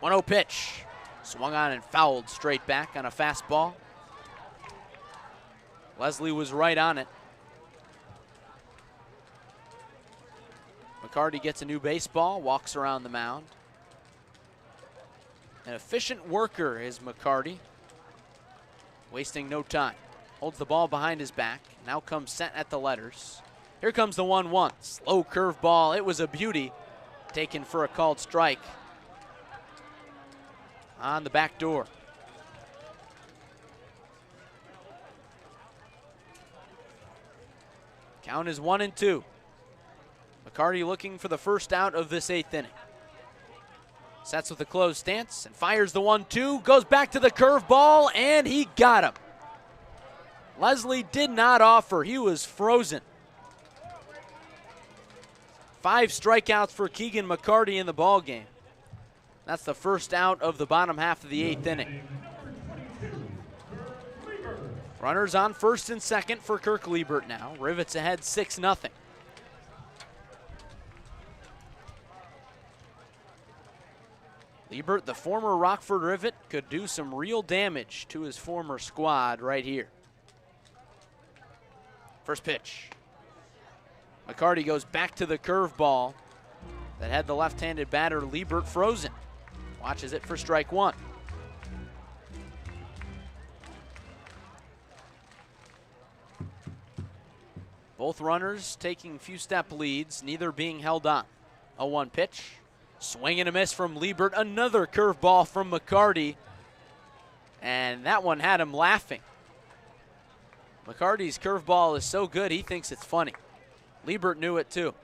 1-0 pitch. Swung on and fouled straight back on a fastball. Leslie was right on it. McCarty gets a new baseball, walks around the mound. An efficient worker is McCarty, wasting no time. Holds the ball behind his back, now comes set at the letters. Here comes the 1-1, slow curveball. It was a beauty, taken for a called strike on the back door. Count is 1-2. McCarty looking for the first out of this 8th inning. Sets with a closed stance and fires the 1-2, goes back to the curveball, and he got him. Leslie did not offer, he was frozen. 5 strikeouts for Keegan McCarty in the ballgame. That's the first out of the bottom half of the 8th inning. Runners on first and second for Kirk Liebert now. Rivets ahead 6-0. Liebert, the former Rockford Rivet, could do some real damage to his former squad right here. First pitch. McCarty goes back to the curveball that had the left-handed batter Liebert frozen. Watches it for strike one. Both runners taking few step leads, neither being held on. 0-1 pitch. Swing and a miss from Liebert. Another curveball from McCarty. And that one had him laughing. McCarty's curveball is so good, he thinks it's funny. Liebert knew it too.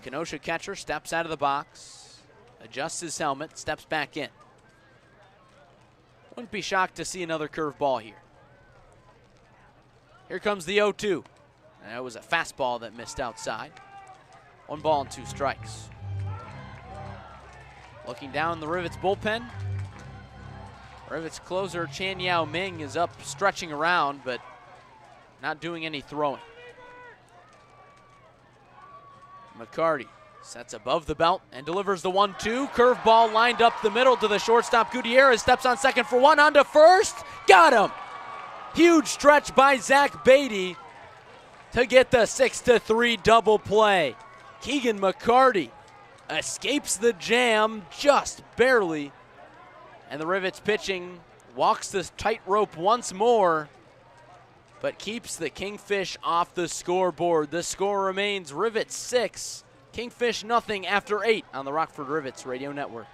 Kenosha catcher steps out of the box, adjusts his helmet, steps back in. Wouldn't be shocked to see another curveball here. Here comes the 0-2. And that was a fastball that missed outside. 1 ball and 2 strikes. Looking down the Rivets bullpen. Rivets closer Chan Yao Ming is up stretching around, but not doing any throwing. McCarty sets above the belt and delivers the 1-2. Curveball lined up the middle to the shortstop. Gutierrez steps on second for one, on to first. Got him! Huge stretch by Zach Beatty to get the 6-3 double play. Keegan McCarty escapes the jam just barely. And the Rivets pitching walks the tightrope once more, but keeps the Kingfish off the scoreboard. The score remains Rivets 6, Kingfish nothing after 8 on the Rockford Rivets Radio Network.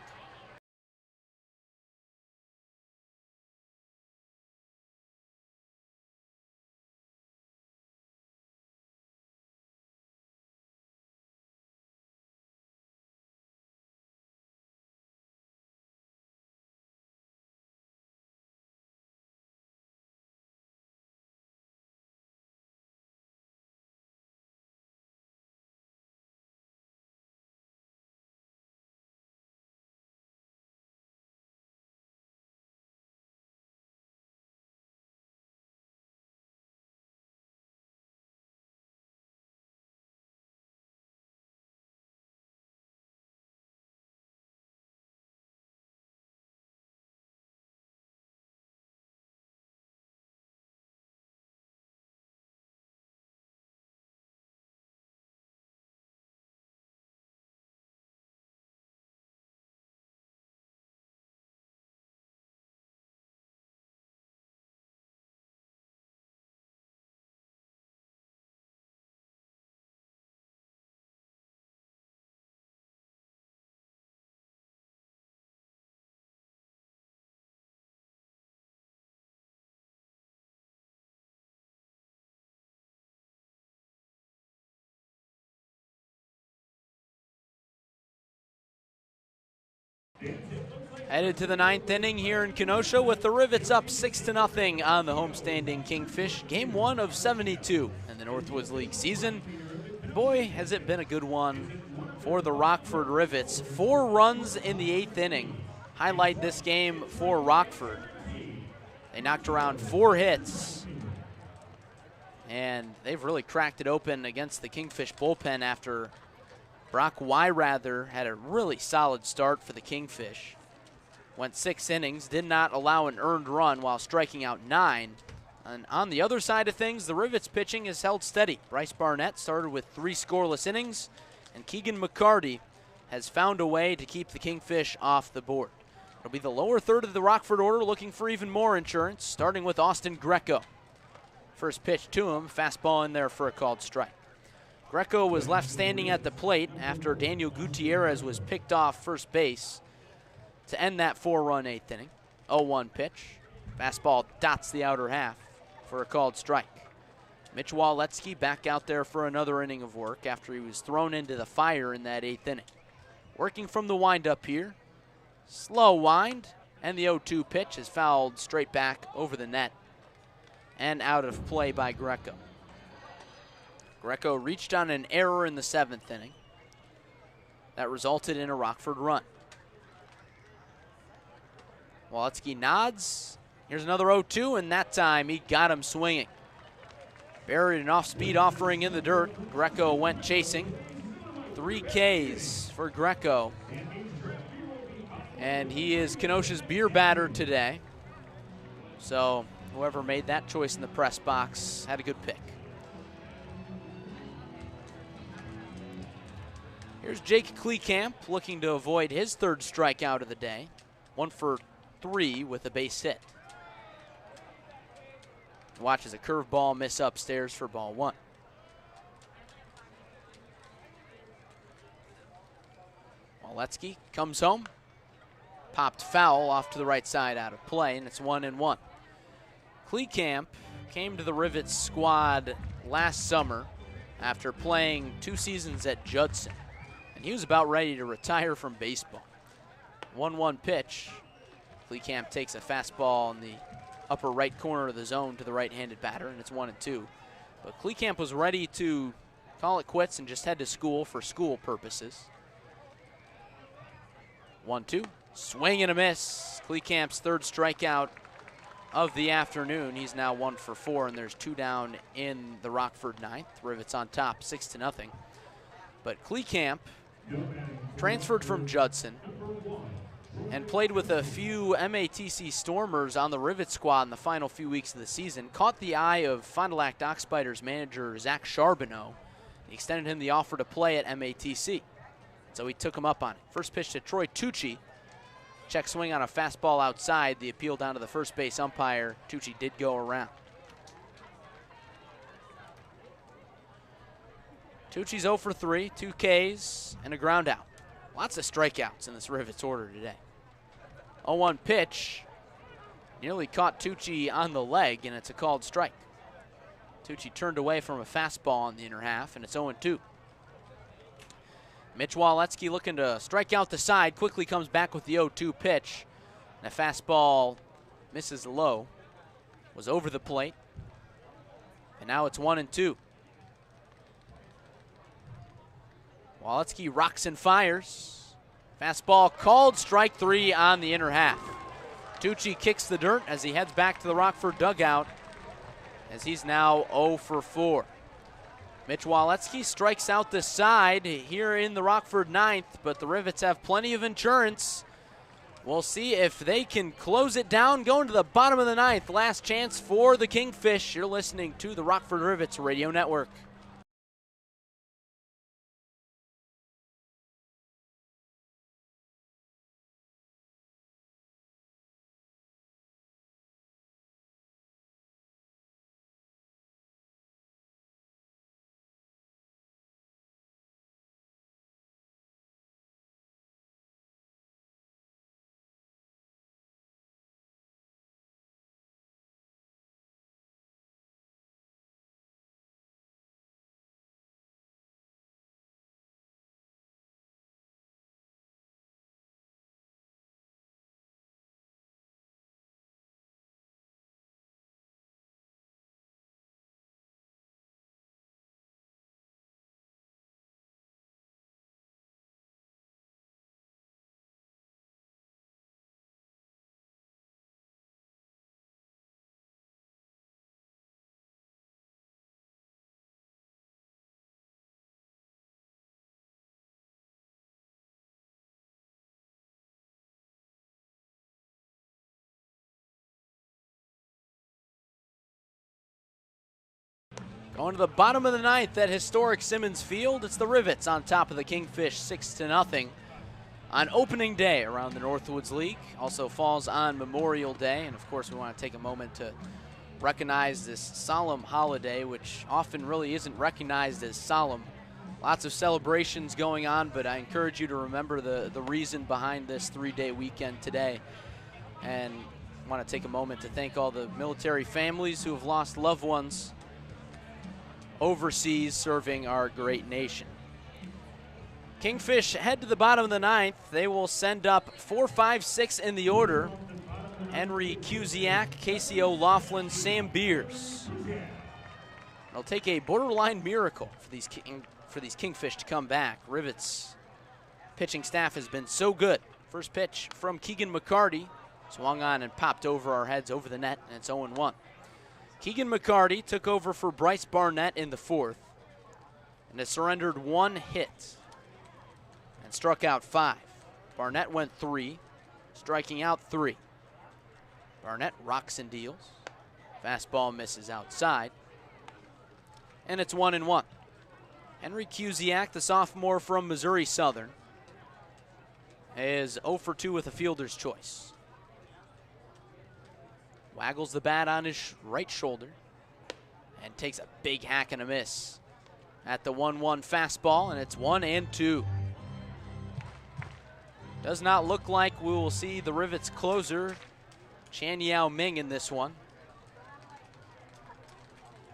Headed to the 9th inning here in Kenosha with the Rivets up 6-0 on the homestanding Kingfish. Game 1 of 72 in the Northwoods League season. Boy, has it been a good one for the Rockford Rivets. 4 runs in the 8th inning highlight this game for Rockford. They knocked around 4 hits, and they've really cracked it open against the Kingfish bullpen after Brock Wyrather had a really solid start for the Kingfish. Went 6 innings, did not allow an earned run while striking out 9. And on the other side of things, the Rivets pitching has held steady. Bryce Barnett started with 3 scoreless innings, and Keegan McCarty has found a way to keep the Kingfish off the board. It'll be the lower third of the Rockford order looking for even more insurance, starting with Austin Greco. First pitch to him, fastball in there for a called strike. Greco was left standing at the plate after Daniel Gutierrez was picked off first base to end that 4-run 8th inning. 0-1 pitch. Fastball dots the outer half for a called strike. Mitch Waletsky back out there for another inning of work after he was thrown into the fire in that 8th inning. Working from the windup here. Slow wind, and the 0-2 pitch is fouled straight back over the net and out of play by Greco. Greco reached on an error in the 7th inning. That resulted in a Rockford run. Waletsky nods. Here's another 0-2, and that time he got him swinging. Buried an off-speed offering in the dirt. Greco went chasing. 3 Ks for Greco And he is Kenosha's beer batter today. So whoever made that choice in the press box had a good pick. Here's Jake Kleekamp looking to avoid his third strikeout of the day. 1 for 3 with a base hit. Watches a curveball miss upstairs for ball 1. Waletsky comes home. Popped foul off to the right side out of play, and it's 1-1. Kleekamp came to the Rivets squad last summer after playing 2 seasons at Judson, and he was about ready to retire from baseball. 1-1 pitch. Kleekamp takes a fastball in the upper right corner of the zone to the right-handed batter, and it's 1-2. But Kleekamp was ready to call it quits and just head to school for school purposes. 1-2. Swing and a miss. Kleekamp's third strikeout of the afternoon. He's now 1 for 4, and there's 2 down in the Rockford ninth. Rivets on top, 6-0. But Kleekamp transferred from Judson and played with a few MATC Stormers on the Rivet squad in the final few weeks of the season. Caught the eye of Fond du Lac Dock Spiders manager Zach Charbonneau. He extended him the offer to play at MATC. So he took him up on it. First pitch to Troy Tucci. Check swing on a fastball outside. The appeal down to the first base umpire. Tucci did go around. Tucci's 0 for 3, 2 Ks, and a ground out. Lots of strikeouts in this Rivets order today. 0-1 pitch. Nearly caught Tucci on the leg, and it's a called strike. Tucci turned away from a fastball in the inner half, and it's 0-2. Mitch Waletsky looking to strike out the side, quickly comes back with the 0-2 pitch. And a fastball misses low, was over the plate. And now it's 1-2. Waletsky rocks and fires. Fastball called, strike 3 on the inner half. Tucci kicks the dirt as he heads back to the Rockford dugout, as he's now 0 for 4. Mitch Waletsky strikes out the side here in the Rockford ninth, but the Rivets have plenty of insurance. We'll see if they can close it down going to the bottom of the ninth. Last chance for the Kingfish. You're listening to the Rockford Rivets Radio Network. Going to the bottom of the ninth at historic Simmons Field, it's the Rivets on top of the Kingfish 6-0 on opening day around the Northwoods League. Also falls on Memorial Day, and of course we want to take a moment to recognize this solemn holiday, which often really isn't recognized as solemn. Lots of celebrations going on, but I encourage you to remember the reason behind this 3-day weekend today. And I want to take a moment to thank all the military families who have lost loved ones overseas serving our great nation. Kingfish head to the bottom of the ninth. They will send up 4, 5, 6 in the order. Henry Cusiak, Casey O'Laughlin, Sam Beers. It'll take a borderline miracle for these Kingfish to come back. Rivets pitching staff has been so good. First pitch from Keegan McCarty. Swung on and popped over our heads over the net, and it's 0-1. Keegan McCarty took over for Bryce Barnett in the fourth and has surrendered 1 hit and struck out 5. Barnett went 3, striking out 3. Barnett rocks and deals. Fastball misses outside. And it's 1-1. Henry Kuziak, the sophomore from Missouri Southern, is 0 for 2 with a fielder's choice. Waggles the bat on his right shoulder and takes a big hack and a miss at the 1-1 fastball, and it's 1-2. Does not look like we will see the Rivets closer, Chan Yao Ming, in this one.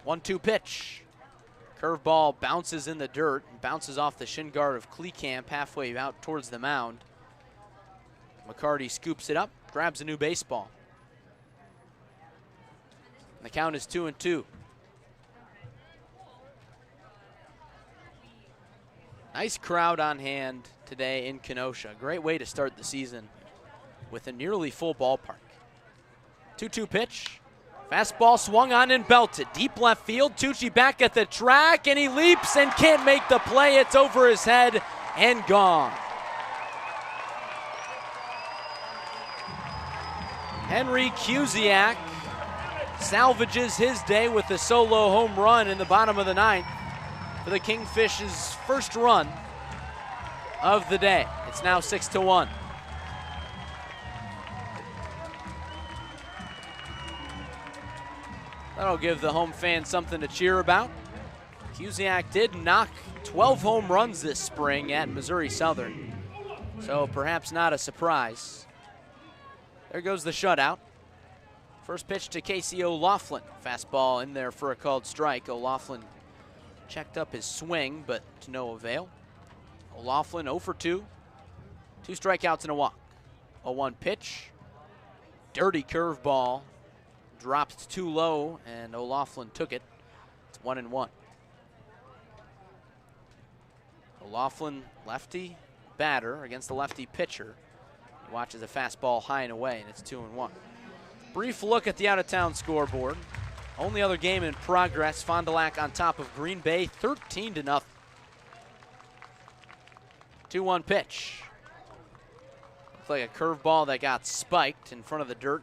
1-2 pitch. Curveball bounces in the dirt, bounces off the shin guard of Kleekamp halfway out towards the mound. McCarty scoops it up, grabs a new baseball. The count is 2-2. Nice crowd on hand today in Kenosha. Great way to start the season with a nearly full ballpark. 2-2 pitch. Fastball swung on and belted. Deep left field. Tucci back at the track, and he leaps and can't make the play. It's over his head and gone. Henry Kuziak salvages his day with a solo home run in the bottom of the 9th for the Kingfish's first run of the day. It's now 6-1. That'll give the home fans something to cheer about. Kuziak did knock 12 home runs this spring at Missouri Southern, so perhaps not a surprise. There goes the shutout. First pitch to Casey O'Laughlin. Fastball in there for a called strike. O'Laughlin checked up his swing, but to no avail. O'Laughlin 0 for 2. 2 strikeouts and a walk. 0-1 pitch. Dirty curveball. Dropped too low, and O'Laughlin took it. It's 1-1. O'Laughlin, lefty batter against the lefty pitcher. He watches a fastball high and away, and it's 2-1. Brief look at the out-of-town scoreboard. Only other game in progress. Fond du Lac on top of Green Bay, 13-0. 2-1 pitch. Looks like a curveball that got spiked in front of the dirt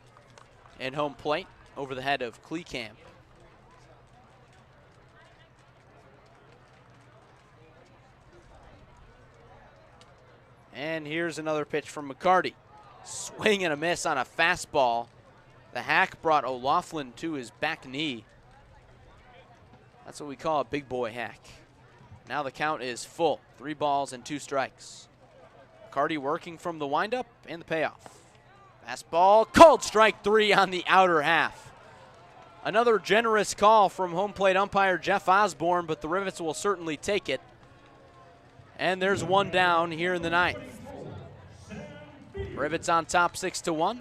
and home plate over the head of Kleekamp. And here's another pitch from McCarty. Swing and a miss on a fastball. The hack brought O'Laughlin to his back knee. That's what we call a big boy hack. Now the count is full. 3 balls and 2 strikes. McCarty working from the windup and the payoff. Fastball, called strike 3 on the outer half. Another generous call from home plate umpire Jeff Osborne, but the Rivets will certainly take it. And there's 1 down here in the 9th. Rivets on top 6-1.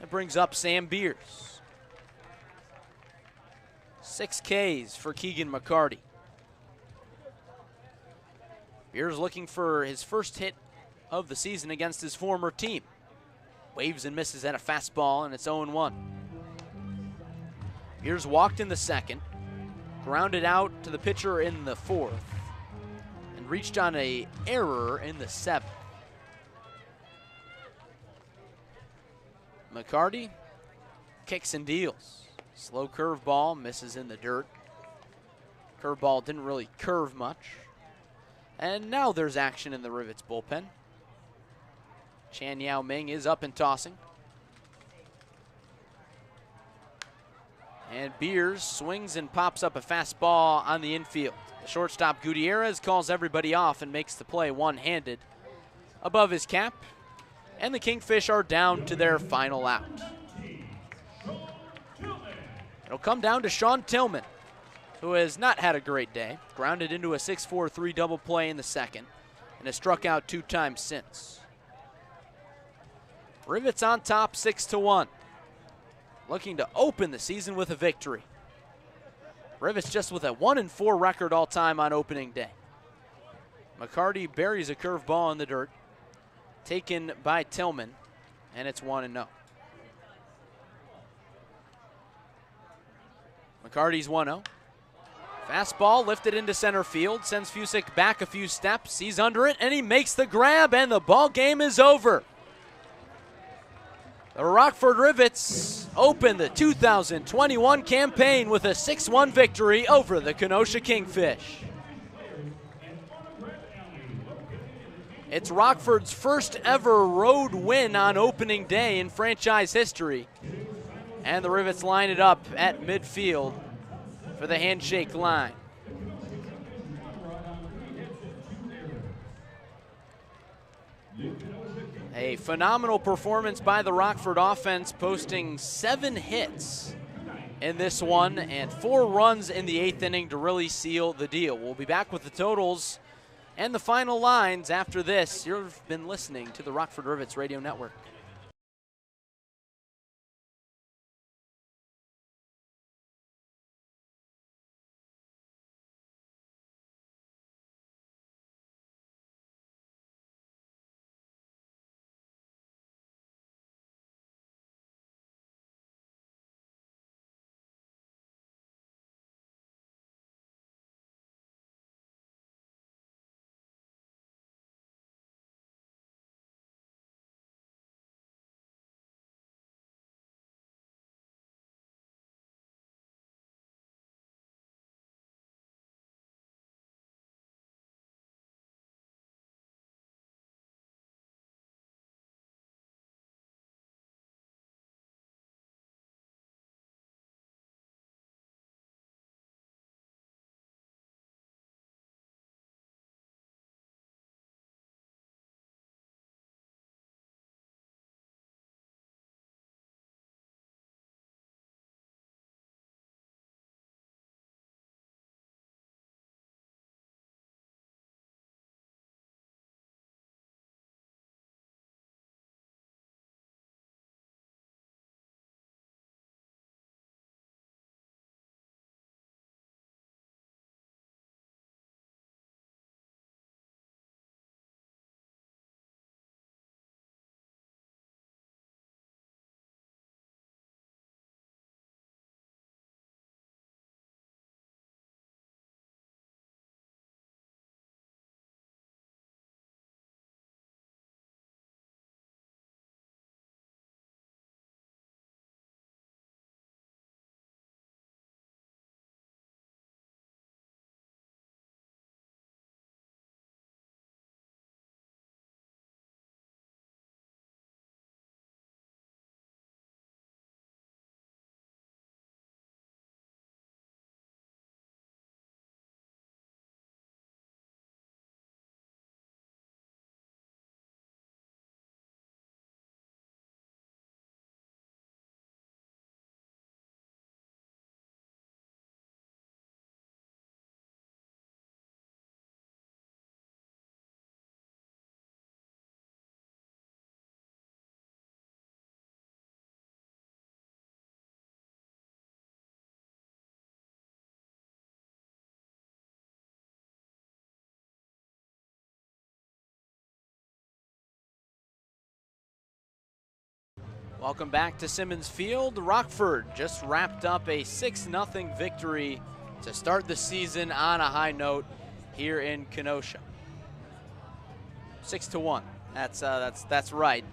That brings up Sam Beers. 6 Ks for Keegan McCarty. Beers looking for his first hit of the season against his former team. Waves and misses at a fastball, and it's 0-1. Beers walked in the 2nd, grounded out to the pitcher in the 4th, and reached on an error in the 7th. McCarty kicks and deals. Slow curveball, misses in the dirt. Curveball didn't really curve much. And now there's action in the Rivets bullpen. Chan Yao Ming is up and tossing. And Beers swings and pops up a fastball on the infield. The shortstop Gutierrez calls everybody off and makes the play one-handed above his cap. And the Kingfish are down to their final out. It'll come down to Sean Tillman, who has not had a great day. Grounded into a 6-4-3 double play in the 2nd and has struck out 2 times since. Rivets on top 6-1. Looking to open the season with a victory. Rivets just with a 1-4 record all time on opening day. McCarty buries a curveball in the dirt, taken by Tillman, and it's 1-0. McCarty's 1-0. Fastball lifted into center field, sends Fusick back a few steps. He's under it, and he makes the grab, and the ball game is over. The Rockford Rivets open the 2021 campaign with a 6-1 victory over the Kenosha Kingfish. It's Rockford's first ever road win on opening day in franchise history. And the Rivets line it up at midfield for the handshake line. A phenomenal performance by the Rockford offense, posting 7 hits in this one and 4 runs in the 8th inning to really seal the deal. We'll be back with the totals and the final lines after this. You've been listening to the Rockford Rivets Radio Network. Welcome back to Simmons Field. Rockford just wrapped up a 6-0 victory to start the season on a high note here in Kenosha. 6-1. That's right.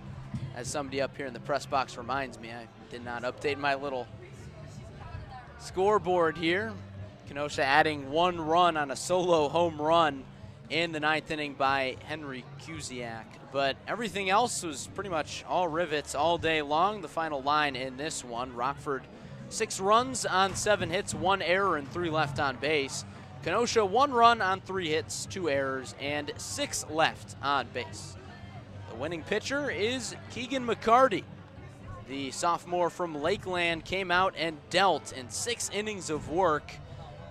As somebody up here in the press box reminds me, I did not update my little scoreboard here. Kenosha adding 1 run on a solo home run in the 9th inning by Henry Kuziak. But everything else was pretty much all Rivets all day long. The final line in this one, Rockford 6 runs on 7 hits, 1 error and 3 left on base. Kenosha 1 run on 3 hits, 2 errors, and 6 left on base. The winning pitcher is Keegan McCarty. The sophomore from Lakeland came out and dealt in 6 innings of work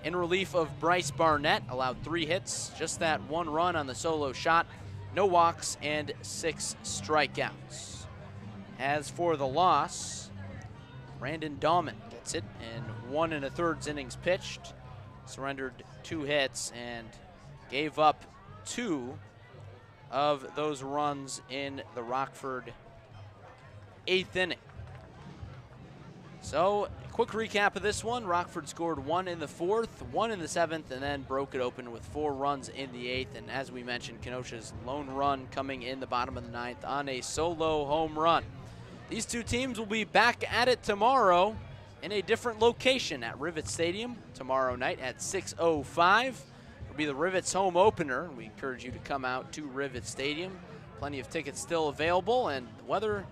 in relief of Bryce Barnett. Allowed 3 hits, just that 1 run on the solo shot, no walks, and 6 strikeouts. As for the loss, Brandon Dahman gets it in 1 1/3 innings pitched, surrendered 2 hits, and gave up 2 of those runs in the Rockford 8th inning. So, quick recap of this one. Rockford scored 1 in the 4th, 1 in the 7th, and then broke it open with 4 runs in the 8th. And as we mentioned, Kenosha's lone run coming in the bottom of the 9th on a solo home run. These two teams will be back at it tomorrow in a different location at Rivets Stadium tomorrow night at 6:05. It'll be the Rivets home opener. We encourage you to come out to Rivets Stadium. Plenty of tickets still available, and the weather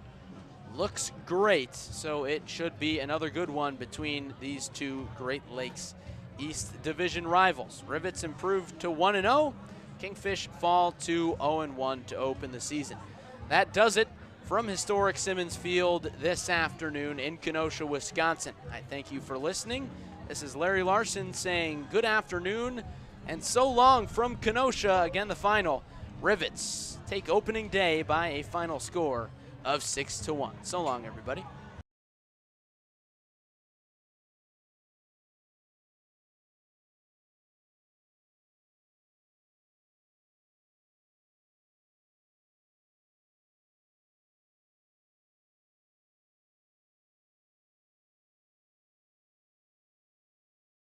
looks great, so it should be another good one between these two Great Lakes East Division rivals. Rivets improved to 1-0. Kingfish fall to 0-1 to open the season. That does it from historic Simmons Field this afternoon in Kenosha, Wisconsin. I thank you for listening. This is Larry Larson saying good afternoon and so long from Kenosha. Again, the final. Rivets take opening day by a final score of 6-1. So long, everybody.